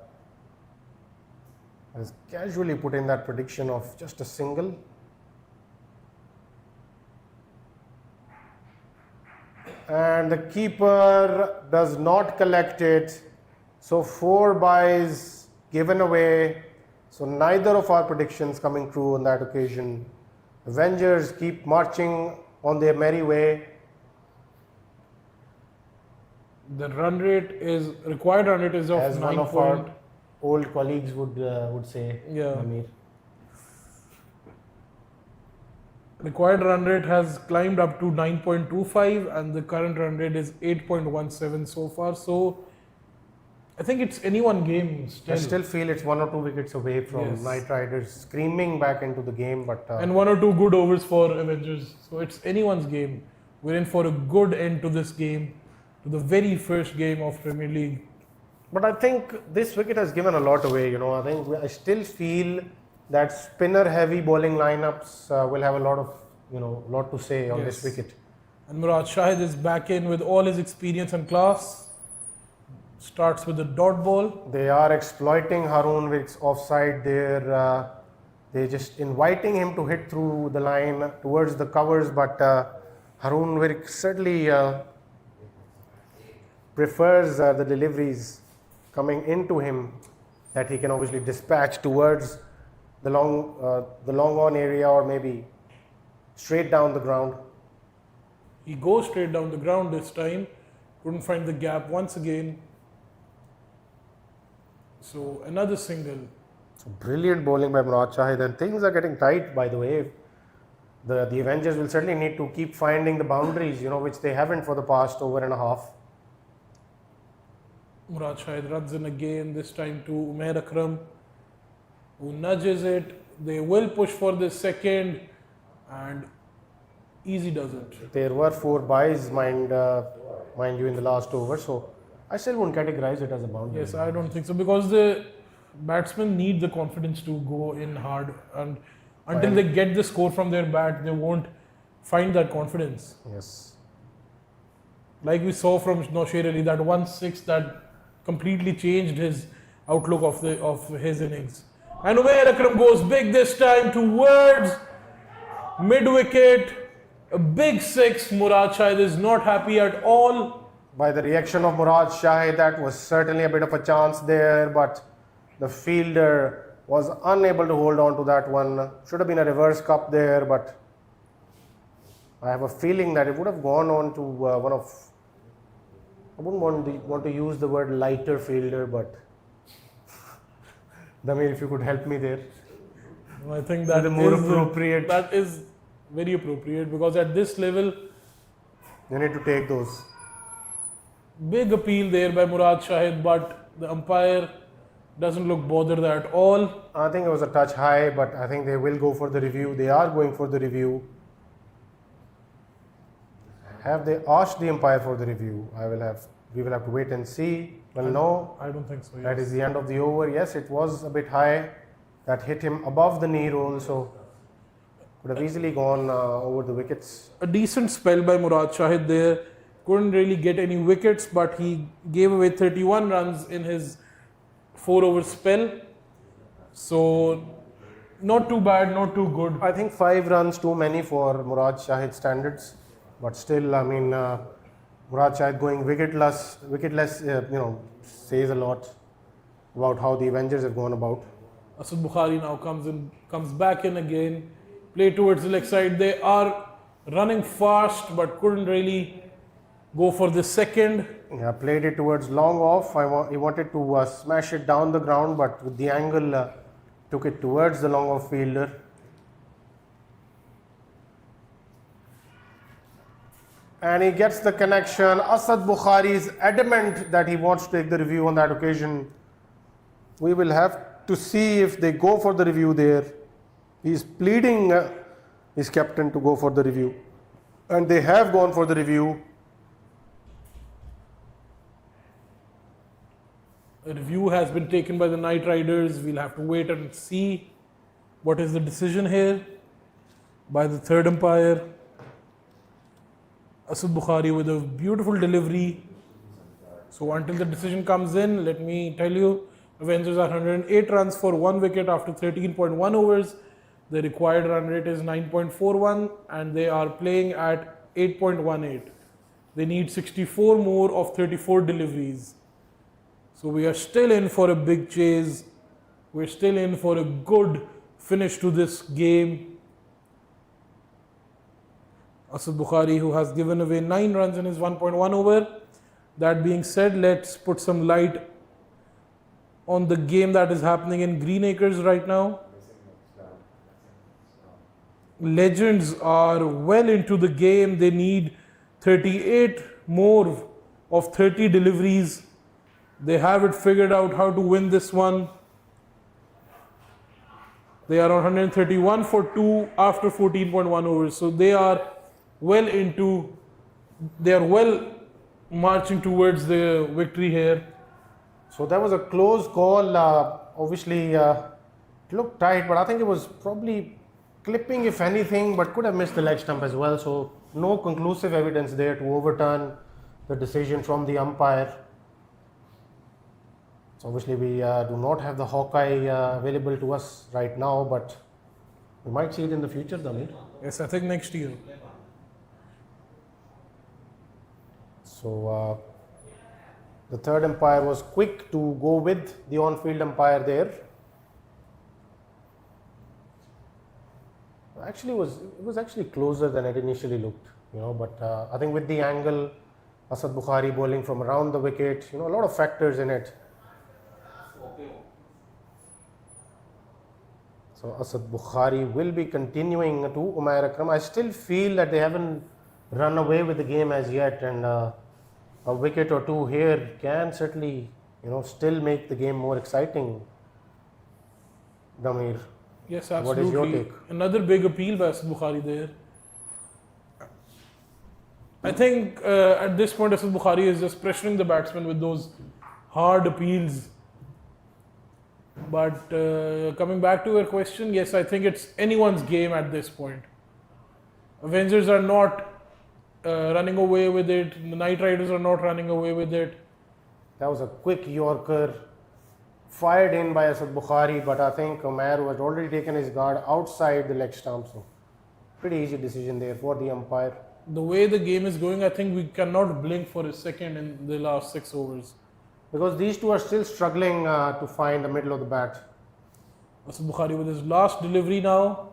has casually put in that prediction of just a single. And the keeper does not collect it. So 4 byes given away. So neither of our predictions coming true on that occasion. Avengers keep marching on their merry way. The required run rate is of As 9 one of our old colleagues would say. Yeah. Amir. Required run rate has climbed up to 9.25 and the current run rate is 8.17 so far. So I think it's any one game still. I still feel it's 1 or 2 wickets away from Yes. Knight Riders screaming back into the game, but And 1 or 2 good overs for Avengers. So it's anyone's game. We're in for a good end to this game, to the very first game of Premier League. But I think this wicket has given a lot away. I think I still feel that spinner-heavy bowling lineups will have a lot of, lot to say on this Yes. wicket. And Murad Shahid is back in with all his experience and class. Starts with the dot ball. They are exploiting Haroon Virk's offside there. They're just inviting him to hit through the line towards the covers, but Haroon very certainly prefers the deliveries coming into him that he can obviously dispatch towards the long on area or maybe straight down the ground. He goes straight down the ground this time. Couldn't find the gap once again. So another single. So brilliant bowling by Murad Shahid, and things are getting tight, by the way. The Avengers will certainly need to keep finding the boundaries, which they haven't for the past over and a half. Murad Shahid runs in again, this time to Umair Akram, who nudges it. They will push for the second, and easy doesn't. There were 4 byes, mind you, in the last over, so I still won't categorize it as a boundary. Yes, I don't think so, because the batsmen need the confidence to go in hard, and until they get the score from their bat, they won't find that confidence. Yes. Like we saw from Nosher Ali, that 1-6 that completely changed his outlook of his innings. And Umair Akram goes big this time towards mid wicket. A big 6. Murad Shahid is not happy at all. By the reaction of Murad Shahid, that was certainly a bit of a chance there, but the fielder was unable to hold on to that one. Should have been a reverse cup there, but I have a feeling that it would have gone on to one of, I wouldn't want to use the word lighter fielder, but Damir, if you could help me there. I think that the more is appropriate. That is very appropriate, because at this level, You need to take those. big appeal there by Murad Shahid, but the umpire doesn't look bothered at all. I think it was a touch high, but I think they will go for the review. They are going for the review. Have they asked the umpire for the review? We will have to wait and see. Well, no. I don't think so. That Yes. is the end of the over. Yes, it was a bit high. That hit him above the knee roll, so could have easily gone over the wickets. A decent spell by Murad Shahid there. Couldn't really get any wickets, but he gave away 31 runs in his 4-over spell. So, not too bad, not too good. I think 5 runs too many for Murad Shahid standards, but still, I mean, Murad Shahid going wicketless, says a lot about how the Avengers have gone about. Asad Bukhari now comes back in again. Play towards the leg side. They are running fast, but couldn't really go for the second. Yeah, played it towards long off. He wanted to smash it down the ground, but with the angle, took it towards the long off fielder. And he gets the connection. Asad Bukhari is adamant that he wants to take the review on that occasion. We will have to see if they go for the review there. He is pleading his captain to go for the review. And they have gone for the review. A review has been taken by the Knight Riders. We'll have to wait and see what is the decision here by the third umpire. Asad Bukhari with a beautiful delivery. So until the decision comes in, let me tell you, Avengers are 108 runs for 1 wicket after 13.1 overs. The required run rate is 9.41 and they are playing at 8.18. They need 64 more of 34 deliveries. So we are still in for a big chase. We're still in for a good finish to this game. Asad Bukhari, who has given away 9 runs in his 1.1 over. That being said, let's put some light on the game that is happening in Greenacres right now. Legends are well into the game. They need 38 more of 30 deliveries. They have it figured out how to win this one. They are on 131 for 2 after 14.1 overs. So they are well marching towards the victory here. So that was a close call. Obviously, it looked tight, but I think it was probably clipping, if anything, but could have missed the leg stump as well. So no conclusive evidence there to overturn the decision from the umpire. So obviously, we do not have the Hawkeye available to us right now, but we might see it in the future, Damir. Yes, I think next year. So the third umpire was quick to go with the on-field umpire there. Actually, it was actually closer than it initially looked, But I think with the angle, Asad Bukhari bowling from around the wicket, a lot of factors in it. So Asad Bukhari will be continuing to Umair Akram. I still feel that they haven't run away with the game as yet, and a wicket or two here can certainly, still make the game more exciting. Damir. Yes, What absolutely. is your take? Another big appeal by Asad Bukhari there. I think at this point Asad Bukhari is just pressuring the batsman with those hard appeals. But coming back to your question, yes, I think it's anyone's game at this point. Avengers are not running away with it. The Knight Riders are not running away with it. That was a quick Yorker fired in by Asad Bukhari, but I think Umair had already taken his guard outside the leg stump. So pretty easy decision there for the umpire. The way the game is going, I think we cannot blink for a second in the last 6 overs. Because these two are still struggling to find the middle of the bat. Asad Bukhari with his last delivery now.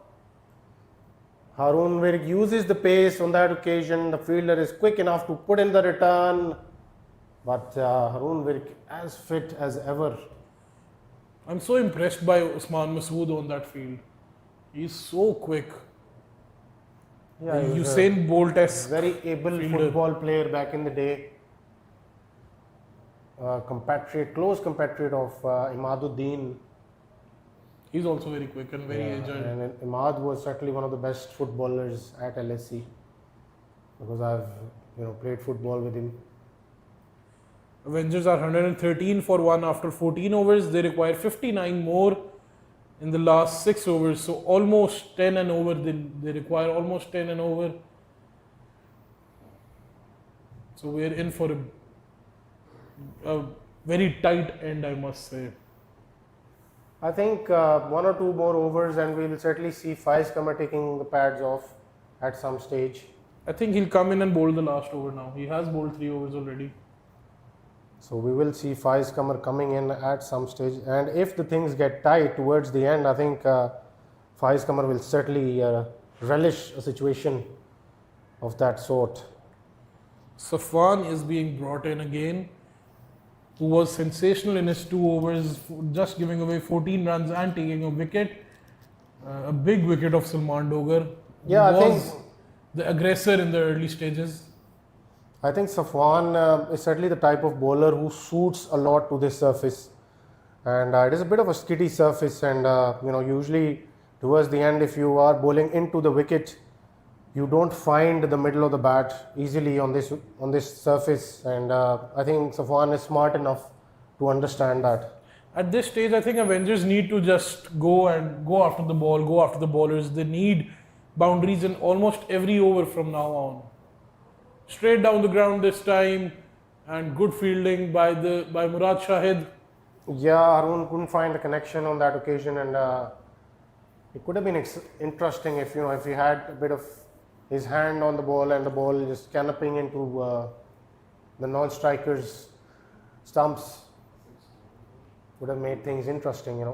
Haroon Virk uses the pace on that occasion. The fielder is quick enough to put in the return. But Haroon Virk as fit as ever. I'm so impressed by Usman Masood on that field. He's so quick. Yeah, he was Usain Bolt-esque. very able fielder. football player back in the day. Close compatriot of Imaduddin. He's also very quick and very agile. And Imad was certainly one of the best footballers at LSC because I've played football with him. Avengers are 113 for 1 after 14 overs. They require 59 more in the last 6 overs. So almost 10 and over. They require almost 10 and over. So we're in for a very tight end, I must say. I think 1 or 2 more overs and we will certainly see Faiz Qamar taking the pads off at some stage. I think he'll come in and bowl the last over now. He has bowled 3 overs already. So we will see Faiz Qamar coming in at some stage, and if the things get tight towards the end, I think Faiz Qamar will certainly relish a situation of that sort. Safwan is being brought in again, who was sensational in his 2 overs, just giving away 14 runs and taking a wicket. A big wicket of Salman Dogar. Yeah, who I was think the aggressor in the early stages. I think Safwan is certainly the type of bowler who suits a lot to this surface, and it is a bit of a skitty surface, and usually towards the end, if you are bowling into the wicket, you don't find the middle of the bat easily on this surface, and I think Safwan is smart enough to understand that. At this stage, I think Avengers need to just go after the ball, go after the bowlers. They need boundaries in almost every over from now on. Straight down the ground this time, and good fielding by Murad Shahid. Yeah, Arun couldn't find the connection on that occasion, and it could have been interesting if he had a bit of his hand on the ball and the ball just canoping into the non-strikers' stumps. Would have made things interesting,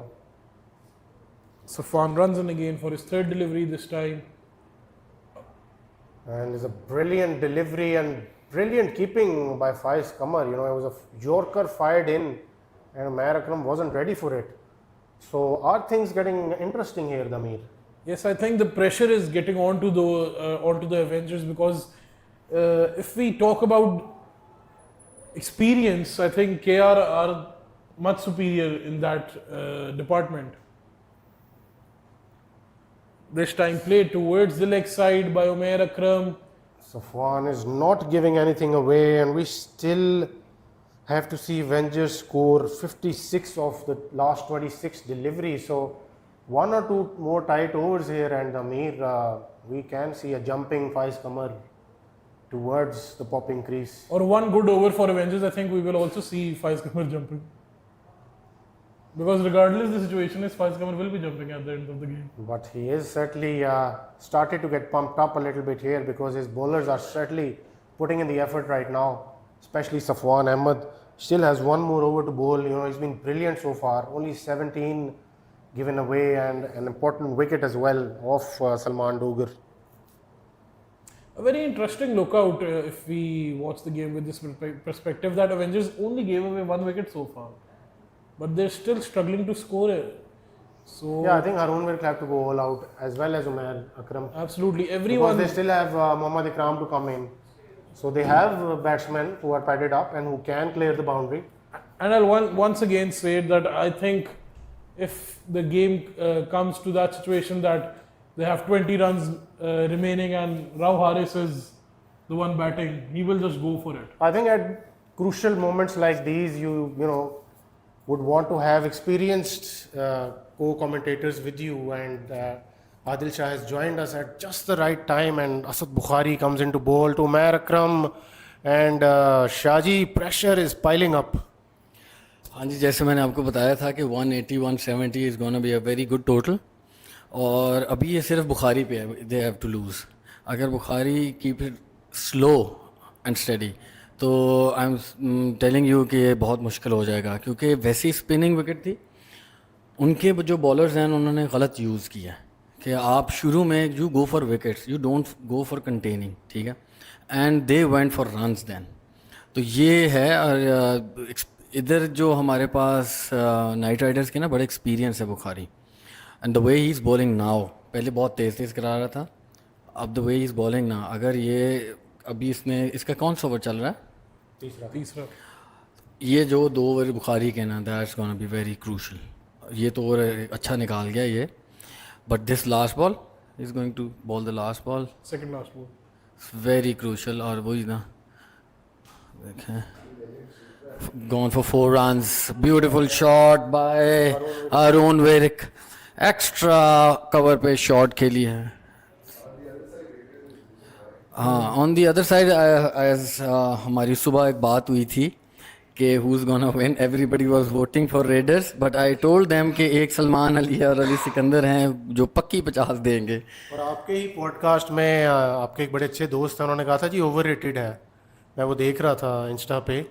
Safwan runs in again for his 3rd delivery this time. And there's a brilliant delivery and brilliant keeping by Faiz Qamar. It was a Yorker fired in, and Umair Akram wasn't ready for it. So are things getting interesting here, Damir? Yes, I think the pressure is getting onto the Avengers, because if we talk about experience, I think KR are much superior in that department. This time played towards the leg side by Umair Akram. Safwan is not giving anything away, and we still have to see Avengers score 56 of the last 26 deliveries. So 1 or 2 more tight overs here, and Amir, we can see a jumping Faiz Qamar towards the popping crease. Or 1 good over for Avengers, I think we will also see Faiz Qamar jumping. Because regardless the situation is, Faiz Qamar will be jumping at the end of the game. But he is certainly started to get pumped up a little bit here, because his bowlers are certainly putting in the effort right now. especially Safwan Ahmed still has one more over to bowl. You know, he's been brilliant so far. Only 17 given away and an important wicket as well of Salman Dogar. A very interesting lookout if we watch the game with this perspective that Avengers only gave away 1 wicket so far, but they're still struggling to score it. So Yeah, I think Haroon will have to go all out as well as Umair Akram. absolutely Because everyone. they still have Mohammad Ikram to come in. So they have batsmen who are padded up and who can clear the boundary. And I'll once again say that I think if the game comes to that situation that they have 20 runs remaining and Rao Haris is the one batting, he will just go for it. I think at crucial moments like these, you know, would want to have experienced co-commentators with you, and Adil Shah has joined us at just the right time, and Asad Bukhari comes into bowl to Umair Akram, and Shaji, pressure is piling up. हाँ जी, जैसे मैंने आपको बताया था कि 180 170 is gonna be a very good total, और अभी ये सिर्फ बुखारी पे है. They have to lose. अगर Bukhari keep it slow and steady तो आई एम टेलिंग यू कि ये बहुत मुश्किल हो जाएगा, क्योंकि वैसी स्पिनिंग विकेट थी. उनके जो बॉलर्स हैं उन्होंने गलत यूज़ किया है कि आप शुरू में you go for wickets, you don't go for containing, ठीक है, and they went for runs then. तो ये है. और इधर जो हमारे पास नाइट राइडर्स के ना बड़े एक्सपीरियंस है Bukhari, and the way he is bowling now, पहले बहुत तेज़ तेज़ करा रहा था, अब the way he is bowling now, अगर ये अभी इसका कौन सा ओवर चल रहा है? तीसरा. ये जो 2 ओवर बुखारी के ना, that's gonna be very crucial. ये तो ओवर अच्छा निकाल गया ये, but this last ball is going to bowl the last ball, second last ball, very crucial. और वही ना देखें, gone for 4 runs, beautiful shot by Arun Virik, extra cover पे shot खेली है. हाँ, ऑन दी अदर साइड एज हमारी सुबह एक बात हुई थी कि who's gonna win, everybody was voting for Raiders, but I told them कि एक सलमान अली और अली सिकंदर हैं जो पक्की 50 देंगे. और आपके ही पॉडकास्ट में आपके एक बड़े अच्छे दोस्त हैं, उन्होंने कहा था जी ओवर रेटेड है. मैं वो देख रहा था इंस्टा पे,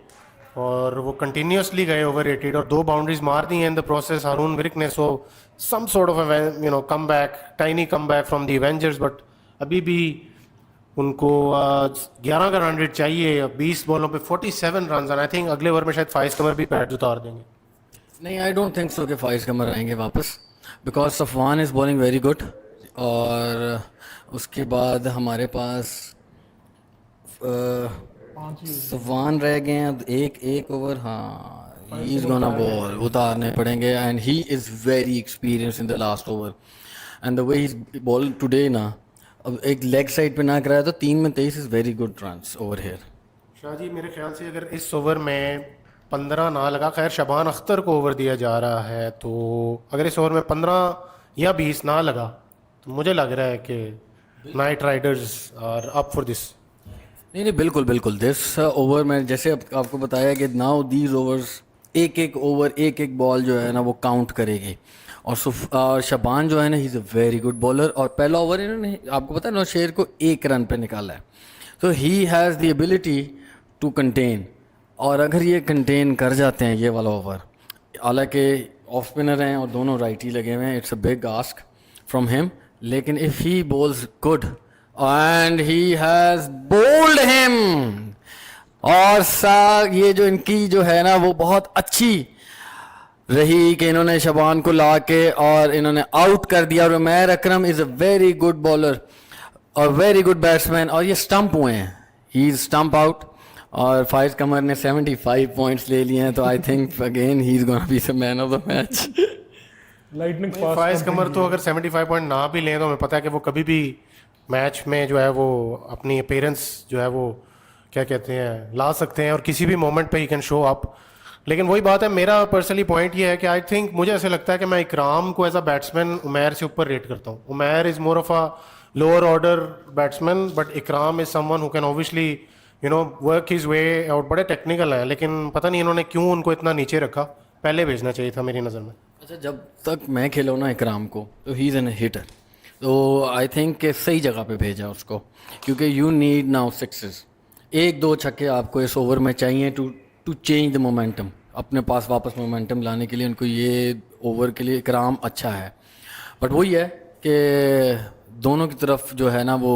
और वो कंटिन्यूसली गए ओवर रेटेड, और 2 बाउंड्रीज मार दी हैं in the process Haroon Virk ने. So some sort of you know come back, tiny come back from the Avengers, but अभी भी उनको 11 का रन रेट चाहिए 20 बॉलों पे 47 रन. एंड आई थिंक अगले ओवर में शायद फाइज कमर भी पैड उतार देंगे. नहीं, आई डोंट थिंक सो कि फाइज कमर आएंगे वापस, because Safwan is bowling very good. और उसके बाद हमारे पास सफवान रह गए हैं, अब एक ओवर. हाँ, ही इज़ गोना बॉल, उतारने पड़ेंगे, and he is very experience in the last over, and the way he ball today ना, अब एक लेग साइड पे ना कराया तो 3 में 23 is very good runs over here. Shah ji, मेरे ख्याल से अगर इस ओवर में 15 ना लगा, खैर शबान अख्तर को ओवर दिया जा रहा है, तो अगर इस ओवर में 15 या 20 ना लगा तो मुझे लग रहा है कि night Riders are up for this. नहीं, बिल्कुल बिल्कुल. दिस ओवर में जैसे आपको बताया कि नाउ दीज ओवर्स, एक ओवर एक बॉल जो है ना वो काउंट करेगी. और शबान जो है ना, he is a very good bowler, और पहला ओवर इन्होंने आपको पता है नौशेर को 1 रन पे निकाला है. तो he has the ability to contain, और अगर ये कंटेन कर जाते हैं ये वाला ओवर, हालांकि ऑफ स्पिनर हैं और दोनों राइटी लगे हुए हैं, it's a big ask from him, लेकिन if he bowls good, and he has bowled him, और ये जो इनकी जो है ना वो बहुत अच्छी रही कि इन्होंने शबान को ला के और इन्होंने आउट कर दिया. और Umair Akram is a very good bowler और वेरी गुड बैट्समैन, और ये स्टंप हुए हैं, ही इज़ स्टंप आउट. और फाइज कमर ने 75 पॉइंट्स ले लिए हैं, तो I think again he is gonna be the man of the match. Lightning fast. Faiz Qamar तो अगर 75 पॉइंट ना भी लें तो हमें पता है कि वो कभी भी मैच में जो है वो अपनी अपीयरेंस जो है वो क्या कहते हैं ला सकते हैं, और किसी भी मोमेंट पे ही कैन शो अप. लेकिन वही बात है, मेरा पर्सनली पॉइंट ये है कि आई थिंक मुझे ऐसे लगता है कि मैं इकराम को एज अ बैट्समैन उमैर से ऊपर रेट करता हूँ. Umair is more of a lower order batsman, but Ikram is someone who can obviously you know work his way, और बड़े टेक्निकल हैं, लेकिन पता नहीं इन्होंने क्यों उनको इतना नीचे रखा. पहले भेजना चाहिए था मेरी नज़र में. अच्छा, जब तक मैं खेला ना इकराम को, तो ही इज़ एन हिटर, तो आई थिंक सही जगह पे भेजा उसको, क्योंकि यू नीड नाउ 6s. एक दो छक्के आपको इस ओवर में चाहिए to to change the momentum, अपने पास वापस मोमेंटम लाने के लिए उनको ये ओवर के लिए इकराम अच्छा है। बट वही है कि दोनों की तरफ जो है ना वो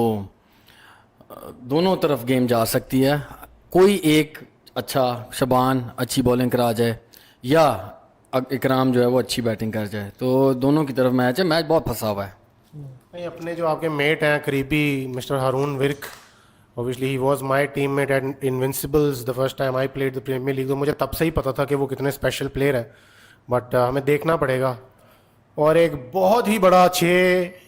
दोनों तरफ गेम जा सकती है। कोई एक अच्छा शबान अच्छी बॉलिंग करा जाए या इकराम जो है वो अच्छी बैटिंग कर जाए, तो दोनों की तरफ मैच है, मैच बहुत फंसा हुआ है। नहीं, अपने जो आपके मेट हैं करीबी mister Haroon Virk, obviously he was my teammate at Invincibles the first time I played the Premier League, तो मुझे तब से ही पता था कि वो कितने स्पेशल प्लेयर हैं, बट हमें देखना पड़ेगा। और एक बहुत ही बड़ा 6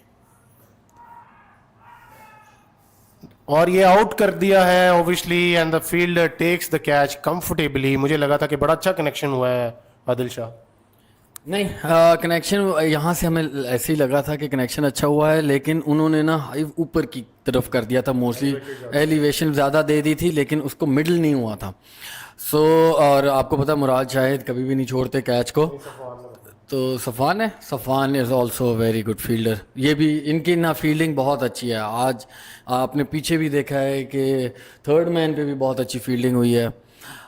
और ये आउट कर दिया है obviously, and the fielder takes the catch comfortably. मुझे लगा था कि बड़ा अच्छा कनेक्शन हुआ है आदिल शाह। नहीं, कनेक्शन यहाँ से हमें ऐसे ही लगा था कि कनेक्शन अच्छा हुआ है, लेकिन उन्होंने ना हाई ऊपर की तरफ कर दिया था, मोस्टली एलिवेशन ज़्यादा दे दी थी, लेकिन उसको मिडल नहीं हुआ था। सो और आपको पता मुराद शाहिद कभी भी नहीं छोड़ते कैच को, तो Safan is also very good fielder. ये भी इनकी ना फील्डिंग बहुत अच्छी है। आज आपने पीछे भी देखा है कि थर्ड मैन पे भी बहुत अच्छी फील्डिंग हुई है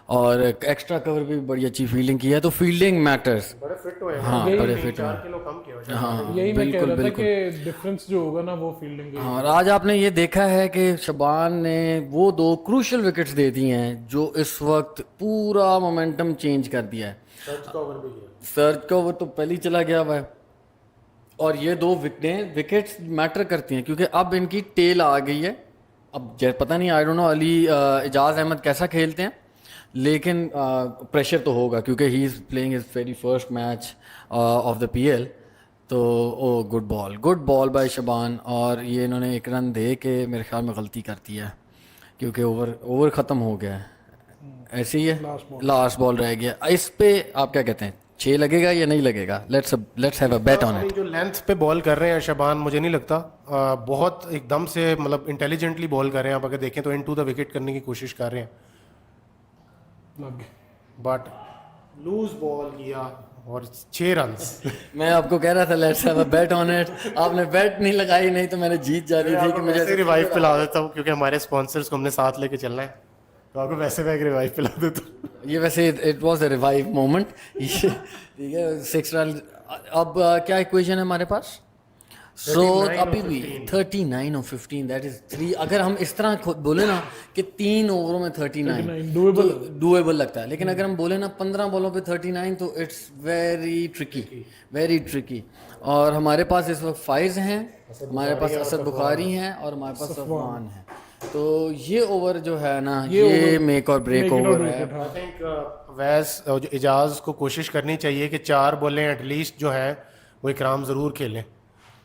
और एक्स्ट्रा कवर भी बड़ी अच्छी फील्डिंग की है, तो फील्डिंग मैटर्स। बड़े फिट हुए हैं। हाँ, बड़े फिट हुए 4 किलो कम किया। हाँ, यही मैं कह बिल्कुल रहा था बिल्कुल। कि डिफरेंस जो होगा ना वो फील्डिंग हाँ, और आज आपने ये देखा है कि शबान ने वो 2 क्रूशल विकेट्स दे दी हैं जो इस वक्त पूरा मोमेंटम चेंज कर दिया है। सर्च का ओवर भी किया। सर्च का ओवर तो पहले ही चला गया हुआ है, और ये 2 विकेट्स मैटर करती हैं क्योंकि अब इनकी टेल आ गई है। अब पता नहीं, I don't know Ali Ejaz Ahmed कैसा खेलते हैं, लेकिन प्रेशर तो होगा क्योंकि he is playing his very first match of the PL. तो oh good ball by Shaban, और ये इन्होंने एक रन दे के मेरे ख्याल में गलती करती है क्योंकि ओवर ख़त्म हो गया है। ऐसे ही है, लास्ट बॉल रह गया। इस पे आप क्या कहते हैं, 6 लगेगा या नहीं लगेगा? Let's have a bet on it. जो लेंथ पे बॉल कर रहे हैं शबान, मुझे नहीं लगता बहुत एकदम से मतलब इंटेलिजेंटली बॉल कर रहे हैं। आप अगर देखें तो इनटू द विकेट करने की कोशिश कर रहे हैं, बट लूज बॉल किया और 6 रन। मैं आपको कह रहा था let's have a bet on it, आपने बेट नहीं लगाई, नहीं तो मैंने जीत जा रही थी कि मुझे वैसे रिवाइव पिला देता हूँ क्योंकि हमारे स्पॉन्सर्स को हमने साथ लेके चलना है, तो आपको वैसे मैं एक रिवाइव पिला देता हूँ। ये वैसे it was a revive moment. ठीक है, 6 रन। अब क्या इक्वेशन है हमारे पास? सो 39 अभी और भी 15। 39 और 15, दैट इज 3। अगर हम इस तरह बोले ना कि 3 ओवरों में 39 doable तो डूएबल लगता है, लेकिन अगर हम बोले ना 15 बॉलों पे 39 तो इट्स वेरी ट्रिकी। और हमारे पास इस वक्त फाइज हैं, हमारे पास असद बुखारी हैं और हमारे पास सफवान है। तो ये ओवर जो है ना ये मेक और ब्रेक ओवर है। आई थिंक वैस जो एजाज को कोशिश करनी चाहिए कि 4 बॉलें एटलीस्ट जो है वो इकराम ज़रूर खेलें।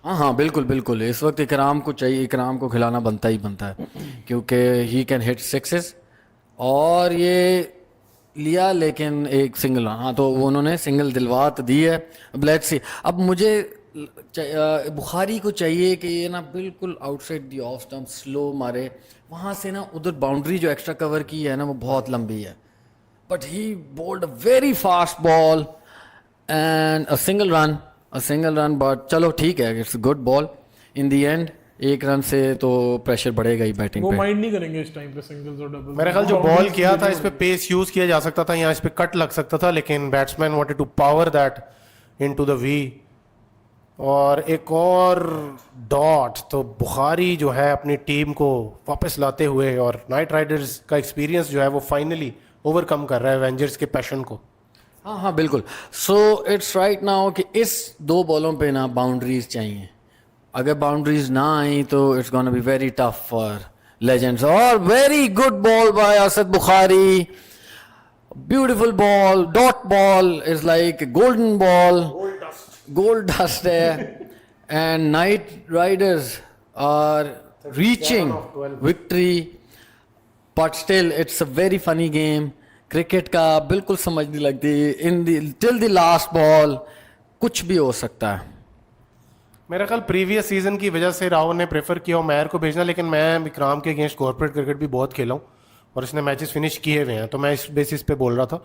हाँ, बिल्कुल। इस वक्त इकराम को चाहिए, इकराम को खिलाना बनता है क्योंकि ही कैन हिट 6s, और ये लिया लेकिन एक सिंगल। हाँ, तो उन्होंने सिंगल दिलवा तो दी है। अब लेट्स सी। अब मुझे बुखारी को चाहिए कि ये ना बिल्कुल outside the off stump slow मारे, वहाँ से ना उधर बाउंड्री जो एक्स्ट्रा कवर की है ना वो बहुत लंबी है, but he bowled a very fast ball and a single run. But चलो ठीक है, it's good ball in the end. 1 run से तो प्रेशर बढ़ेगा ही बैटिंग वो पे। माइंड नहीं करेंगे इस टाइम पे सिंगल्स और डबल्स। मेरा ख्याल जो बॉल किया था इस पे पेस यूज किया जा सकता था, यहाँ इस पे कट लग सकता था, लेकिन batsman wanted to power that into the V. और एक और डॉट तो बुखारी जो है अपनी टीम को वापस लाते हुए, और नाइट राइडर्स का एक्सपीरियंस जो है वो फाइनली ओवरकम कर रहा है एवेंजर्स के पैशन को। हाँ, बिल्कुल। सो इट्स राइट नाउ कि इस 2 बॉलों पे ना बाउंड्रीज चाहिए। अगर बाउंड्रीज ना आई तो it's gonna be very tough for legends. और very good ball by Asad Bukhari, beautiful ball, dot ball is like golden ball, gold dust है, and knight Riders are reaching victory, but still it's a very funny game. Cricket का बिल्कुल समझ नहीं लगती, until the last ball कुछ भी हो सकता है। मेरा ख्याल प्रीवियस सीजन की वजह से राव ने प्रेफर किया उमैर को भेजना, लेकिन मैं विक्राम के अगेंस्ट कॉर्पोरेट क्रिकेट भी बहुत खेला हूँ और इसने मैचेस फिनिश किए हुए हैं, तो मैं इस बेसिस पे बोल रहा था।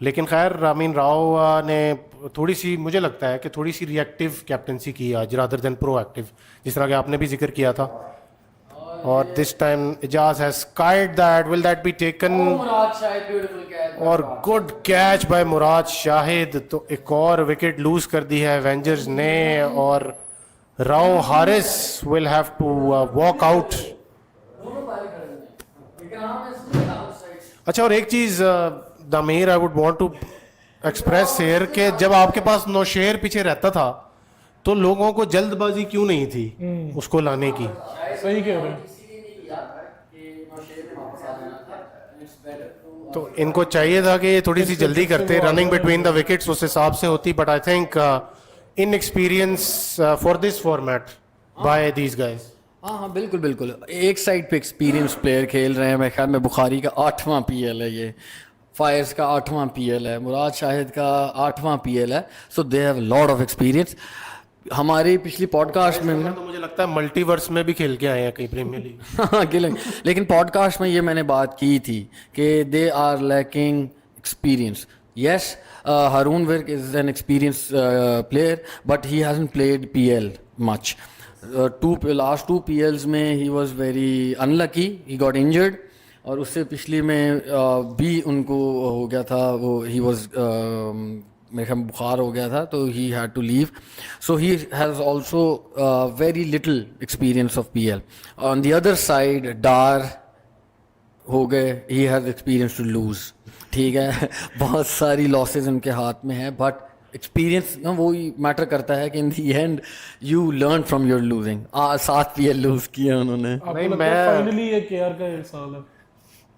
लेकिन खैर राव ने थोड़ी सी, मुझे लगता है कि थोड़ी सी रिएक्टिव कैप्टनसी की आज रादर देन प्रोएक्टिव, जिस तरह कि आपने भी जिक्र किया था। और this time Ijaz has skied that. Will that be taken? Murad Shahid beautiful catch और good catch bye Murad Shahid. तो एक और विकेट लूज कर दी है एवेंजर्स ने और Rao Haris will have to walk out. अच्छा, और एक चीज Dameer I would want to express here के जब आपके पास नौशेर पीछे रहता था तो लोगों को जल्दबाजी क्यों नहीं थी उसको लाने की? सही कह रहे हैं. तो इनको चाहिए था कि ये थोड़ी सी जल्दी करते, रनिंग बिटवीन द विकेट्स उस हिसाब से होती. But I think inexperience for this format by these guys. हाँ हाँ बिल्कुल बिल्कुल. एक साइड पे एक्सपीरियंस प्लेयर खेल रहे हैं. मेरे ख्याल में बुखारी का 8वां PL है ये, फायर्स का 8वां PL है, मुराद शाहिद का 8वां PL है. So they have lot of experience. हमारी पिछली पॉडकास्ट में तो मुझे लगता है मल्टीवर्स में भी खेल के आए हैं कहीं प्रीमियर लीग. हाँ लेकिन पॉडकास्ट में ये मैंने बात की थी कि they are lacking experience. Yes, Haroon Virk is an experience player but he hasn't played PL much. Last 2 PLs में he was very unlucky, he got injured. और उससे पिछली में भी उनको हो गया था, वो ही वॉज मेरे ख्याल बुखार हो गया था तो he had to leave. So he has also very little experience of PL. On the other side Dar हो गए, he has experience to lose. ठीक है बहुत सारी लॉसेज उनके हाथ में है बट एक्सपीरियंस ना वो ही मैटर करता है कि in the end you learn from your losing. 7 PL lose किया उन्होंने. नहीं, मैं फाइनली ये KR का साल है.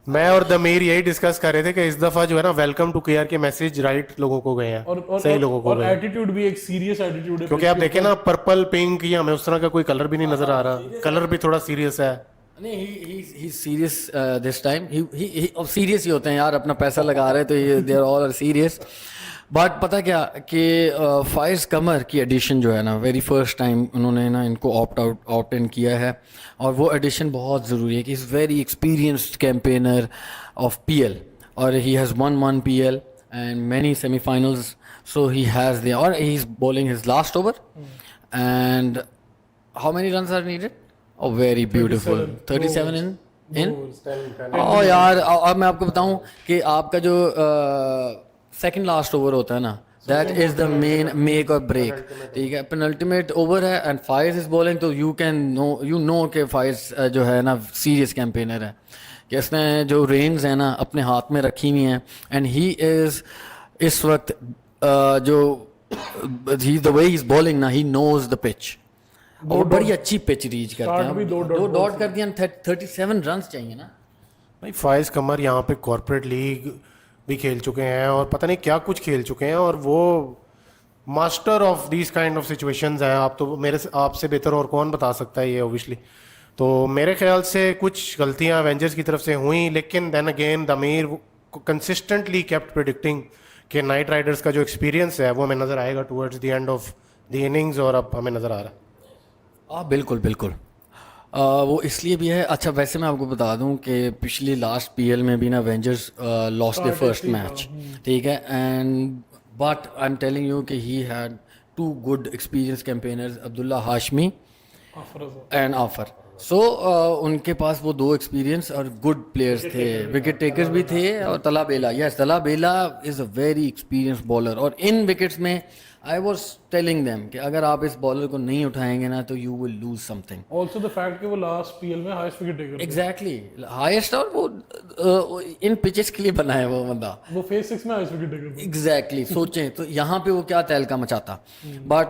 मैं और दमीर यही डिस्कस कर रहे थे कि इस दफा जो है ना वेलकम टू KR के मैसेज राइट लोगों को गए हैं, सही लोगों को गए. एटीट्यूड भी एक सीरियस एटीट्यूड है क्योंकि आप देखें ना पर्पल पिंक या हमें उस तरह का कोई कलर भी नहीं नजर आ रहा. कलर भी थोड़ा सीरियस है. नहीं, ही सीरियस दिस टाइम. ही अब सीरियस ही होते हैं यार, अपना पैसा लगा रहे हैं तो they are all serious. But पता क्या कि फाइज कमर की एडिशन जो है ना, वेरी फर्स्ट टाइम उन्होंने ना इनको ऑप्ट इन किया है और वो एडिशन बहुत ज़रूरी है कि is very experienced campaigner of PL और he has one PL and many semifinals. So he has the और he is bowling his last over and how many runs are needed? Oh, very beautiful. 37 in? Oh यार, अब मैं आपको बताऊं कि आपका जो सेकंड लास्ट ओवर होता है ना, that is the main make और ब्रेक. ठीक है, पेनल्टीमेट ओवर है एंड फाइज इज बॉलिंग तो यू नो कि फाइज जो है ना सीरियस कैंपेनर है कि इसने जो रेंज है ना अपने हाथ में रखी हुई हैं एंड ही इज इस वक्त जो the way he is bowling ना, ही नोज द पिच और बड़ी अच्छी पिच रीच करते हैं. दो डॉट कर दिया, 37 रन्स चाहिए ना भाई. फाइज कमर यहाँ पे कॉर्पोरेट लीग भी खेल चुके हैं और पता नहीं क्या कुछ खेल चुके हैं और वो master of these kind of situations हैं. आप तो आपसे बेहतर और कौन बता सकता है ये ऑब्वियसली. तो मेरे ख्याल से कुछ गलतियाँ एवेंजर्स की तरफ से हुई, लेकिन then again Dameer consistently kept predicting कि नाइट राइडर्स का जो एक्सपीरियंस है वो हमें नज़र आएगा towards the end of the innings और अब हमें नज़र आ रहा है. बिल्कुल बिल्कुल. वो इसलिए भी है. अच्छा वैसे मैं आपको बता दूं कि पिछली लास्ट PL में भी ना Avengers lost the first match. ठीक है, and but I am telling you कि he had 2 good experience campaigners, Abdullah Hashmi and Afar. So उनके पास वो 2 एक्सपीरियंस और गुड प्लेयर्स थे, विकेट टेकर्स भी थे. और तला बेला, यस तला बेला is a very experience bowler और इन विकेट्स में आई वॉज टेलिंग देम कि अगर आप इस बॉलर को नहीं उठाएंगे ना तो you will lose something. Also the fact कि वो लास्ट PL में highest wicket taker. Exactly, highest. और वो इन पिचेस के लिए बना है वो बंदा. वो फेज 6 में हाईएस्ट विकेट टेकर. एग्जैक्टली सोचें तो यहाँ पे वो क्या तहलका मचाता. बट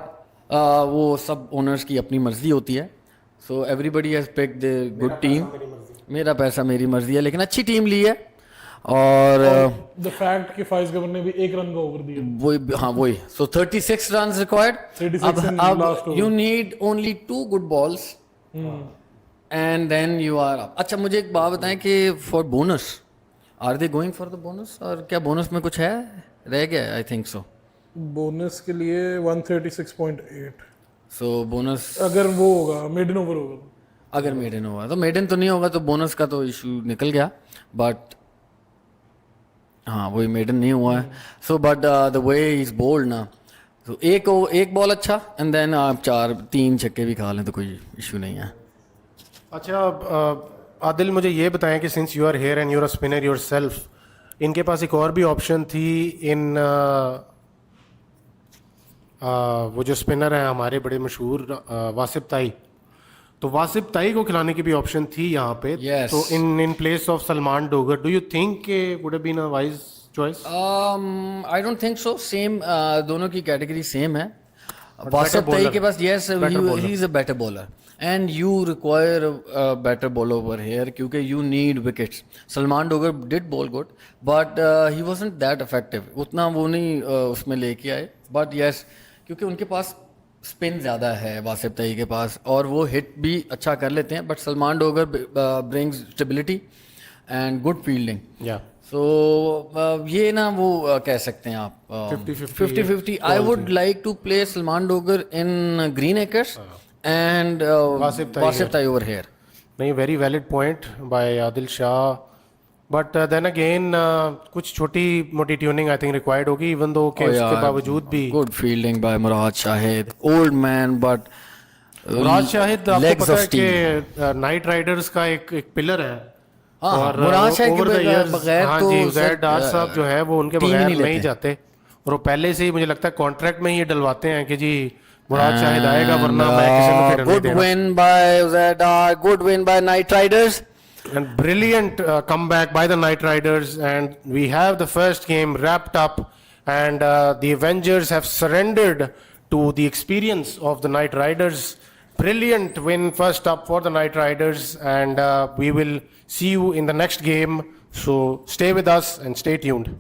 वो सब ओनर्स की अपनी मर्जी होती है. So everybody has picked the good team. मेरा पैसा मेरी मर्जी है, लेकिन अच्छी टीम ली है. और द फैक्ट कि फाइज गवर्नर ने भी 1 रन का ओवर दिया. वही, हाँ वही. So 36 runs required. अब you need only 2 good balls and then you are up. अच्छा मुझे एक बात बताएं कि for bonus are they going for the bonus, और क्या बोनस में कुछ है रह गया? I think so. बोनस के लिए 136.8. सो बोनस अगर वो होगा मेडन ओवर होगा, अगर मेडन होगा तो मेडन तो नहीं होगा तो बोनस का तो इशू निकल गया. बट हाँ वही मेडन नहीं हुआ है. So but the way is bowled ना, तो एक बॉल अच्छा एंड देन आप 4-3 छक्के भी खा लें तो कोई इशू नहीं है. अच्छा आदिल मुझे ये बताएं कि since you are here and you are a spinner yourself, इनके पास एक और भी ऑप्शन थी इन वो जो स्पिनर हैं हमारे बड़े मशहूर वासिफ ताई, तो वासिफ ताई को खिलाने की भी ऑप्शन थी यहाँ पे. Yes. तो in place of Salman Dogar, do you think would have been a wise choice? I don't think so. Same, दोनों की कैटेगरी सेम है. better Wasif Tai bowler. के पास yes, he is a better bowler and you require better bowler over here क्योंकि you need wickets. Salman Dogar did bowl good but he wasn't that effective. उतना वो नहीं उसमें लेके आए. बट यस, क्योंकि उनके पास स्पिन ज़्यादा है वासिफ ताई के पास और वो हिट भी अच्छा कर लेते हैं. But Salman Dogar brings stability and good fielding. या सो ये ना वो कह सकते हैं आप 50-50. I would like to play Salman Dogar in green acres and Wasif Tai over here. नहीं, very valid point by Adil Shah. But then again कुछ छोटी मोटी ट्यूनिंग आई थिंक रिक्वायर्ड होगी, इवन दो के उसके बावजूद भी. Good fielding by Murad Shahid. Old man but Murad Shahid आपको पता है कि नाइट राइडर्स का एक पिलर है. और मुराद शाहिद over के the years, बगैर हाँ तो जी, उजैर डार साहब जो है वो उनके टीम बगैर नहीं नहीं लेते. जाते. और वो पहले से ही मुझे लगता है कॉन्ट्रैक्ट में ही ये डलवाते हैं कि जी मुराद शाहिद आएगा वरना मैं किसी को फिर नहीं गुड देना. Win bye Uzair Dar. Good win bye night Riders. And brilliant comeback by the Knight Riders, and we have the first game wrapped up, and the Avengers have surrendered to the experience of the Knight Riders. Brilliant win first up for the Knight Riders, and we will see you in the next game. So stay with us and stay tuned.